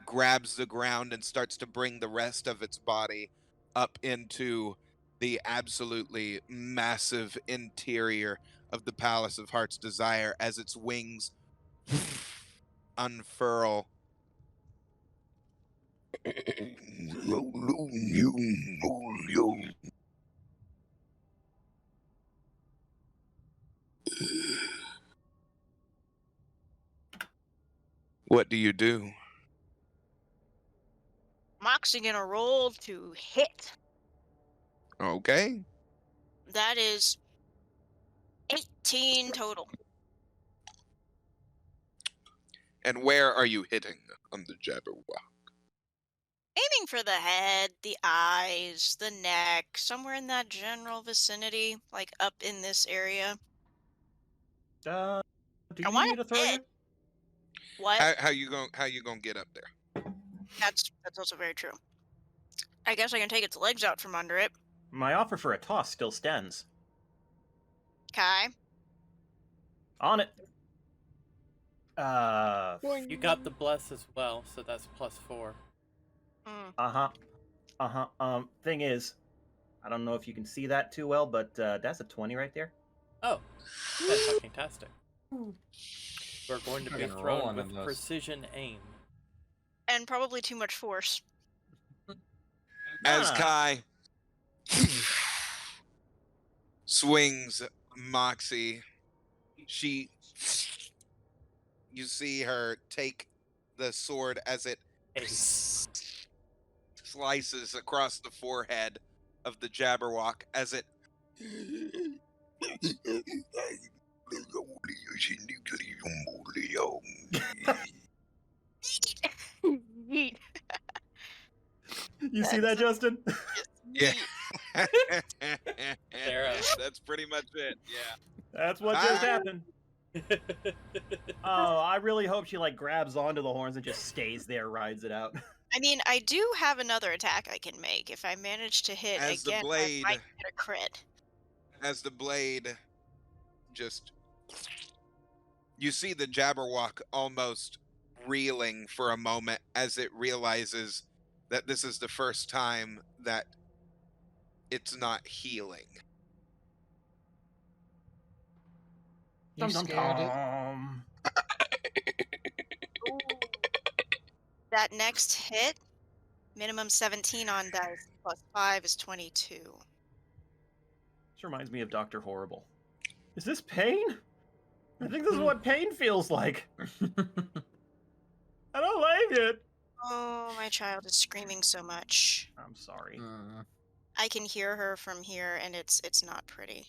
grabs the ground and starts to bring the rest of its body up into the absolutely massive interior of the Palace of Heart's Desire as its wings unfurl. What do you do? Moxie gonna roll to hit. Okay. That is 18 total. And where are you hitting on the Jabberwock? Aiming for the head, the eyes, the neck, somewhere in that general vicinity, like up in this area. Do I you want need a to throw? hit. What? How you gonna get up there? That's also very true. I guess I can take its legs out from under it. My offer for a toss still stands. Okay. On it. Boing. You got the bless as well, so that's +4. Thing is, I don't know if you can see that too well, but that's a 20 right there. Oh, that's fucking tastic. We're going to be Fucking thrown rolling with in this. precision aim. And probably too much force. As Nah. Kai swings Moxie, you see her take the sword as it Ace. slices across the forehead of the Jabberwock as it Yeet. You see that, Justin? yeah. Sarah. That's pretty much it. Yeah. That's what just happened. Oh, I really hope she like grabs onto the horns and just stays there, rides it out. I mean, I do have another attack I can make. If I manage to hit As the again, blade- I might get a crit. As the blade just you see the Jabberwock almost reeling for a moment as it realizes that this is the first time that it's not healing. You scared it? Ooh. That next hit, minimum 17 on dice, plus 5 is 22. This reminds me of Dr. Horrible. Is this pain? I think this is what pain feels like. I don't like it. Oh, my child is screaming so much. I'm sorry. I can hear her from here, and it's not pretty.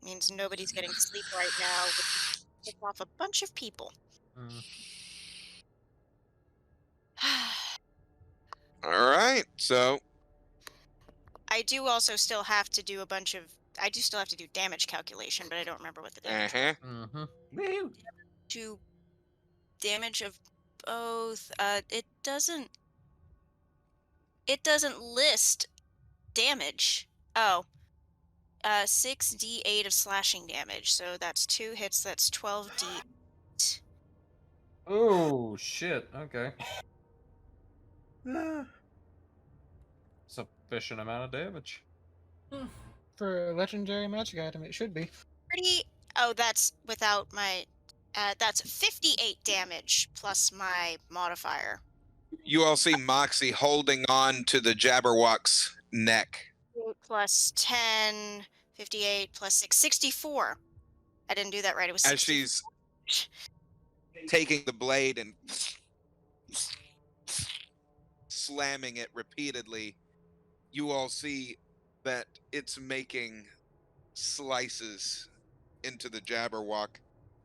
It means nobody's getting sleep right now, which picks off a bunch of people. All right. So, I do also still have to do I do still have to do damage calculation, but I don't remember what the damage uh-huh. Woo! to damage of both. It doesn't list damage. Oh. 6d8 of slashing damage. So that's 2 hits, that's 12d. Oh shit. Okay. Ah. Sufficient amount of damage. For a legendary magic item, it should be. Oh, that's without my that's 58 damage plus my modifier. You all see Moxie holding on to the Jabberwock's neck. 8 plus 10, 58 plus 6, 64. I didn't do that right. It was As 64. she's taking the blade and slamming it repeatedly, you all see that it's making slices into the Jabberwock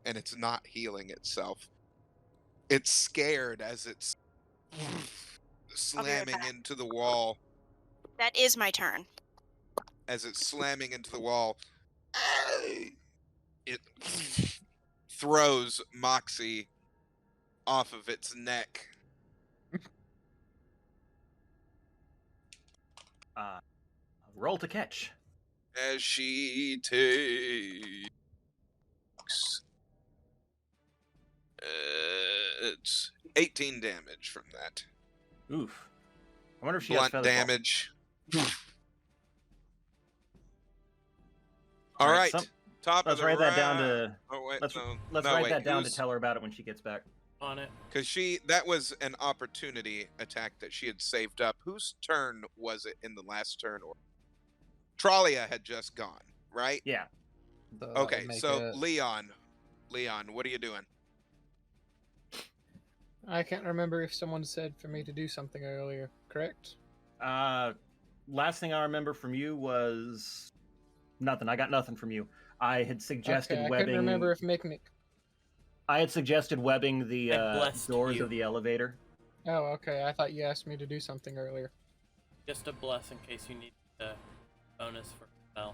and it's not healing itself. It's scared as it's slamming back. into the wall. That is my turn. As it's slamming into the wall, it throws Moxie off of its neck. Roll to catch. As she takes It's 18 damage from that. Oof. I wonder if she has Blunt feather fall. damage. All All right, right. some- Top Let's of the write that down round. to. Oh wait, Let's no. let's no, write wait, that down to who's- tell her about it when she gets back. On it. Because that was an opportunity attack that she had saved up. Whose turn was it in the last turn? Or Tralia had just gone, right? Yeah. So that Okay, would make so it- Leon, what are you doing? I can't remember if someone said for me to do something earlier, correct? Last thing I remember from you was nothing. I got nothing from you. I had suggested Okay, I webbing. couldn't remember if making it. I had suggested webbing the I blessed doors you. of the elevator. Oh, okay. I thought you asked me to do something earlier. Just a bless in case you need a bonus for spell.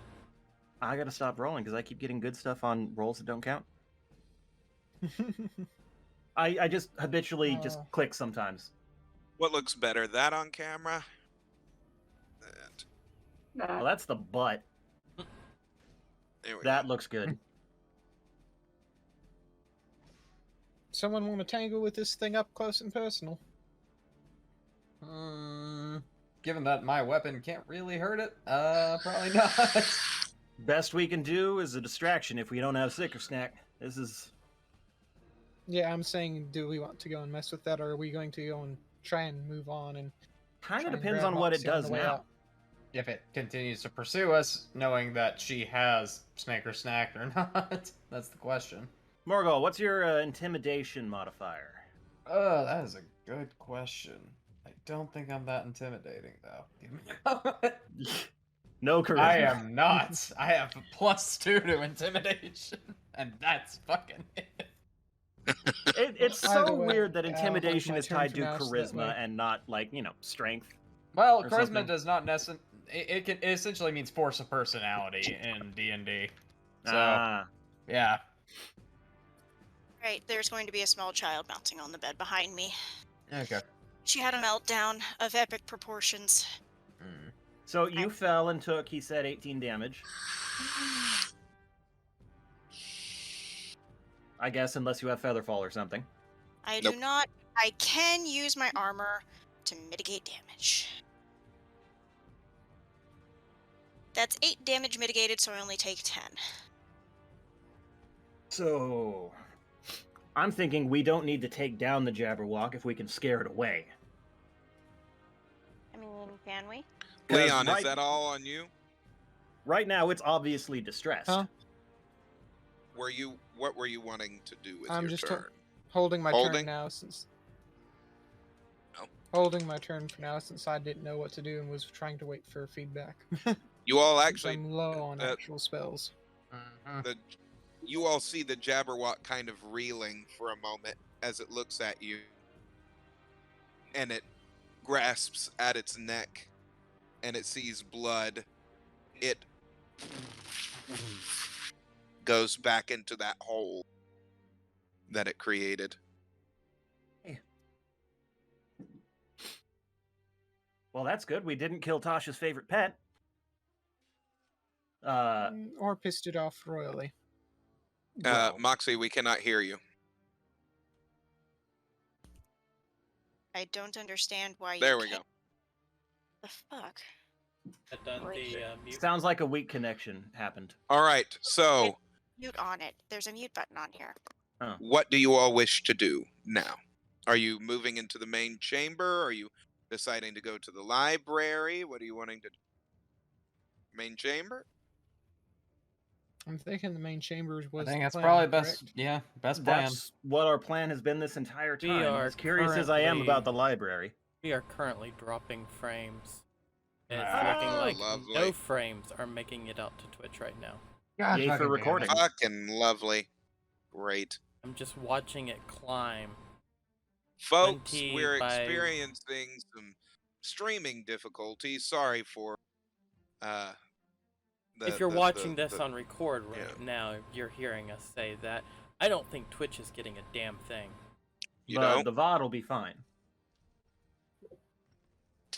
I gotta stop rolling because I keep getting good stuff on rolls that don't count. I just habitually just click sometimes. What looks better, that on camera? That. Well, that's the butt. There we That go. looks good. Someone want to tangle with this thing up close and personal? Given that my weapon can't really hurt it, probably not. Best we can do is a distraction if we don't have Sicker Snack. This is. Yeah, I'm saying, do we want to go and mess with that, or are we going to go and try and move on and Kind try of and depends grab on what it Moxie on does the way now. out? If it continues to pursue us, knowing that she has Snake or Snack or not, that's the question. Morgul, what's your intimidation modifier? Oh, that is a good question. I don't think I'm that intimidating, though. Give me a moment. No charisma. I am not. I have a +2 to intimidation, and that's fucking it. It's Either so way, weird that I'll hold intimidation my is turn tied for to now, so that charisma way- and not like strength. Well, Or charisma something. does not necessarily. It essentially means force of personality in D&D. So Ah, yeah. Right, there's going to be a small child bouncing on the bed behind me. Okay. She had a meltdown of epic proportions. so you fell and took, he said, 18 damage. I guess unless you have Featherfall or something. I Nope. do not. I can use my armor to mitigate damage. That's 8 damage mitigated, so I only take 10. So I'm thinking we don't need to take down the Jabberwock if we can scare it away. I mean, can we? 'Cause Leon, right, is that all on you? right now it's obviously distressed. Huh? What were you wanting to do with I'm your just turn? Holding my Holding? turn now since. Oh. Holding my turn for now since I didn't know what to do and was trying to wait for feedback. You all Since actually I'm low on uh, actual spells. you all see the Jabberwock kind of reeling for a moment as it looks at you, and it grasps at its neck, and it sees blood. It goes back into that hole that it created. Well, that's good. We didn't kill Tasha's favorite pet. Or pissed it off royally. Well, Moxie, we cannot hear you. I don't understand why There you we can't... go. The fuck? That done the mute. sounds like a weak connection happened. All right, so Mute on it. There's a mute button on here. what do you all wish to do now? Are you moving into the main chamber? Are you deciding to go to the library? What are you wanting to do? Main chamber? I'm thinking the main chambers was. I think the that's plan, probably best. correct? Yeah, best plan. That's what our plan has been this entire We time. are As curious as I am currently- about the library. We are currently dropping frames. And it's Ah, looking like lovely. no frames are making it out to Twitch right now. God Yay for fucking damn it. recording. Fucking lovely. Great. I'm just watching it climb. Folks, 20 we're by- experiencing some streaming difficulties. Sorry for If you're watching this the- on record right yeah. now, you're hearing us say that. I don't think Twitch is getting a damn thing. You But know? the VOD will be fine.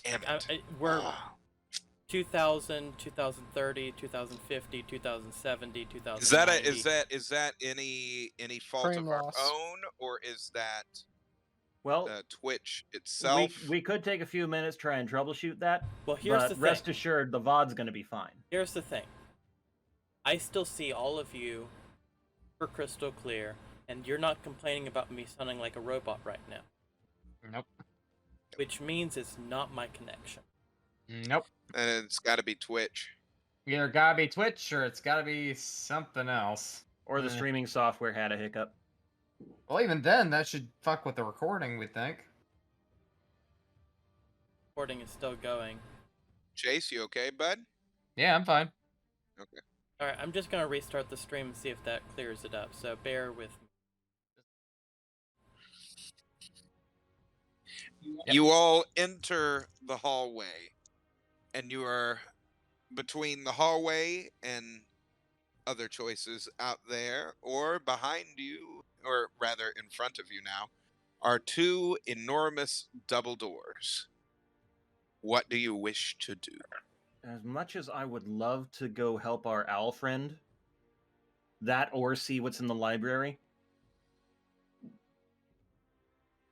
Damn it. We're Ah. 2000, 2030, 2050, 2070, 2090. Is that any fault Frame of our loss. own, or is that Well, Twitch we itself. we could take a few minutes, try and troubleshoot that. Well, here's but the thing. rest assured, the VOD's going to be fine. Here's the thing. I still see all of you for crystal clear, and you're not complaining about me sounding like a robot right now. Nope. Which means it's not my connection. Nope. And it's got to be Twitch. Either gotta be Twitch or it's gotta be something else. Or the streaming software had a hiccup. Well, even then, that should fuck with the recording, we think. Recording is still going. Chase, you okay, bud? Yeah, I'm fine. Okay. Alright, I'm just gonna restart the stream and see if that clears it up, so bear with me. Yep. You all enter the hallway, and you are between the hallway and other choices out there, or behind you, or rather in front of you now, are two enormous double doors. What do you wish to do? As much as I would love to go help our owl friend, that or see what's in the library,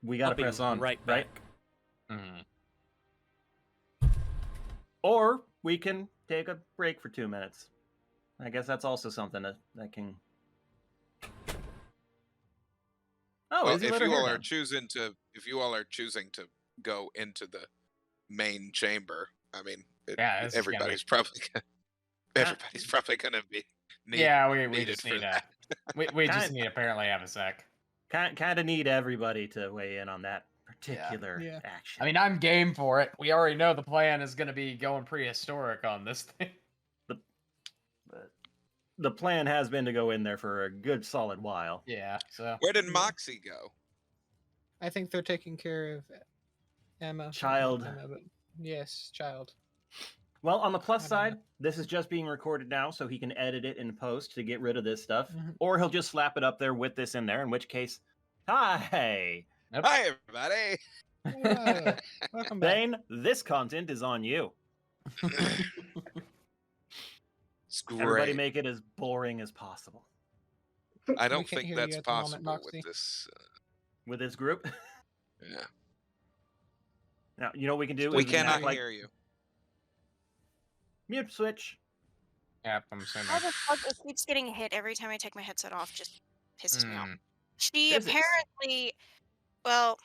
we I'll gotta be press on, right right? back. Or we can take a break for 2 minutes. I guess that's also something that can. Oh, Well, Izzy if let her you hair all are down. choosing to go into the main chamber, I mean, Yeah, this is gonna be- everybody's probably gonna be Yeah, we needed just for need that. we just need apparently have a sec. Kind of need everybody to weigh in on that particular Yeah. action. I mean, I'm game for it. We already know the plan is going to be going prehistoric on this thing. The plan has been to go in there for a good solid while. Yeah, so. Where did Yeah. Moxie go? I think they're taking care of Emma. Child. Not Emma, but yes, child. Well, on the plus I don't side, know. this is just being recorded now, so he can edit it in post to get rid of this stuff. Mhm. Or he'll just slap it up there with this in there, in which case, hi! Hi, everybody. Hello. Welcome back. Bane, this content is on you. It's Everybody great. make it as boring as possible. I We don't can't think hear that's you at the moment, possible Moxie. with this. With this group. Yeah, Now, you know what we can do? we is can cannot act like hear you. mute switch. Yep, I'm assuming. How the fuck it keeps getting hit every time I take my headset off? Just pisses me off. Mm. She Physics. apparently, well,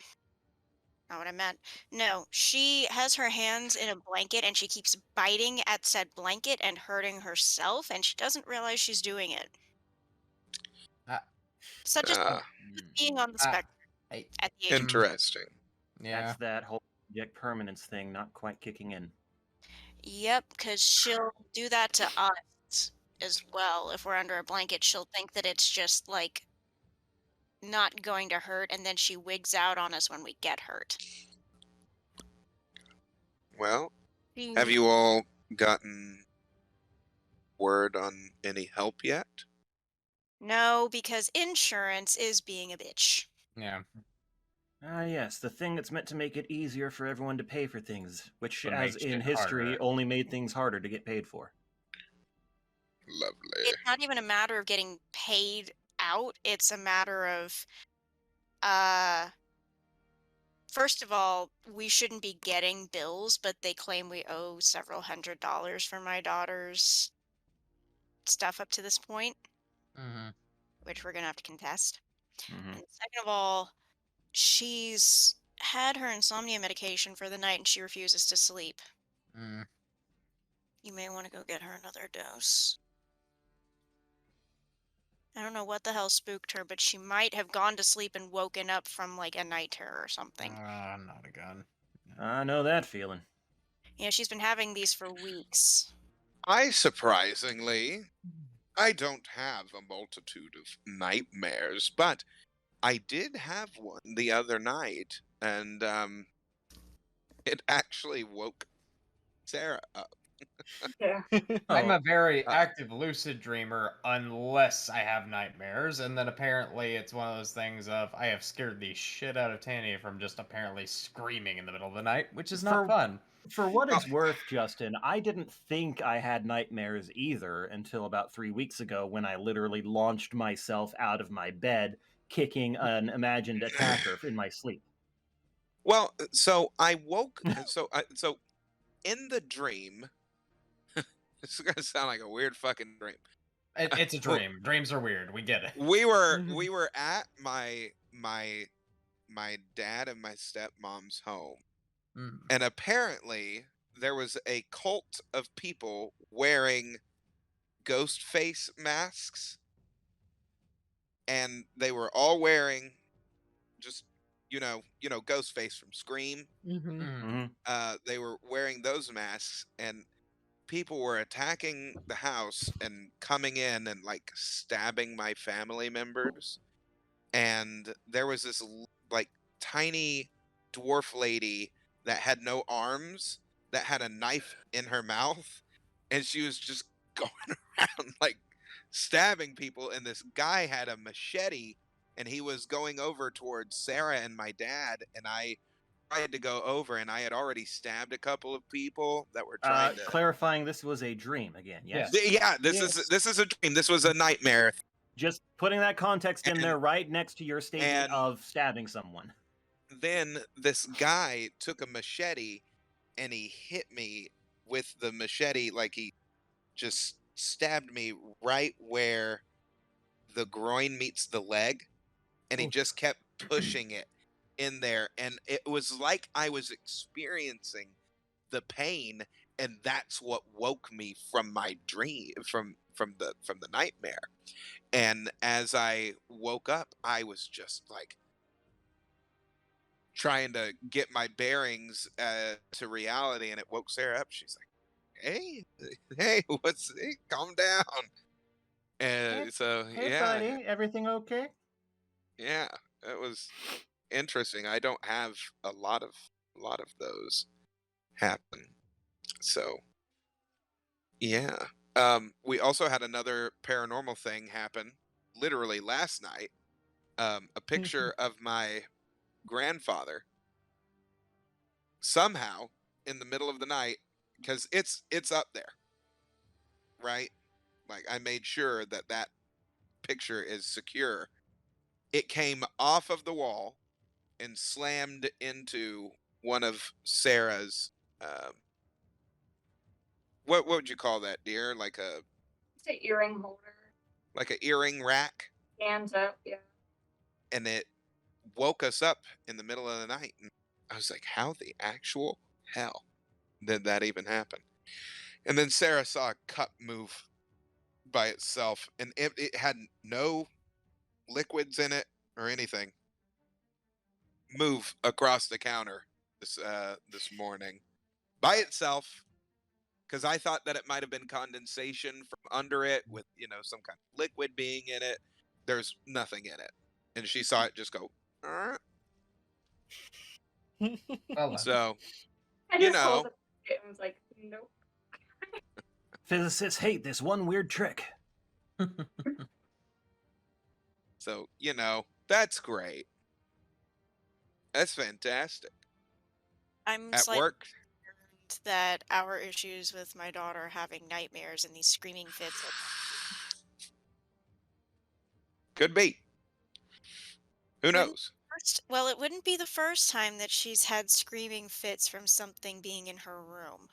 not what I meant. No, she has her hands in a blanket and she keeps biting at said blanket and hurting herself, and she doesn't realize she's doing it. Such as Ah, being on the Ah, spectrum I- at the age of interesting. Yeah. That's that whole object permanence thing not quite kicking in. Yep, because she'll do that to us as well. If we're under a blanket, she'll think that it's just like not going to hurt, and then she wigs out on us when we get hurt. Well, have you all gotten word on any help yet? No, because insurance is being a bitch. Yeah. Ah, yes, the thing that's meant to make it easier for everyone to pay for things, which, But as makes in it history, harder. only made things harder to get paid for. Lovely. It's not even a matter of getting paid out. It's a matter of, first of all, we shouldn't be getting bills, but they claim we owe several $100s for my daughter's stuff up to this point, Mm-hmm. which we're gonna have to contest. Mhm. And second of all, she's had her insomnia medication for the night and she refuses to sleep. Mm. You may want to go get her another dose. I don't know what the hell spooked her, but she might have gone to sleep and woken up from like a night terror or something. Not a gun. I know that feeling. Yeah, she's been having these for weeks. I don't have a multitude of nightmares, but I did have one the other night, and it actually woke Sarah up. Yeah. I'm Oh, a very active lucid dreamer unless I have nightmares, and then apparently it's one of those things of I have scared the shit out of Tanya from just apparently screaming in the middle of the night, which is not For- fun. For what it's worth, Justin, I didn't think I had nightmares either until about 3 weeks ago when I literally launched myself out of my bed, kicking an imagined attacker in my sleep. Well, so I woke. So in the dream, this is gonna sound like a weird fucking dream. It's a dream. Dreams are weird. We get it. We were at my dad and my stepmom's home, Mm. and apparently there was a cult of people wearing ghost face masks, and they were all wearing just ghost face from Scream. Mm-hmm. Mm. They were wearing those masks, and people were attacking the house and coming in and like stabbing my family members. And there was this like tiny dwarf lady that had no arms, that had a knife in her mouth, and she was just going around like stabbing people. And this guy had a machete, and he was going over towards Sarah and my dad, and I tried to go over, and I had already stabbed a couple of people that were trying to. Clarifying, this was a dream again. Yes. Yeah, this Yes. is a dream. This was a nightmare. Just putting that context in And- there, right next to your statement and- of stabbing someone. Then this guy took a machete and he hit me with the machete, like he just stabbed me right where the groin meets the leg, and he Oof. just kept pushing it in there, and it was like I was experiencing the pain, and that's what woke me from my dream, from the nightmare. And as I woke up, I was just like trying to get my bearings to reality, and it woke Sarah up. She's like, hey, calm down. And so Hey, yeah, buddy, everything okay? yeah, it was interesting. I don't have a lot of those happen. So yeah. We also had another paranormal thing happen literally last night. A picture of my grandfather somehow in the middle of the night, because it's up there, right? Like I made sure that that picture is secure. It came off of the wall and slammed into one of Sarah's what would you call that, dear? Like It's an earring holder. an earring rack. Hands up, yeah. And it woke us up in the middle of the night, and I was like, how the actual hell did that even happen? And then Sarah saw a cup move by itself, and it had no liquids in it or anything, move across the counter this morning by itself, because I thought that it might have been condensation from under it with some kind of liquid being in it. There's nothing in it, and she saw it just go. Well, So I You just know. hold it and was like, nope. Physicists hate this one weird trick. So that's great. That's fantastic. I'm At slightly work, concerned that our issues with my daughter having nightmares and these screaming fits. could be. Who Wouldn't- knows? Well, it wouldn't be the first time that she's had screaming fits from something being in her room.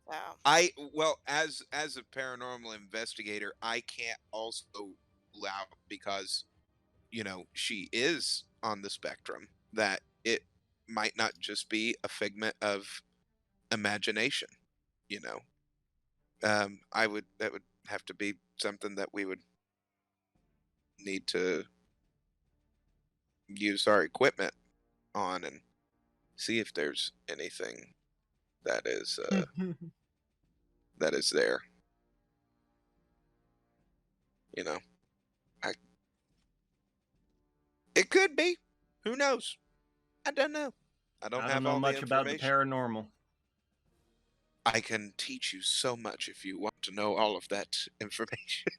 So, Well, as a paranormal investigator, I can't also rule out, because she is on the spectrum, that it might not just be a figment of imagination. That would have to be something that we would need to use our equipment on and see if there's anything that is there. It could be. Who knows? I don't know. I don't I have don't know all much the about the information. paranormal. I can teach you so much if you want to know all of that information.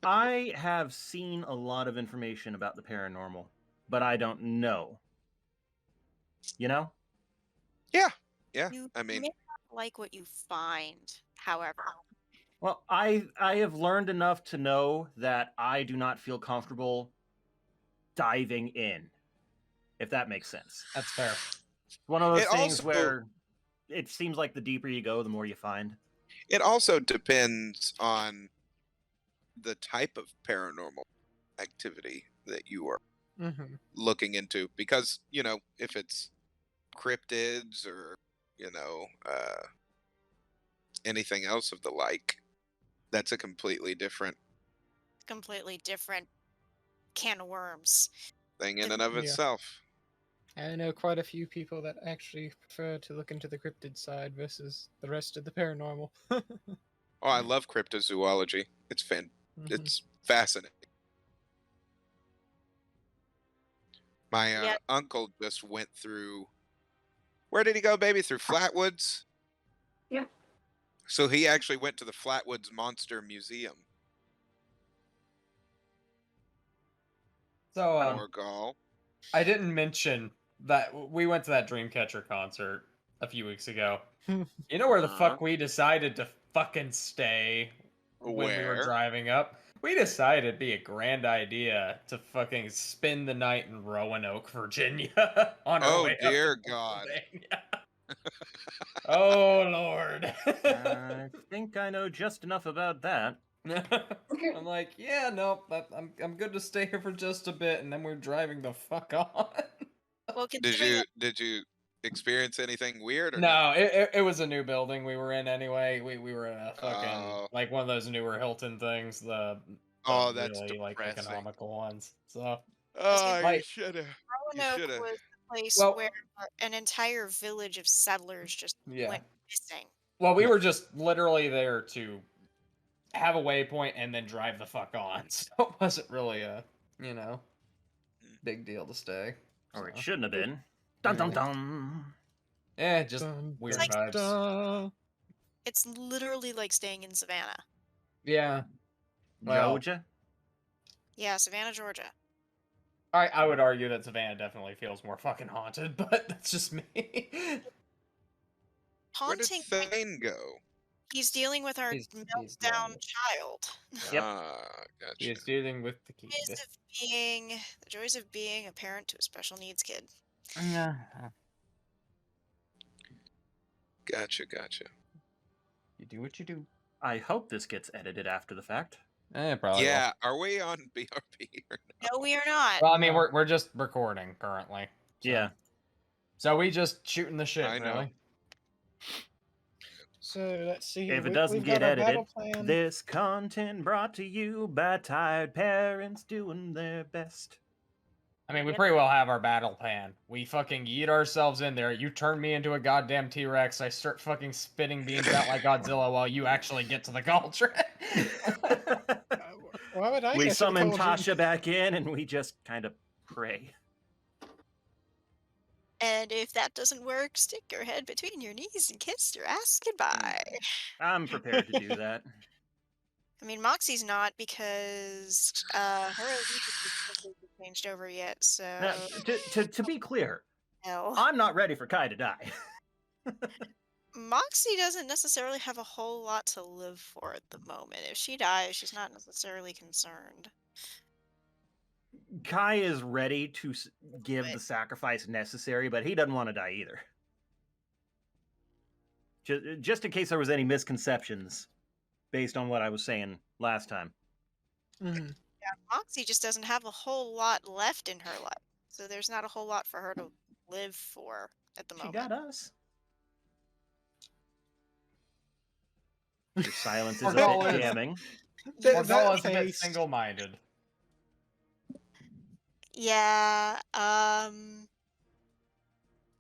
I have seen a lot of information about the paranormal, but I don't know. You know? Yeah. you I mean, may not like what you find, however. Well, I have learned enough to know that I do not feel comfortable diving in, if that makes sense. That's fair. One of those It things also- where it seems like the deeper you go, the more you find. It also depends on the type of paranormal activity that you are Mm-hmm. looking into, because if it's cryptids or anything else of the like, that's a completely different Can of worms. thing in The- and of Yeah. itself. I know quite a few people that actually prefer to look into the cryptid side versus the rest of the paranormal. Oh, I love cryptozoology. It's it's fascinating. My Yeah. uncle just went through. Where did he go, baby? Through Flatwoods? Yeah. So he actually went to the Flatwoods Monster Museum. So, Morgal. I didn't mention that we went to that Dreamcatcher concert a few weeks ago. You know where the fuck we decided to fucking stay when we were Where? driving up? We decided it'd be a grand idea to fucking spend the night in Roanoke, Virginia on our Oh, way dear up to God. Pennsylvania. Oh Lord. I think I know just enough about that. I'm like, yeah, no, I'm good to stay here for just a bit, and then we're driving the fuck on. Well, Did considering you experience anything weird or No, it was a new building we were in anyway. We were in a fucking Oh. like one of those newer Hilton things, the Oh, that's really like depressing. economical ones. So Oh, you like should have. Roanoke shoulda. was the place Well- where an entire village of settlers just yeah. went missing. Well, we were just literally there to have a waypoint and then drive the fuck on. So it wasn't really a big deal to stay. Or it So, shouldn't have been. Dun dun Yeah. dun. just Dun, weird It's like- vibes. dun. It's literally like staying in Savannah. Yeah. Well- Georgia? Yeah, Savannah, Georgia. I would argue that Savannah definitely feels more fucking haunted, but that's just me. Where did Haunting. Thane go? He's dealing with our He's meltdown gone. child. Yep. Ah, gotcha. He is dealing with the key. The joys of being a parent to a special needs kid. Yeah. Gotcha. You do what you do. I hope this gets edited after the fact. Probably. Yeah, are we on BRP or not? No, we are not. Well, I mean, we're just recording currently. So. Yeah. So we just shooting the shit, I know. really. So let's see. If it We- doesn't we've get got our edited, battle plan. this content brought to you by tired parents doing their best. I mean, we pretty well have our battle plan. We fucking yeet ourselves in there. You turn me into a goddamn T-Rex. I start fucking spitting beans out like Godzilla while you actually get to the cauldron. Why would I We get to the summon cauldron? Tasha back in and we just kind of pray. And if that doesn't work, stick your head between your knees and kiss your ass goodbye. I'm prepared to do that. I mean, Moxie's not because her allegiance hasn't changed over yet, so Now, to be clear, no. I'm not ready for Kai to die. Moxie doesn't necessarily have a whole lot to live for at the moment. If she dies, she's not necessarily concerned. Kai is ready to give the sacrifice necessary, but he doesn't want to die either. Just in case there was any misconceptions based on what I was saying last time. Mhm. Yeah, Moxie just doesn't have a whole lot left in her life, so there's not a whole lot for her to live for at the She moment. got us. Your silence is a Morgul bit is- damning. That Morgul is a bit face. single-minded. Yeah, that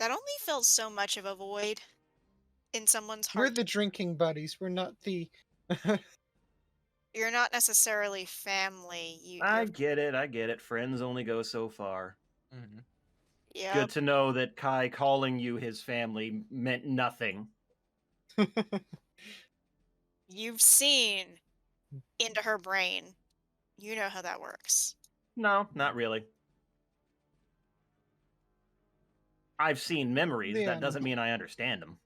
only filled so much of a void in someone's We're heart. the drinking buddies. We're not the. You're not necessarily family. I get it. Friends only go so far. Mm-hmm. Yeah, Good to know that Kai calling you his family meant nothing. you've seen into her brain. You know how that works. No, not really. I've seen memories. Yeah, That doesn't mean I understand them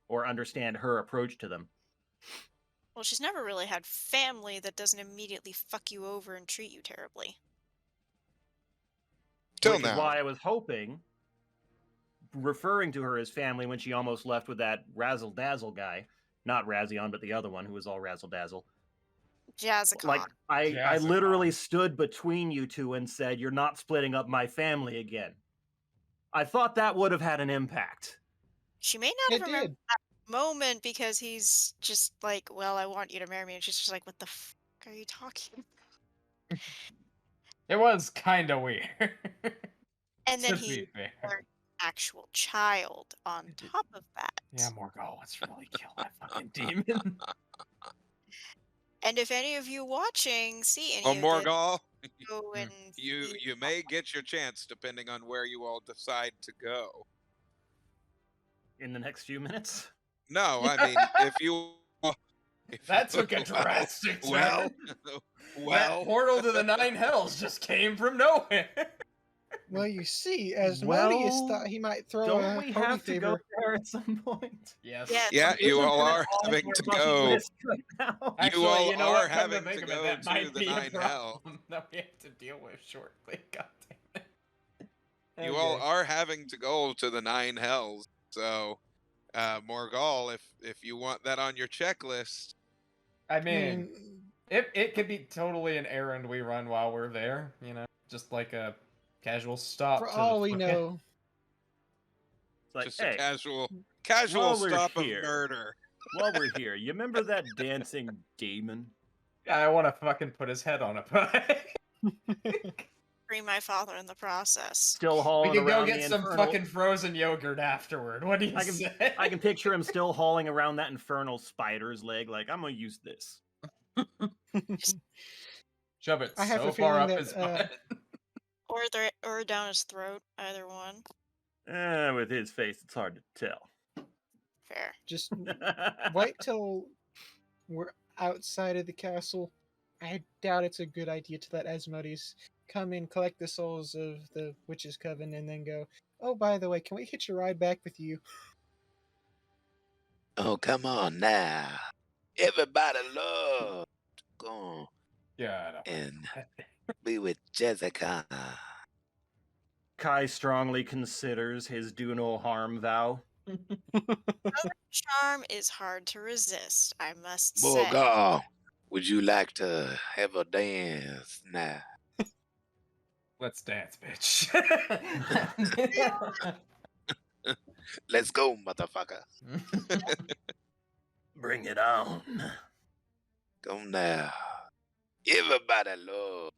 or understand her approach to them. Well, she's never really had family that doesn't immediately fuck you over and treat you terribly. Till which is now. why I was hoping, referring to her as family when she almost left with that razzle dazzle guy, not Razzion, but the other one who was all razzle dazzle. Jazzicon. Like I Jazzicon. literally stood between you two and said, "You're not splitting up my family again." I thought that would have had an impact. She may not It have remembered did. that moment because he's just like, well, I want you to marry me. And she's just like, what the fuck are you talking about? It was kind of weird. And then to he be fair. born an actual child on top of that. Yeah, Morgul, let's really kill that fucking demon. And if any of you watching see any Oh, of this, Morgul, go and you see- you may get your chance depending on where you all decide to go. In the next few minutes. No, I mean if you. That took a drastic turn. Well, That portal to the Nine Hells just came from nowhere. Well, you see, Asmodeus Well, thought he might throw Don't a we pony have to go favor. there at some point? Yes. Yes. yeah, This you has all been are on having our to bucket go. list right now. Actually, all you know are what? Come having to think to of it, go that to might the be a Nine Hell. problem that we have to deal with shortly. God damn it. You all are having to go to the Nine Hells. So, Morgul, if you want that on your checklist, I I mean, mean, it could be totally an errand we run while we're there. You know, just like a casual stop. for to all the we fucking- know, It's like, just hey, a casual while we're stop here- of murder. while we're here, you remember that dancing demon? I want to fucking put his head on a pie. free my father in the process. Still We hauling can go around get the some infernal... fucking frozen yogurt afterward. What do you I can- say? I can picture him still hauling around that infernal spider's leg, like, I'm gonna use this. Shove it I have so a far feeling up that, his butt. Or down his throat, either one. With his face, it's hard to tell. Fair. just wait till we're outside of the castle. I doubt it's a good idea to let Asmodeus come in, collect the souls of the Witches' Coven, and then go, oh, by the way, can we hitch a ride back with you? Oh, come on now. Everybody loves to go Yeah, and be with Jessica. Kai strongly considers his do no harm vow. Charm is hard to resist, I must say. Morgul, would you like to have a dance now? Let's dance, bitch. Let's go, motherfucker. Bring it on. Go now. Everybody love.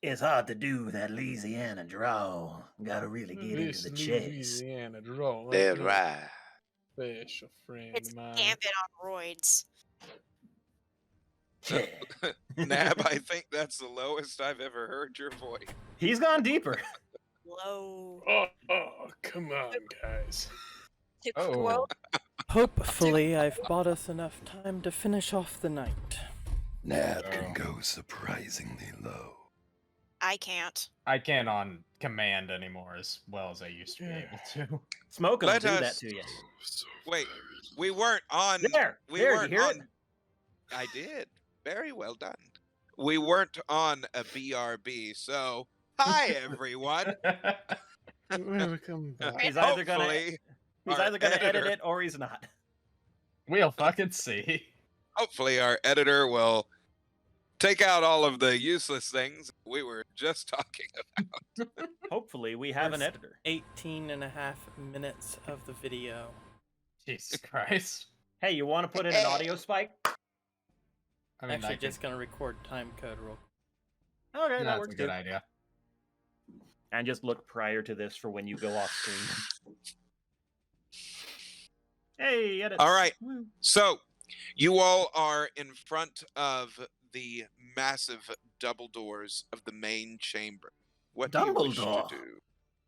It's hard to do that Louisiana draw. Gotta really get into the chest. Louisiana draw. That's right. Special friend It's of mine. Gambit on roids. Nab, I think that's the lowest I've ever heard your voice. He's gone deeper. Low. Oh, come on, guys. To Oh. quote, Hopefully, I've bought us enough time to finish off the night. Nab can go surprisingly low. I can't. I can't on command anymore as well as I used to be able to. Smoke will Let do that us- to you. Wait, we weren't on. There, we there, weren't you hear on. it? I did. Very well done. We weren't on a BRB, so hi everyone. Welcome back. He's either gonna Hopefully, he's our either gonna edit editor- it or he's not. We'll fucking see. hopefully our editor will take out all of the useless things we were just talking about. Hopefully we have an There's editor. 18 and a half minutes of the video. Jesus Christ. Hey, you want to put in an audio spike? I mean, Actually, I can- just gonna record time code real. Okay, that that's works a good too. idea. And just look prior to this for when you go off screen. Hey, edit. All right. Woo. So, you all are in front of the massive double doors of the main chamber. What do you wish to Dumbledore. do?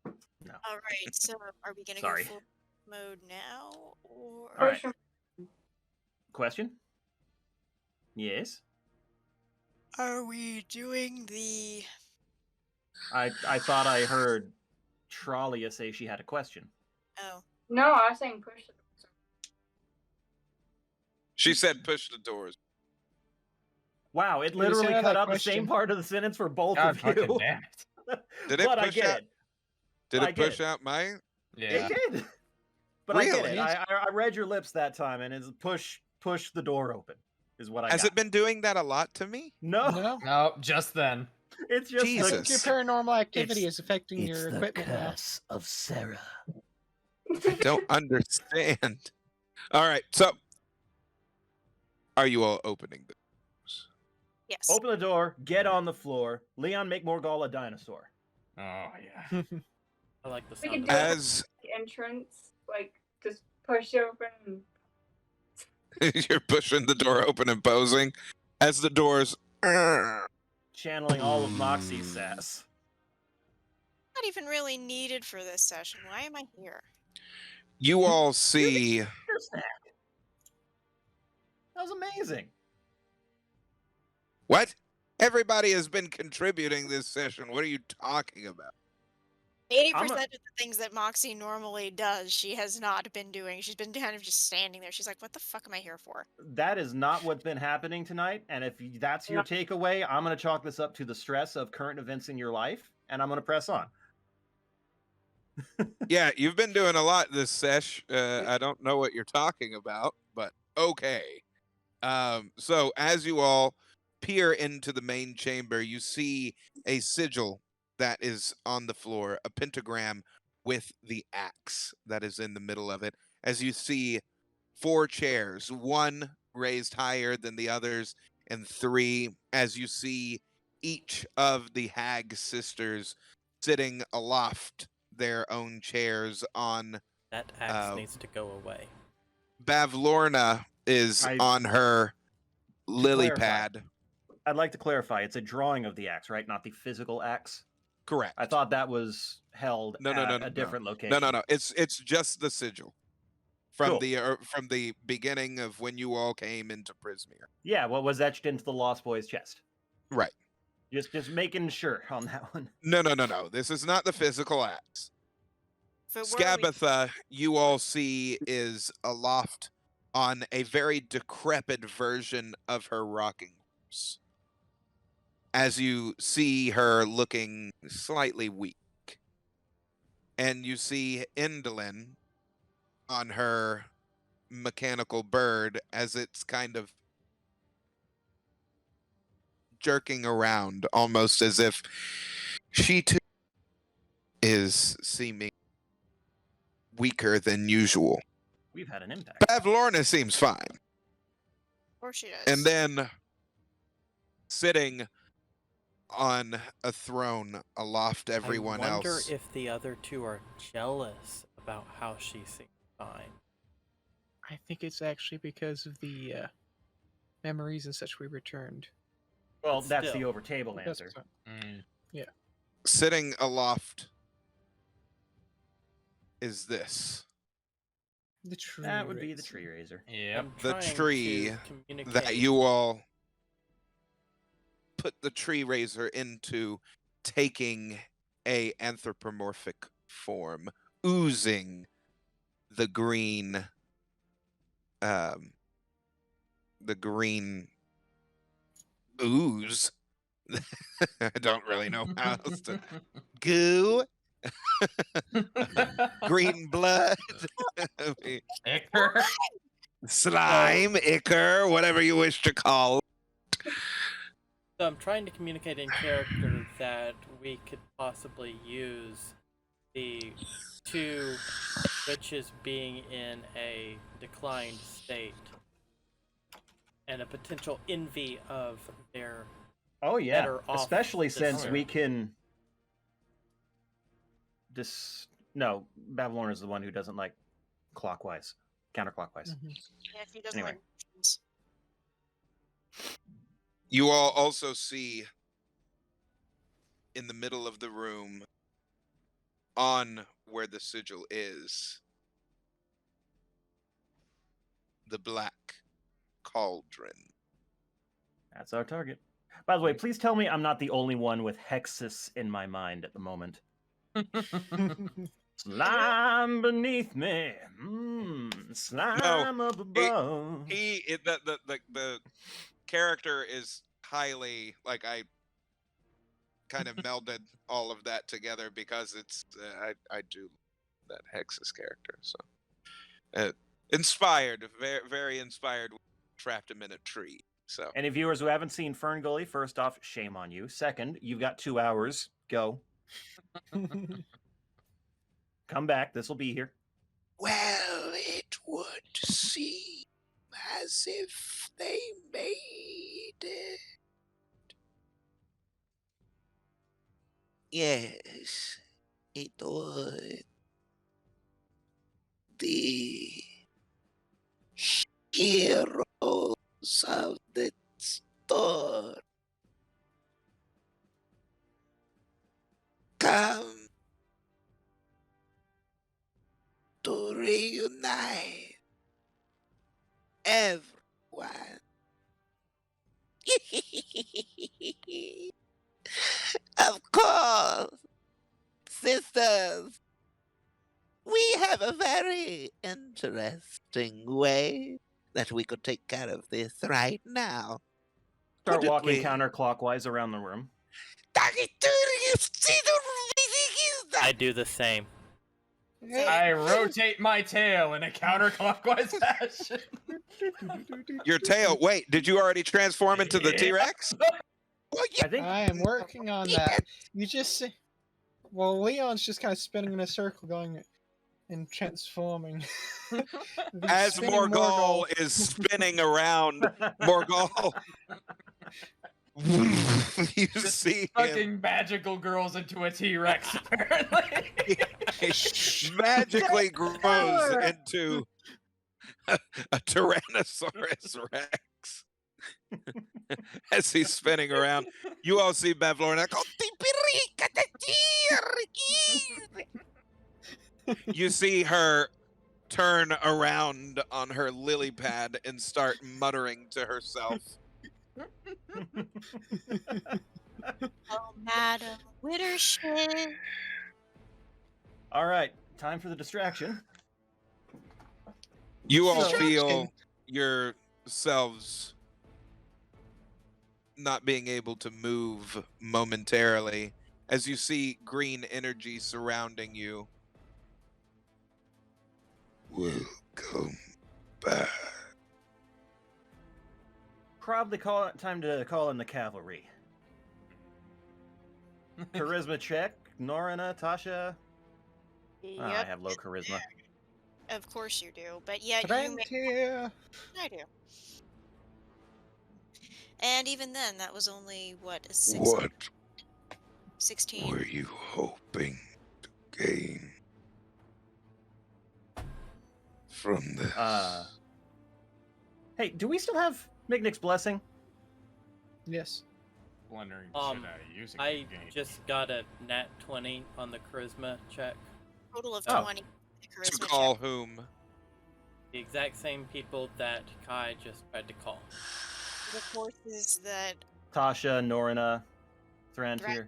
All right, so are we gonna Sorry. go full mode now, or All right. Question. Question? Yes. are we doing the? I thought I heard Trollia say she had a question. Oh, No, I was saying push the She said push the doors. Wow, it Can you say literally that cut out the question? same part of the sentence for both God of fucking you. damn it. Did it But I push get out? it. Did I it get push it. out my? Yeah. It did. But I get it. Really? I read your lips that time, and it's push the door open is what I Has got. it been doing that a lot to me? No, No. No, just then. it's just I think your Jesus. paranormal activity It's- is affecting It's your the equipment now. curse of Sarah. I don't understand. All right, so are you all opening this? Yes. open the door, get on the floor. Leon, make Morgul a dinosaur. Oh yeah. I like the We sound could of do that. it As entrance, like just push open. you're pushing the door open and posing, as the doors. Channeling all of Moxie's sass. Not even really needed for this session. Why am I here? You all see Your snack. That was amazing. what? Everybody has been contributing this session. What are you talking about? 80% I'm a- of the things that Moxie normally does, she has not been doing. She's been kind of just standing there. She's like, what the fuck am I here for? That is not what's been happening tonight. And if that's your takeaway, I'm going to chalk this up to the stress of current events in your life, and I'm going to press on. Yeah, you've been doing a lot this sesh. I don't know what you're talking about, but okay. So as you all peer into the main chamber, you see a sigil that is on the floor, a pentagram with the axe that is in the middle of it. As you see 4 chairs, one raised higher than the others, and 3, as you see each of the hag sisters sitting aloft their own chairs on. That axe needs to go away. Bavlorna is on her lily clarify. pad. I'd like to clarify. It's a drawing of the axe, right? Not the physical axe. Correct. I thought that was held No, at no, a different location. No. It's just the sigil from Cool. from the beginning of when you all came into Prismere. Yeah, what was etched into the Lost Boy's chest? Right. Just making sure on that one. No. This is not the physical axe. If it were, Scabatha, you all see, is aloft on a very decrepit version of her rocking horse. As you see her looking slightly weak. And you see Indolin on her mechanical bird as it's kind of jerking around, almost as if she too is seeming weaker than usual. We've had an impact. Bavlorna seems fine. of course she does. And then sitting on a throne aloft everyone I wonder else. if the other 2 are jealous about how she seems fine. I think it's actually because of the memories and such we returned. Well, But that's still. the over table That's answer. Mm. Sitting aloft is this. The tree. That would be the raiser. tree raiser. Yep. I'm The trying tree to communicate. That you all put the tree raiser into taking a anthropomorphic form, oozing the green ooze. I don't really know how else to goo. Green blood. I mean, Icker. slime, ichor, whatever you wish to call. So I'm trying to communicate in character that we could possibly use the 2 witches being in a declined state and a potential envy of their Oh yeah, better off especially this since year. we can. No, Babylon is the one who doesn't like clockwise, counterclockwise. Mhm. Yeah, she doesn't Anyway. like motions. You all also see in the middle of the room, on where the sigil is, the black cauldron. That's our target. By the way, please tell me I'm not the only one with Hexus in my mind at the moment. Slime beneath me, slime up above. The character is highly like I kind of melded all of that together because it's I do that Hexus character, so inspired, very very inspired. Trapped him in a tree. So Any viewers who haven't seen Fern Gully, first off, shame on you. Second, you've got 2 hours. Go. Come back. This will be here. Well, it would seem as if they made it. Yes, it would. The heroes of the storm come to reunite everyone. Of course, sisters, we have a very interesting way that we could take care of this right now. Start Couldn't walking we? counterclockwise around the room. I do the same. I rotate my tail in a counterclockwise fashion. your tail. Wait, did you already transform into the Yeah. T-Rex? Well, yeah, I think I am working on that. You just see. Well, Leon's just kind of spinning in a circle, going and transforming. The As spinning Morgul is spinning around, Morgul, you see him Fucking magical girls into a T-Rex, apparently. magically grows into a Tyrannosaurus Rex. As he's spinning around, you all see Bevlorna go. You see her turn around on her lily pad and start muttering to herself. Oh, Madam Wittershit. All right, time for the distraction. You all Distraction. feel yourselves not being able to move momentarily as you see green energy surrounding you. Welcome back. Probably time to call in the cavalry. Charisma check. Norina, Tasha. Yep. I have low charisma. Of course you do. But yet you make Frontier. I do. And even then, that was only, what, a 6, What 16? were you hoping to gain from this? Hey, do we still have Mignic's blessing? Yes. Wondering, Um, should I use it? I just got a nat 20 on the charisma check. Total of Oh. 20. To Charisma call check. whom? The exact same people that Kai just tried to call. The forces that Tasha, Norina, Thrantir.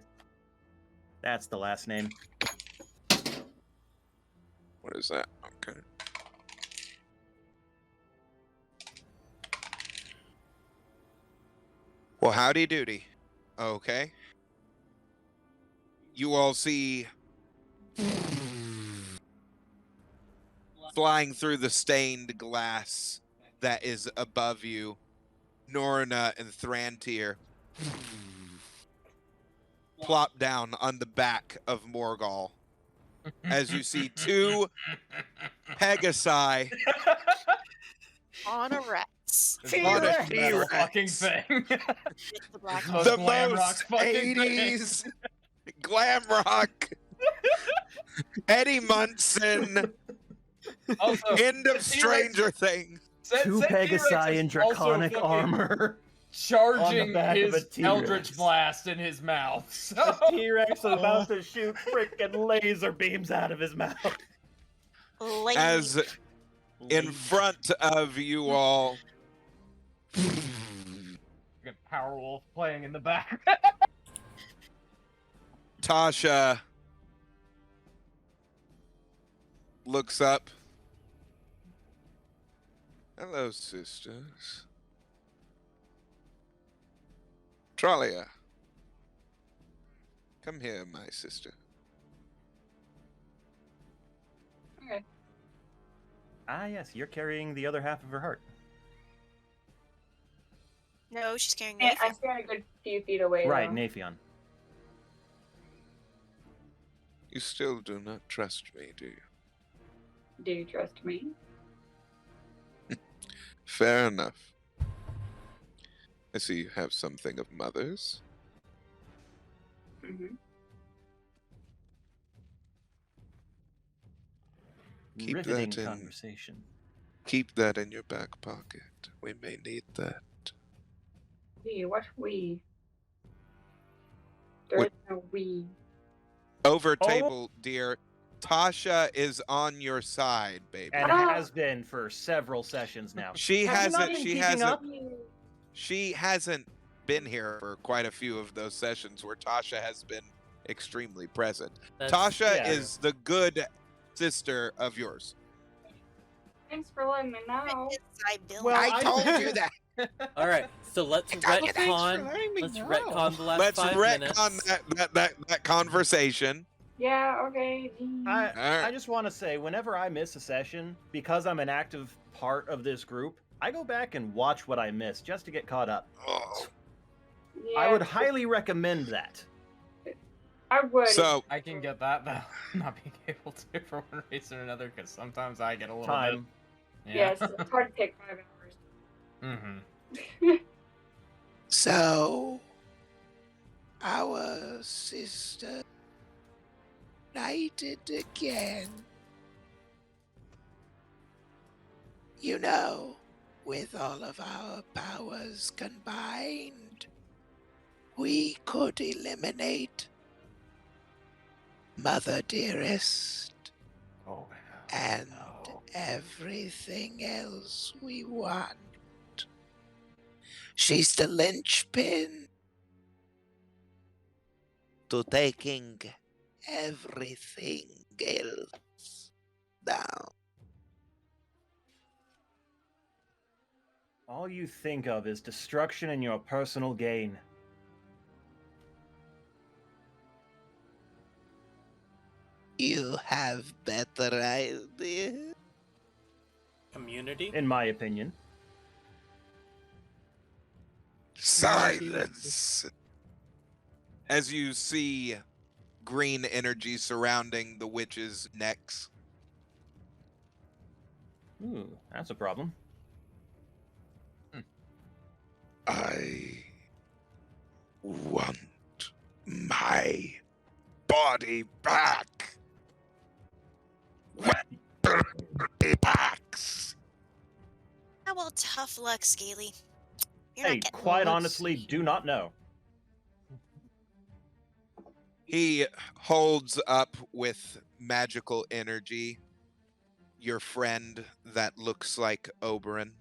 That's the last name. What is that? Okay. Well, howdy doody. Okay. You all see flying through the stained glass that is above you, Norina and Thrantir plop down on the back of Morgul as you see two Pegasi on a Rex. on a T-Rex! T-Rex. fucking thing. It's the black Most The glam rock most fucking thing. 80s glam rock. Eddie Munson. Also, End of T-Rex Stranger Things. Two said T-Rex Pegasi is in also draconic fucking armor. charging back of a his T-Rex. Eldritch Blast in his mouth. So, T-Rex is about to shoot freaking laser beams out of his mouth. lady. As in front of you all, fucking Powerwolf playing in the back. Tasha looks up. Hello, sisters. Tralia. Come here, my sister. Okay. Ah, yes, you're carrying the other half of her heart. No, she's carrying And I Nathan. stand a good few feet away. Right, though. Naphion. You still do not trust me, do you? Do you trust me? Fair enough. I see you have something of mother's. Mm-hmm. Keep Riveting that in. conversation. Keep that in your back pocket. We may need that. What we? There What- is no we. Over Oh. table, dear. Tasha is on your side, baby. And Ah! has been for several sessions now. She Have you not hasn't. been She keeping hasn't. up? She hasn't been here for quite a few of those sessions where Tasha has been extremely present. Tasha yeah. is the good sister of yours. Thanks for letting me know. Well, I told you that. All right, so let's Well, thanks for retcon. letting me Let's know. retcon the last Let's 5 retcon minutes. that conversation. Yeah, okay. I just want to say, whenever I miss a session, because I'm an active part of this group, I go back and watch what I missed just to get caught up. Oh. Yeah, I would highly recommend that. I would. So I can get that, though. Not being able to for one reason or another, because sometimes I get a little Time. bit. Yes, it's hard to take 5 hours. Mm-hmm. So, our sister united again. You know, with all of our powers combined, we could eliminate Mother Dearest Oh, and no. everything else we want. She's the linchpin to taking everything else down. All you think of is destruction and your personal gain. You have better idea? Community. In my opinion. silence. As you see green energy surrounding the witches' necks. Ooh, that's a problem. I want my body back. Packs. Ah, well, tough luck, Scaly. You're Hey, not getting quite let's honestly, see do here. not know. He holds up with magical energy your friend that looks like Oberon.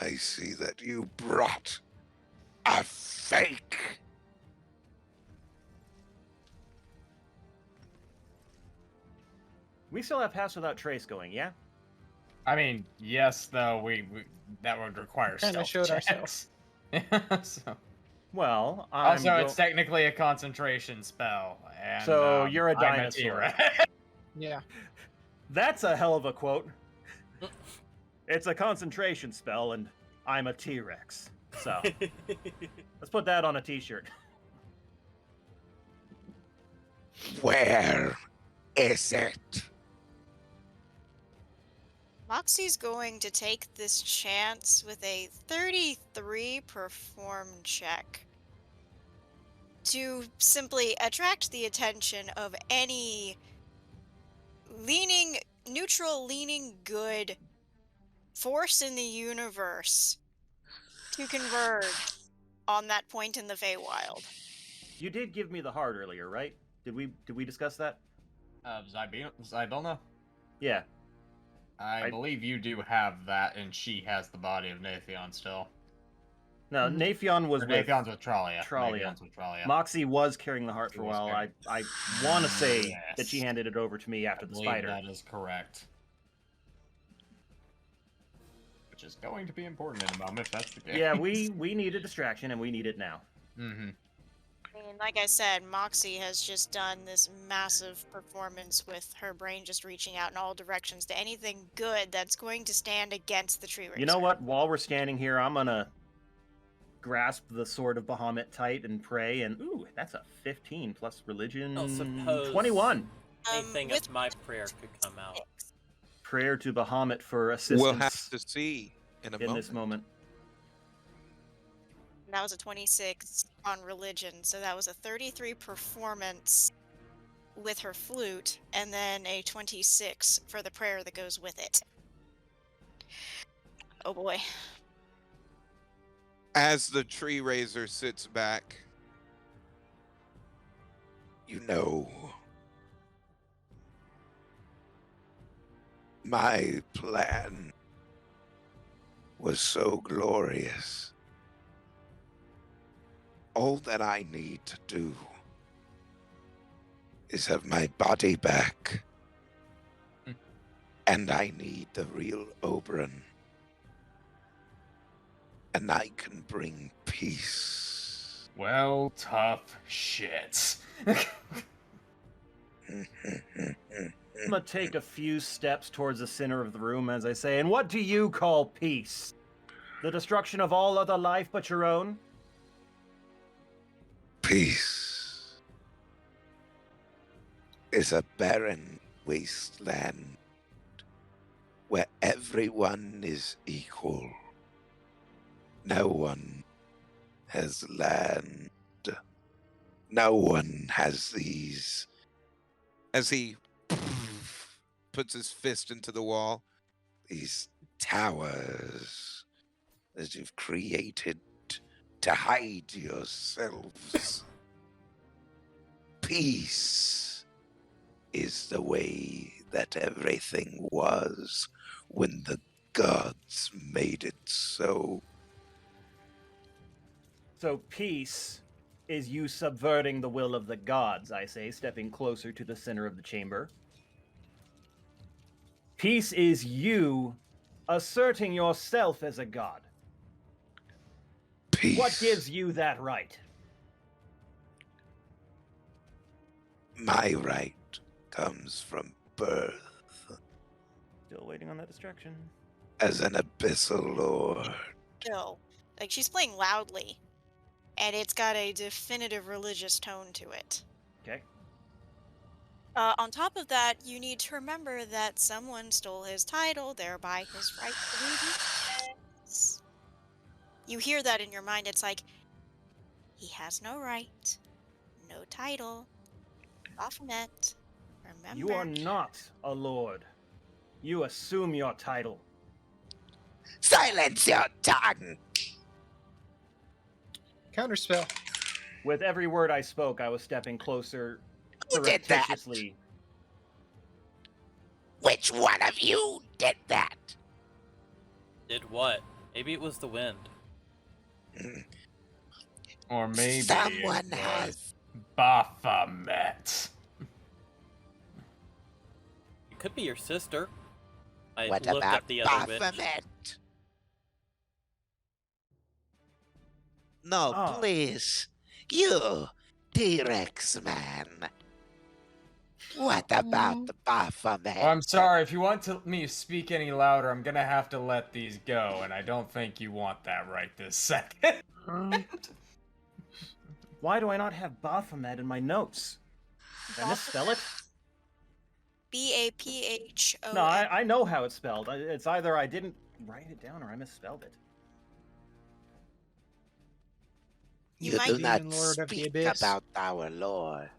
I see that you brought a fake. We still have Pass Without Trace going, yeah? I mean, yes, though we that would require Kinda stealth showed checks. so, Well, also, it's technically a concentration spell, and So, you're a I'm dinosaur. T-Rex. Yeah. That's a hell of a quote. It's a concentration spell, and I'm a T-Rex. So, let's put that on a t-shirt. Where is it? Moxie's going to take this chance with a 33 perform check to simply attract the attention of any neutral leaning good force in the universe to converge on that point in the Feywild. You did give me the heart earlier, right? Did we discuss that? Zybelna? Yeah. I believe you do have that, and she has the body of Nathion still. No, Naphion was Or with Nathion's with Tralia. Tralia. Nathion's with Tralia. Moxie was carrying the heart She for a was while. carrying- I want to say that Yes. she handed it over to me after I the believe spider. that is correct. which is going to be important in a moment if that's the case. Yeah, we need a distraction, and we need it now. Mm-hmm. I mean, like I said, Moxie has just done this massive performance with her brain just reaching out in all directions to anything good that's going to stand against the tree raiser. You know what? While we're standing here, I'm gonna grasp the sword of Bahamut tight and pray, and ooh, that's a 15 plus religion. I'll suppose 21. anything of my prayer could come out. Prayer to Bahamut for assistance. We'll have to see in this moment. That was a 26 on religion, so that was a 33 performance with her flute, and then a 26 for the prayer that goes with it. Oh boy. As the tree raiser sits back, You know, my plan was so glorious. All that I need to do is have my body back. And I need the real Oberon. And I can bring peace. Well, tough shit. I'm gonna take a few steps towards the center of the room as I say, and what do you call peace? The destruction of all other life but your own? Peace is a barren wasteland where everyone is equal. No one has land. No one has these. as he puts his fist into the wall, These towers that you've created to hide yourselves. Peace is the way that everything was when the gods made it so. So peace is you subverting the will of the gods, I say, stepping closer to the center of the chamber. Peace is you asserting yourself as a god. Peace. What gives you that right? My right comes from birth Still waiting on that distraction. as an abyssal lord. No. Like, she's playing loudly, and it's got a definitive religious tone to it. Okay. On top of that, you need to remember that someone stole his title, thereby his right to be defense. You hear that in your mind, it's like, he has no right, no title, Baphomet, remember. You are not a lord. You assume your title. Silence your tongue! Counterspell. With every word I spoke, I was stepping closer Who did that? surreptitiously. Which one of you did that? Did what? Maybe it was the wind. Or maybe Someone it was has. Baphomet. It could be your sister. I What looked about up the other witch. Baphomet? No, Oh. please. You, T-Rex man. What about the Baphomet? I'm sorry, if you want to me to speak any louder, I'm gonna have to let these go, and I don't think you want that right this second. Why do I not have Baphomet in my notes? Did I misspell it? Bapho. No, I know how it's spelled. It's either I didn't write it down or I misspelled it. You You might do be not Lord of the speak Abyss. about our Lord.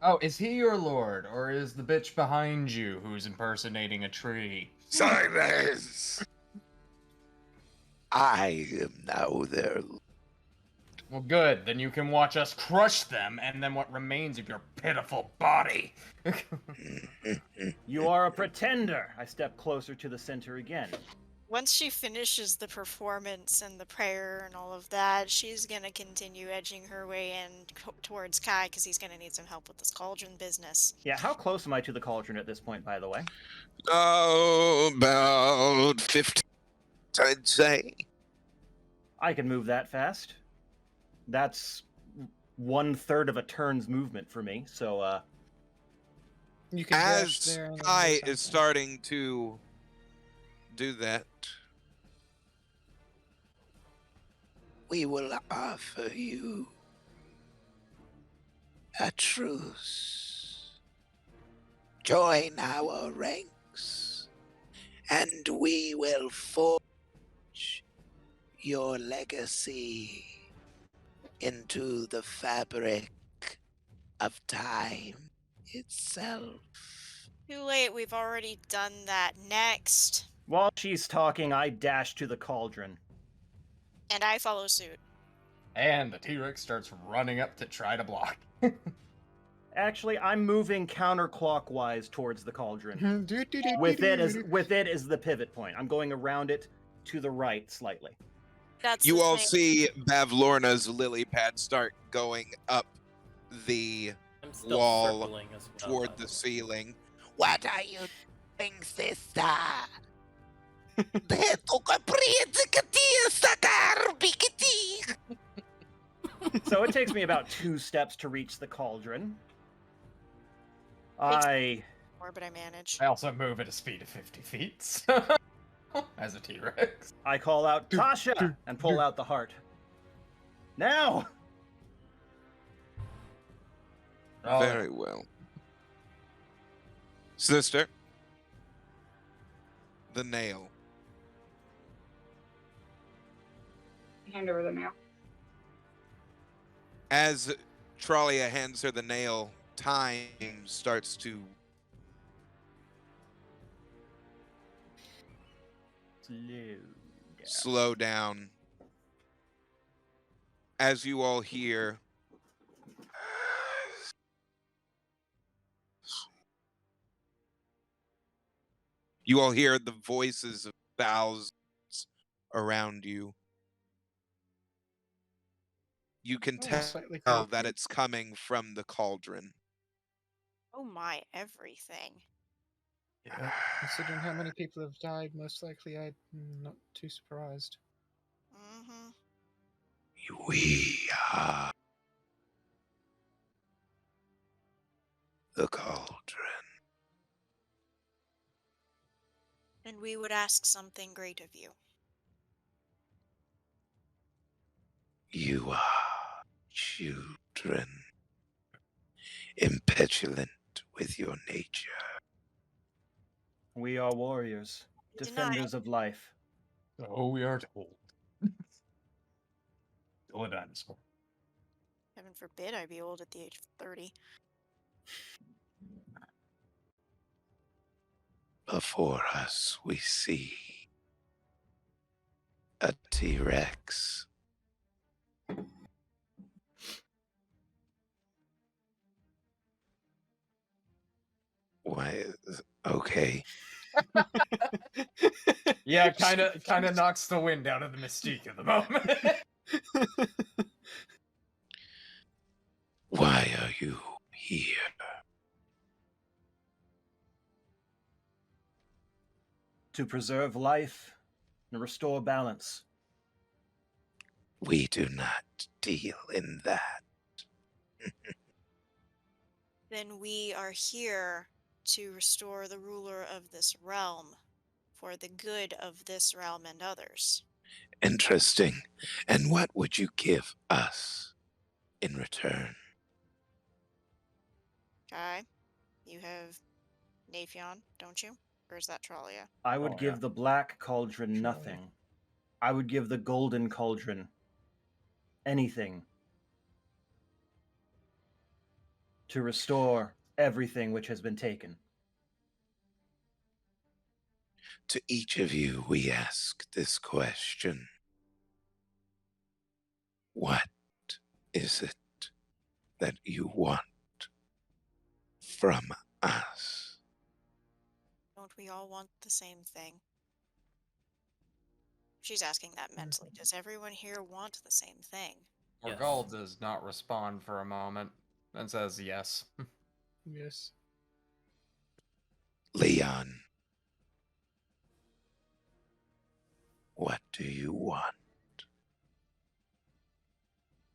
Oh, is he your lord, or is the bitch behind you who's impersonating a tree? Silence! I am now their. Well, good. Then you can watch us crush them, and then what remains of your pitiful body. You are a pretender. I step closer to the center again. Once she finishes the performance and the prayer and all of that, she's gonna continue edging her way in towards Kai because he's gonna need some help with this cauldron business. Yeah, how close am I to the cauldron at this point, by the way? oh, about 15. I'd say. I can move that fast. That's 1/3 of a turn's movement for me. So, You can dash As there. And then Kai do is something. starting to do that, We will offer you a truce. Join our ranks, and we will forge your legacy into the fabric of time itself. Too late, we've already done that. Next. while she's talking, I dash to the cauldron. And I follow suit. And the T-Rex starts running up to try to block. Actually, I'm moving counterclockwise towards the cauldron. Do-do-do-do-do-do. with it as the pivot point. I'm going around it to the right slightly. That's you the all thing. see Bavlorna's lily pad start going up the I'm still wall circling as well. toward by the way. ceiling. What are you doing, sister? Deto capriati sakar bikiti. So it takes me about 2 steps to reach the cauldron. I More, but I manage. I also move at a speed of 50 feet. So as a T-Rex. call out Tasha and pull out the heart. Now! Oh, Very well. Sister, the nail. Hand over the nail. As Tralia hands her the nail, time starts to slow down. As you all hear the voices of thousands around you. You can Oh, tell slightly that creepy. it's coming from the cauldron. Oh my everything. yeah. Considering how many people have died, most likely I'm not too surprised. Mm-hmm. We are the cauldron. And we would ask something great of you. You are children, impetulant with your nature. We are warriors, Deny. defenders of life. So we are told. Still a dinosaur. Heaven forbid I be old at the age of 30. Before us, we see a T-Rex. Why? Okay. Yeah, kind of knocks the wind out of the mystique of the moment. Why are you here? To preserve life and restore balance. We do not deal in that. Then we are here to restore the ruler of this realm for the good of this realm and others. Interesting. And what would you give us in return? Kai, you have Naphion, don't you? Or is that Tralia? I would Oh, give yeah. the black cauldron Surely. nothing. I would give the golden cauldron anything. To restore everything which has been taken. To each of you, we ask this question. What is it that you want from us? Don't we all want the same thing? She's asking that mentally. Does everyone here want the same thing? Yes. Morgal does not respond for a moment and says yes. Yes. Leon, What do you want?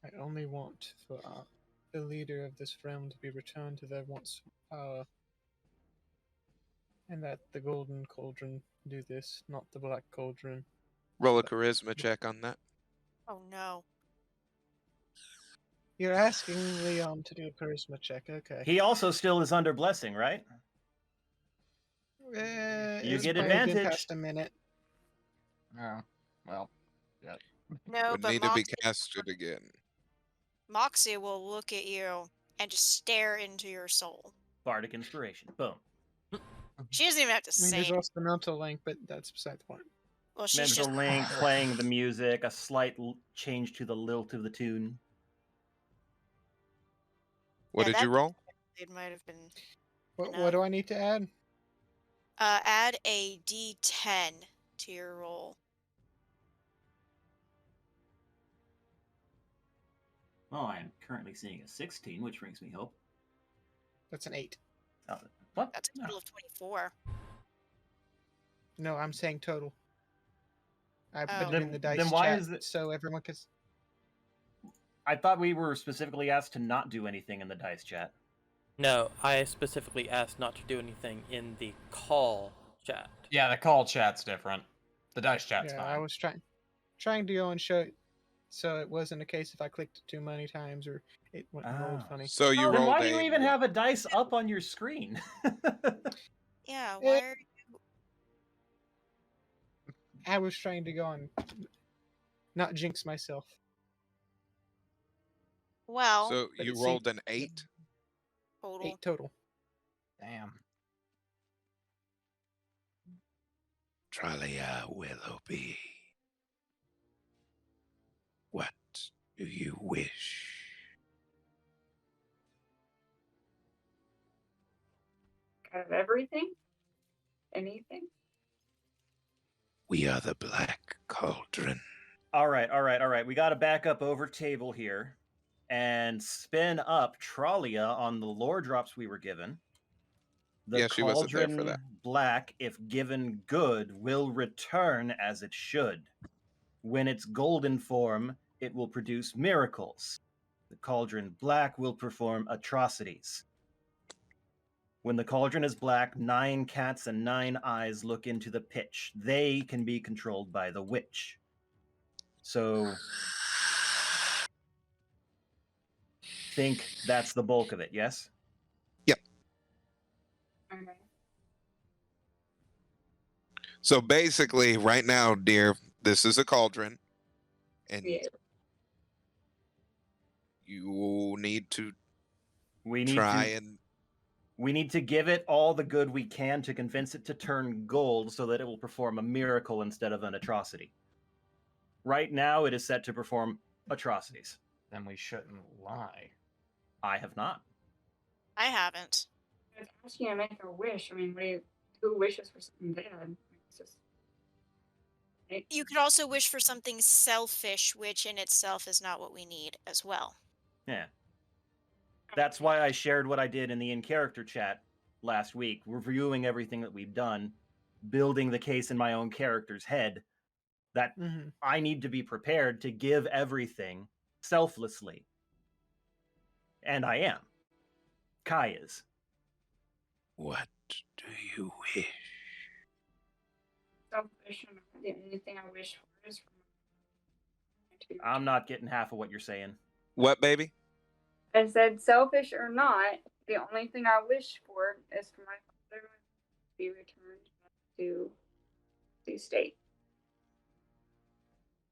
I only want for the leader of this realm to be returned to their once power, and that the golden cauldron do this, not the black cauldron. Roll a charisma check on that. Oh no. You're asking Leon to do a charisma check, okay. He also still is under blessing, right? You It's get probably advantage. been past a minute. Oh, well. No, Would but need to be casted again. Moxie will look at you and just stare into your soul. Bardic inspiration. Boom. She doesn't even have to I mean, say there's it. also the mental link, but that's beside the point. Well, she's Mental just link, playing the music, a slight change to the lilt of the tune. What did you roll? It might have been. What do I need to add? Add a D10 to your roll. Oh, I am currently seeing a 16, which brings me hope. That's an 8. Oh, what? That's a total of 24. No, I'm saying total. I Oh. put it in the dice Then why chat is it? so everyone can. I thought we were specifically asked to not do anything in the dice chat. No, I specifically asked not to do anything in the call chat. Yeah, the call chat's different. The dice chat's Yeah, fine. I was trying to go and show it, so it wasn't a case if I clicked it too many times or it went rolled Ah. funny. So you Then rolled why do a you even what? have a dice up on your screen? Yeah, Eh. why are you... I was trying to go and not jinx myself. Well, So But you it seemed- rolled an 8? total. 8 total. Damn. Tralia Willoughby. What do you wish? Kind of everything? Anything? We are the Black Cauldron. All right. We got to back up over table here and spin up Tralia on the lore drops we were given. The Yeah, she wasn't there for cauldron that. black, if given good, will return as it should. When it's golden form, it will produce miracles. The cauldron black will perform atrocities. When the cauldron is black, 9 cats and 9 eyes look into the pitch. They can be controlled by the witch. So, think that's the bulk of it, yes? Okay. So basically, right now, dear, this is a cauldron, and Yeah. you need to We need try to and we need to give it all the good we can to convince it to turn gold so that it will perform a miracle instead of an atrocity. Right now, it is set to perform atrocities. Then we shouldn't lie. I have not. I haven't. It's asking you to make a wish. I mean, who wishes for something bad? It's just. You could also wish for something selfish, which in itself is not what we need as well. Yeah. That's why I shared what I did in the in-character chat last week, reviewing everything that we've done, building the case in my own character's head, that Mm-hmm. I need to be prepared to give everything selflessly. And I am. Kai is. What do you wish? Selfish and the only thing I wish for is for my I'm not getting half of what you're saying. what, baby? I said selfish or not, the only thing I wish for is for my father to be returned to the state.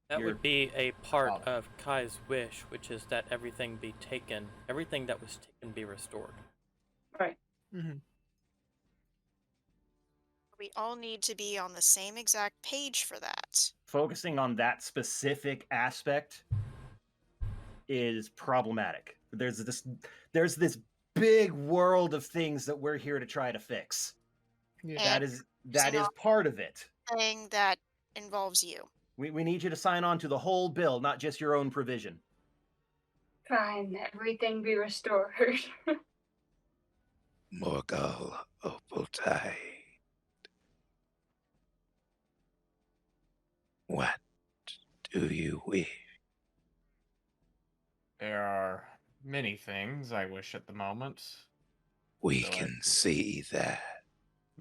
That You're- would be a part Oh. of Kai's wish, which is that everything that was taken be restored. Right. Mm-hmm. We all need to be on the same exact page for that. Focusing on that specific aspect is problematic. There's this big world of things that we're here to try to fix. Yeah. That is part of it. Thing that involves you. We need you to sign on to the whole bill, not just your own provision. Fine, everything be restored. Morgal Opaltide. What do you wish? There are many things I wish at the moment. We So can see that.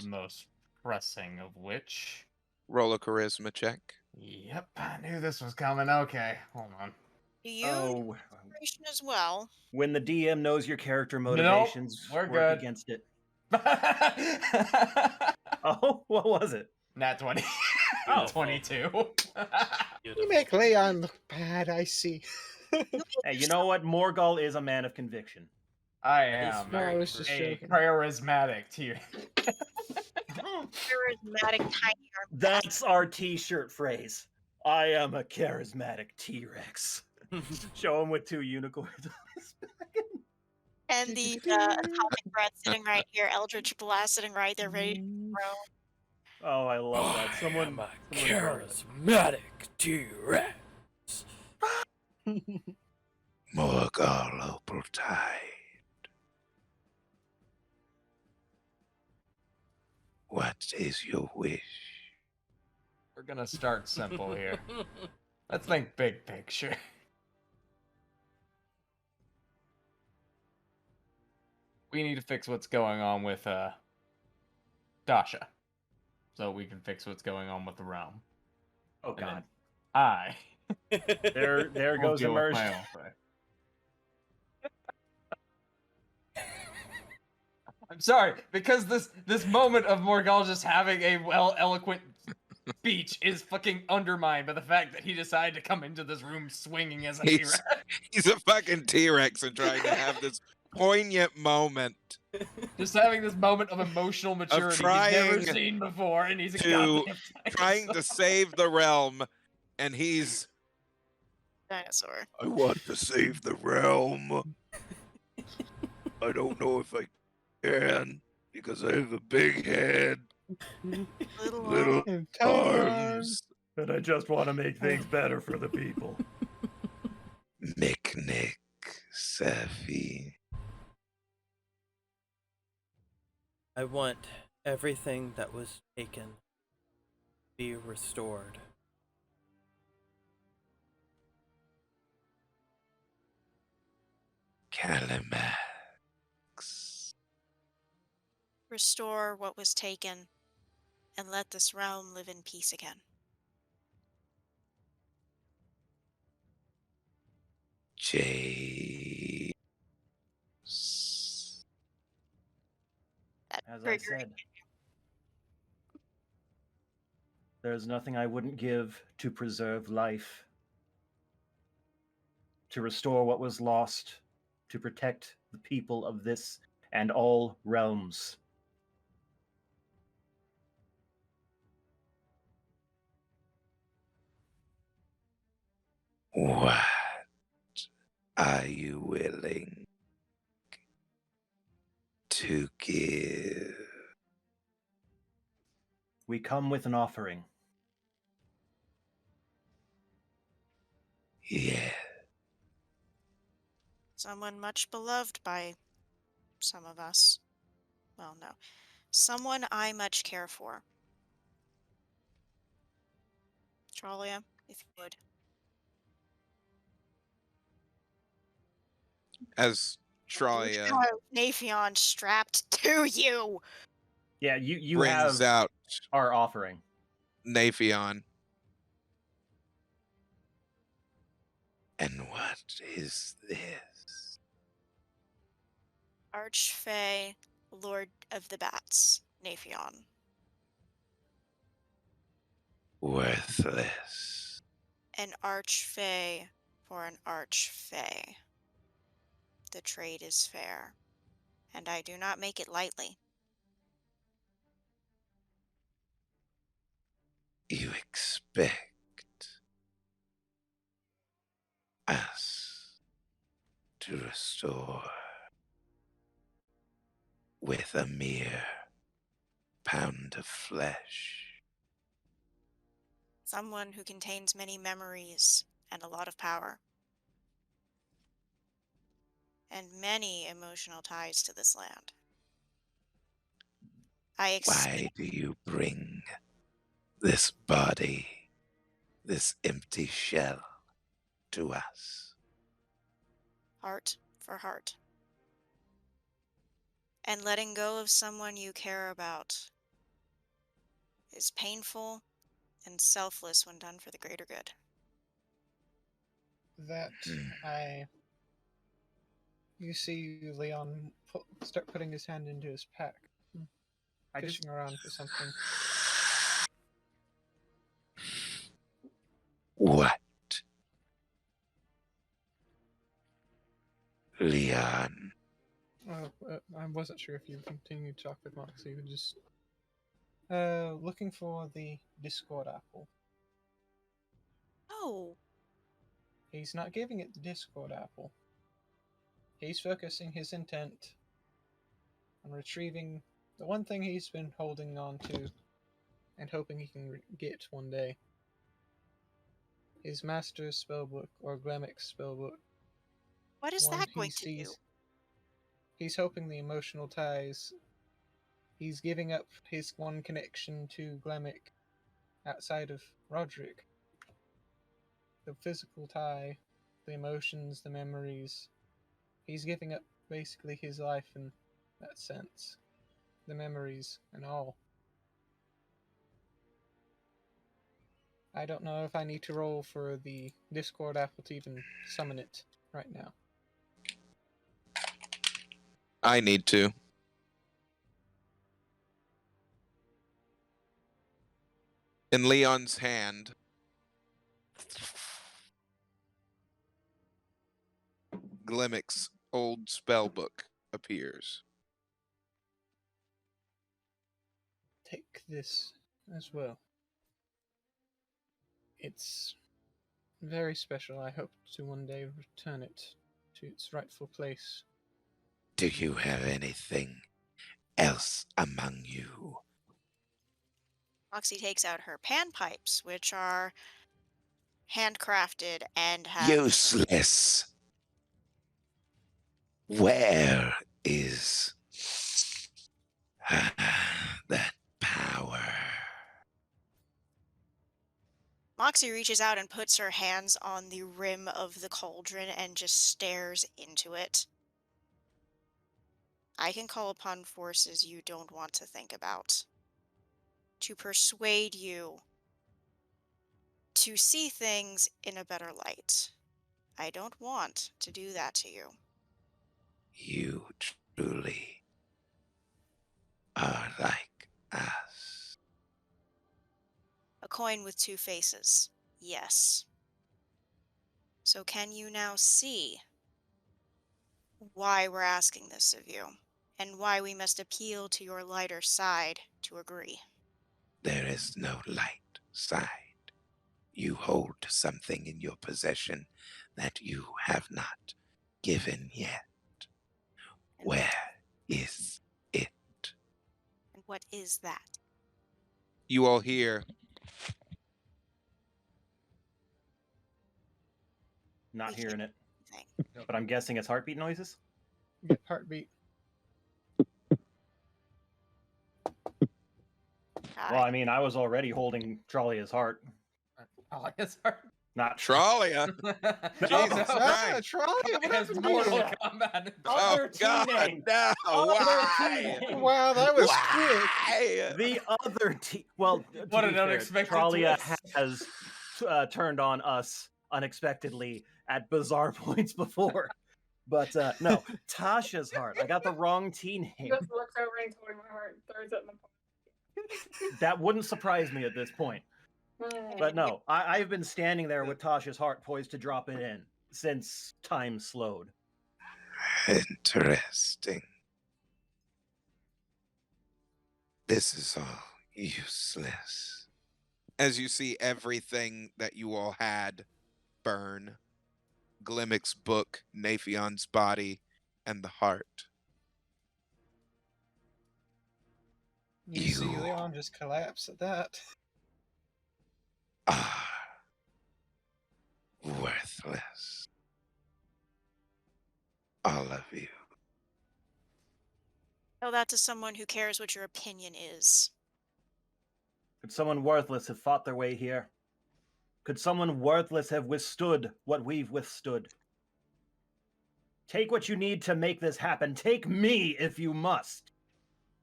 Most pressing of which. Roll a charisma check. Yep, I knew this was coming. Okay, hold on. Do you Oh, need inspiration as well? when the DM knows your character Nope, motivations, we're work good. against it. Oh, what was it? Nat 20. Oh. 22. You make Leon look bad, I see. Hey, you know what? Morgul is a man of conviction. I That is am No, I very was true. just a joking. charismatic tier. Charismatic tiny arm. That's our t-shirt phrase. I am a charismatic T-Rex. Show him with 2 unicorns on his back. And the atomic breath sitting right here, Eldritch Blast sitting right there, ready to throw. Oh, I love that. Someone a wrote it. charismatic T-Rex. Morgul Opaltide. What is your wish? We're gonna start simple here. Let's think big picture. We need to fix what's going on with Dasha, so we can fix what's going on with the realm. Oh And then God. I There will goes deal with immersion. my own thing. I'm sorry, because this moment of Morgul just having a eloquent speech is fucking undermined by the fact that he decided to come into this room swinging as a He's- T-Rex. He's a fucking T-Rex and trying to have this poignant moment Just having this moment of emotional maturity he's never trying seen before, and he's a to- goddamn trying to save the realm, and he's Dinosaur. I want to save the realm. I don't know if I can because I have a big head, little And tiny arms. And I just want to make things better for the people. Micnic, Safi. I want everything that was taken be restored. Calimax. Restore what was taken, and let this realm live in peace again. James. That As I triggered- said, there's nothing I wouldn't give to preserve life, to restore what was lost, to protect the people of this and all realms. What are you willing to give? We come with an offering. Yeah, Someone much beloved by some of us. Well, no. Someone I much care for. Trolia, if you would. as Troy Oh, Naphion strapped to you. Yeah, you brings have out our offering. Naphion. and what is this? Archfey, Lord of the Bats, Naphion. Worthless. An Archfey for an Archfey. The trade is fair, and I do not make it lightly. You expect us to restore with a mere pound of flesh? Someone who contains many memories and a lot of power. And many emotional ties to this land. Why do you bring this body, this empty shell to us. Heart for heart. And letting go of someone you care about is painful and selfless when done for the greater good. That I. You see Leon start putting his hand into his pack, fishing around for something. What? Leon. I wasn't sure if you continued to talk with Moxie. You just looking for the Discord apple. Oh, He's not giving it the Discord apple. He's focusing his intent on retrieving the one thing he's been holding on to and hoping he can get one day. His master's spellbook, or Glemic's spellbook. what is One that he going to do? sees. He's hoping the emotional ties. He's giving up his one connection to Glemic outside of Roderick. The physical tie, the emotions, the memories. He's giving up basically his life in that sense. The memories and all. I don't know if I need to roll for the Discord apple to even summon it right now. I need to. In Leon's hand, Glimmick's old spellbook appears. Take this as well. It's very special. I hope to one day return it to its rightful place. Do you have anything else among you? Moxie takes out her panpipes, which are handcrafted and have Useless. Where is that power? Moxie reaches out and puts her hands on the rim of the cauldron and just stares into it. I can call upon forces you don't want to think about to persuade you to see things in a better light. I don't want to do that to you. You truly are like us. A coin with two faces. Yes. So can you now see why we're asking this of you, and why we must appeal to your lighter side to agree? There is no light side. You hold something in your possession that you have not given yet. Where is it? And what is that? You all hear Not We hearing can't it, do anything. but I'm guessing it's heartbeat noises. Yep, heartbeat. Well, I mean, I was already holding Trollia's heart. Trollia's heart. Not Trolia. Jesus Christ. Trolley, what Has happened to Mortal you? Kombat. Oh, Other God, teammate. no. Why? Wow, that was quick. Why? The other team. Well, to What be an fair, unexpected Trollia twist. has turned on us unexpectedly at bizarre points before. But no, Tasha's heart. I got the wrong teen name. Just looks over and toys my heart and throws it in the That wouldn't surprise me at this point. pot. But no, I've been standing there with Tasha's heart poised to drop it in since time slowed. Interesting. This is all useless. As you see everything that you all had burn, Glimmick's book, Naphion's body, and the heart. You see You- Leon just collapse at that. Are worthless. All of you. Tell that to someone who cares what your opinion is. Could someone worthless have fought their way here? Could someone worthless have withstood what we've withstood? Take what you need to make this happen. Take me if you must.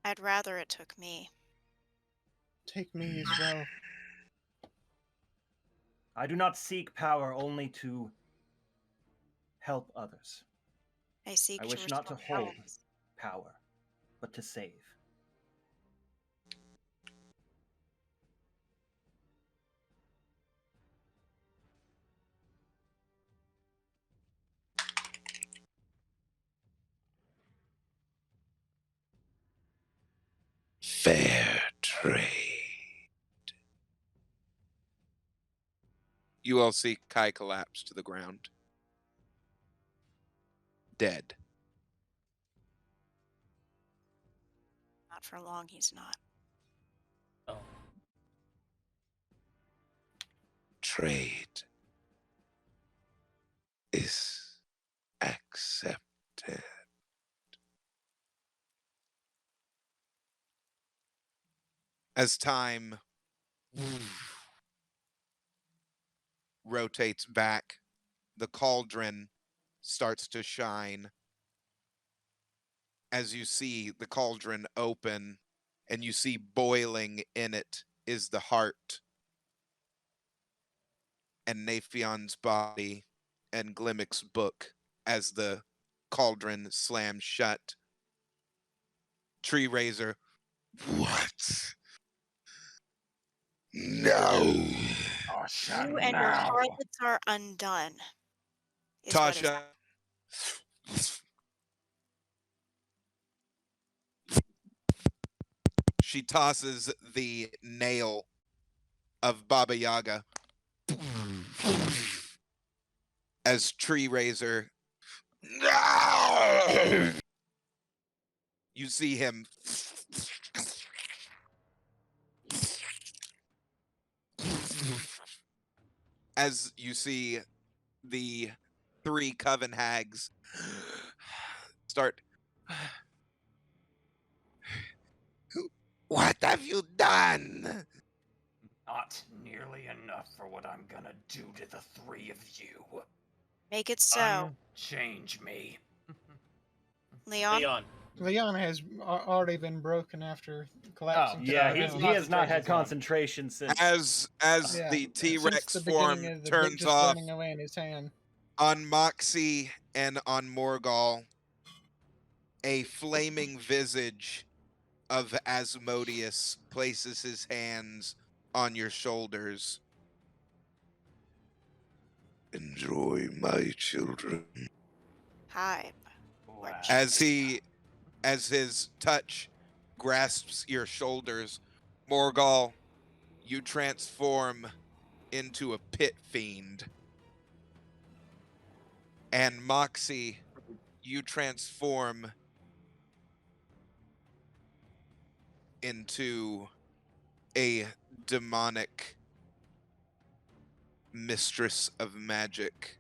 I'd rather it took me. Take me as well. I do not seek power only to help others. I seek I to wish not to restore hold balance. power, but to save. Fair trade. You all see Kai collapse to the ground. Dead. Not for long, he's not. Oh. Trade is accepted. As time rotates back, the cauldron starts to shine. As you see the cauldron open, and you see boiling in it is the heart and Naphion's body and Glimmick's book as the cauldron slams shut. Tree Razor. What? No. You and your harlots are undone. Is what is Tasha. She tosses the nail of Baba Yaga as Tree Razor. No. You see him as you see the three coven hags start. What have you done? Not nearly enough for what I'm gonna do to the three of you. Make it so. Change me. Leon? Leon. Leon has already been broken after collapsing. to Yeah, the ground. he has not had Concentration's concentration since. As Yeah, the since T-Rex the beginning form of the book turns just off running away in his hand. on Moxie and on Morgal, a flaming visage of Asmodeus places his hands on your shoulders. Enjoy, my children. Hi. As his touch grasps your shoulders, Morgal, you transform into a pit fiend. And Moxie, you transform into a demonic mistress of magic,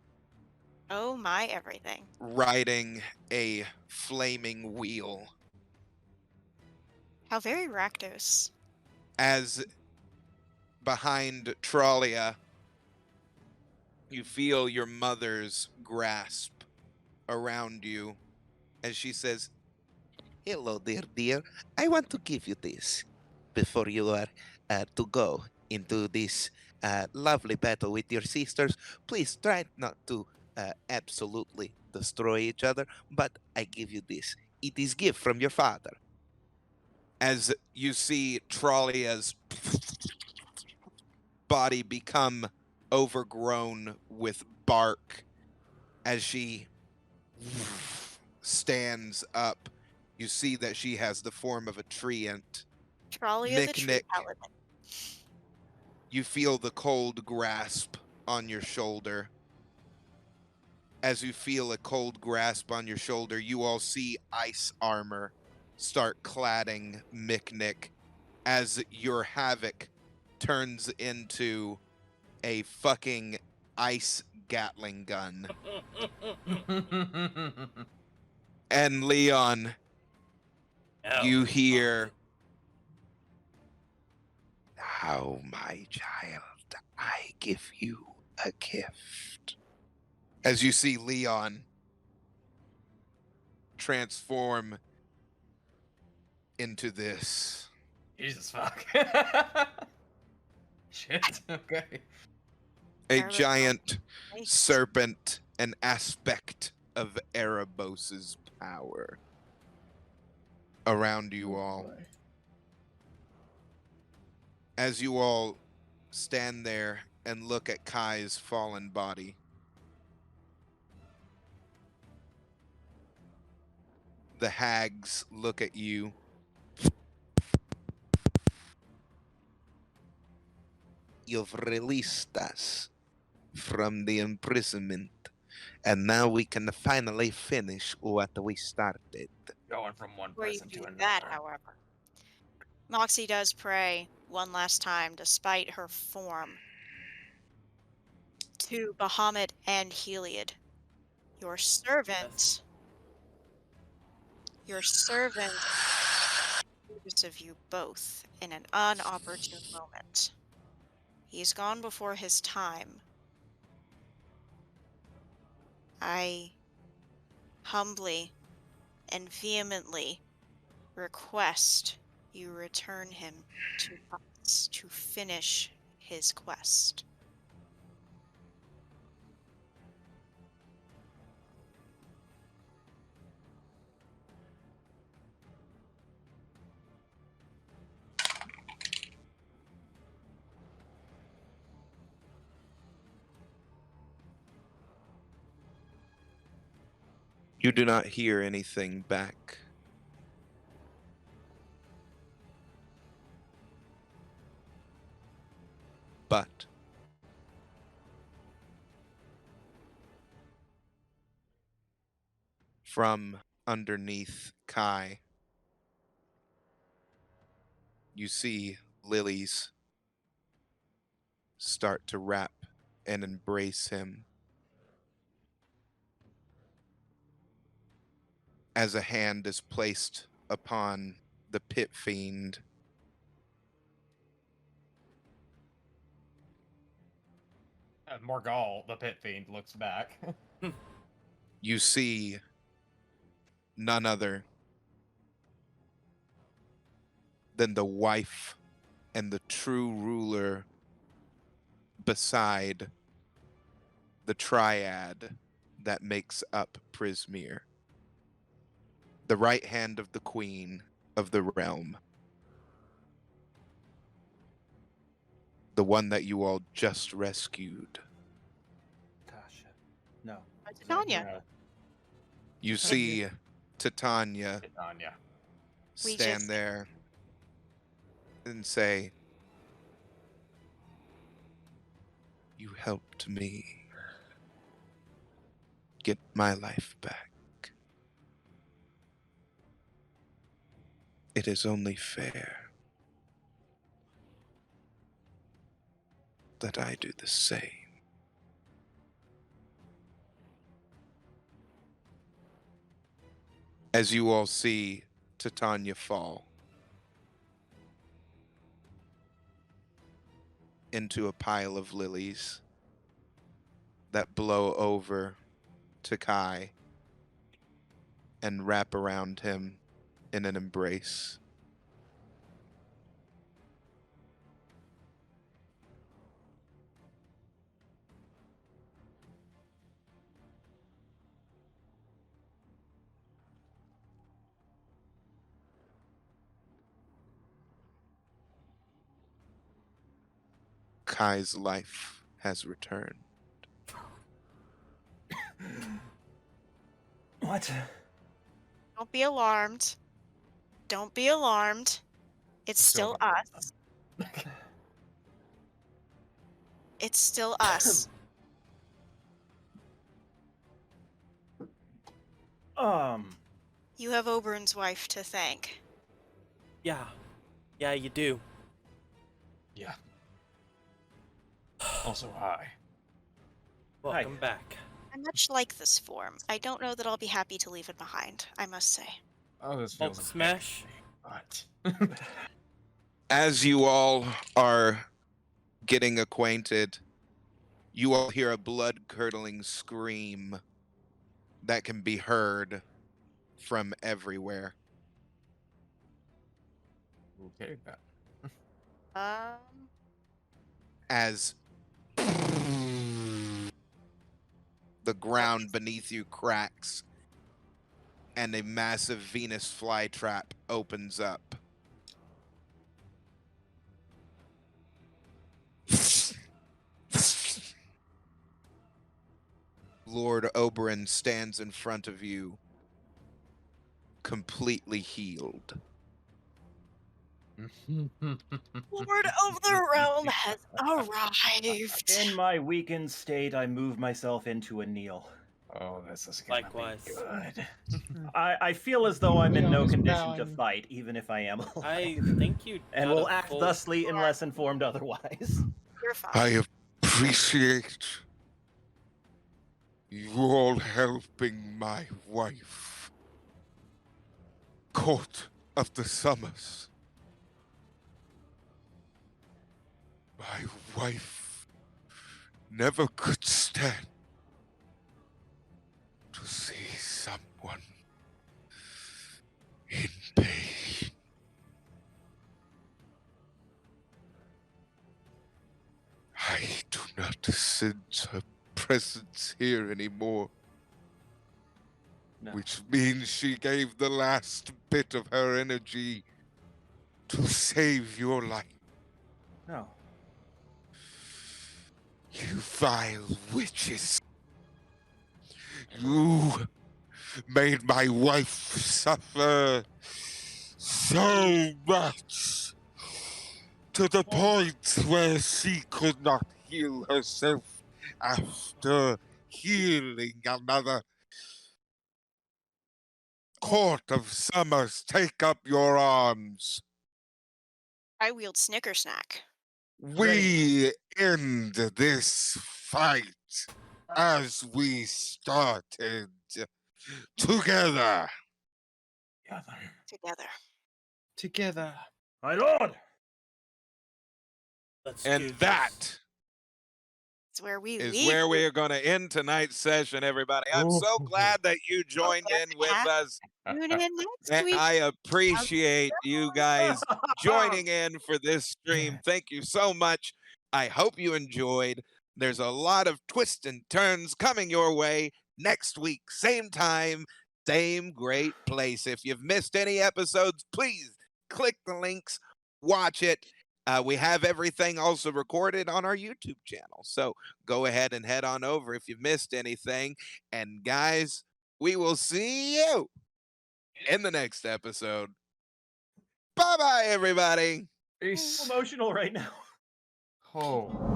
Oh my everything. riding a flaming wheel. How very Rakdos. As behind Trollia, you feel your mother's grasp around you as she says, Hello there, dear. I want to give you this before you are to go into this lovely battle with your sisters. Please try not to absolutely destroy each other, but I give you this. It is gift from your father. as you see Trollia's body become overgrown with bark as she stands up. You see that she has the form of a treant. Trollia the tree Nick, paladin. you feel the cold grasp on your shoulder. As you feel a cold grasp on your shoulder, you all see ice armor start cladding Mick as your havoc turns into a fucking ice Gatling gun. And Leon, No. you hear, Now, my child, I give you a gift. As you see Leon transform into this Jesus fuck. Shit. Okay. a Erebos giant Nice. serpent, an aspect of Erebos's power around you Oh, all. boy. As you all stand there and look at Kai's fallen body, the hags look at you. You've released us from the imprisonment, and now we can finally finish what we started. Going from one Before you person do to another. that, however, Moxie does pray one last time, despite her form, to Bahamut and Heliod, your servant. Your servant accused of you both in an unopportune moment. He's gone before his time. I humbly and vehemently request you return him to us to finish his quest. You do not hear anything back. But from underneath Kai, you see lilies start to wrap and embrace him as a hand is placed upon the pit fiend. Morgal, the pit fiend, looks back. You see none other than the wife and the true ruler beside the triad that makes up Prismeer. The right hand of the queen of the realm. The one that you all just rescued. Tasha. No. Tanya, No, You see Titania Tanya. We stand just- there and say, "You helped me get my life back. It is only fair that I do the same." As you all see Titania fall into a pile of lilies that blow over to Kai and wrap around him in an embrace. Kai's life has returned. What? don't be alarmed. Don't be alarmed. It's still us. It's still us. You have Oberon's wife to thank. Yeah. Yeah, you do. Yeah. Also, hi. Welcome back. I much like this form. I don't know that I'll be happy to leave it behind, I must say. Oh, this Hulk feels a bit smash. but As you all are getting acquainted, you all hear a blood-curdling scream that can be heard from everywhere. Okay. As the ground beneath you cracks and a massive Venus flytrap opens up. Lord Oberyn stands in front of you, completely healed. Lord of the Realm has arrived. In my weakened state, I move myself into a kneel. Oh, this is gonna Likewise. be good. I feel as though I'm in Leon no is condition to bowing. fight, even if I am alive. I think you and got will a act full- thusly unless informed otherwise. You're fine. I appreciate you all helping my wife. Court of the Summers. My wife never could stand to see someone in pain. I do not sense her presence here anymore, No. which means she gave the last bit of her energy to save your life. No. You vile witches. You made my wife suffer so much to the point where she could not heal herself after healing another. Court of Summers, take up your arms. I wield Snickersnack. We end this fight as we started together. Together. Together. My lord! Let's And do this. that It's where we is leave. where we are going to end tonight's session, everybody. I'm so glad that you joined in with us. Tune in next And week. I appreciate you guys joining in for this stream. Thank you so much. I hope you enjoyed. There's a lot of twists and turns coming your way next week, same time, same great place. If you've missed any episodes, please click the links, watch it. We have everything also recorded on our YouTube channel. So go ahead and head on over if you've missed anything. And guys, we will see you in the next episode. Bye-bye, everybody. I'm Peace. emotional right now. Oh.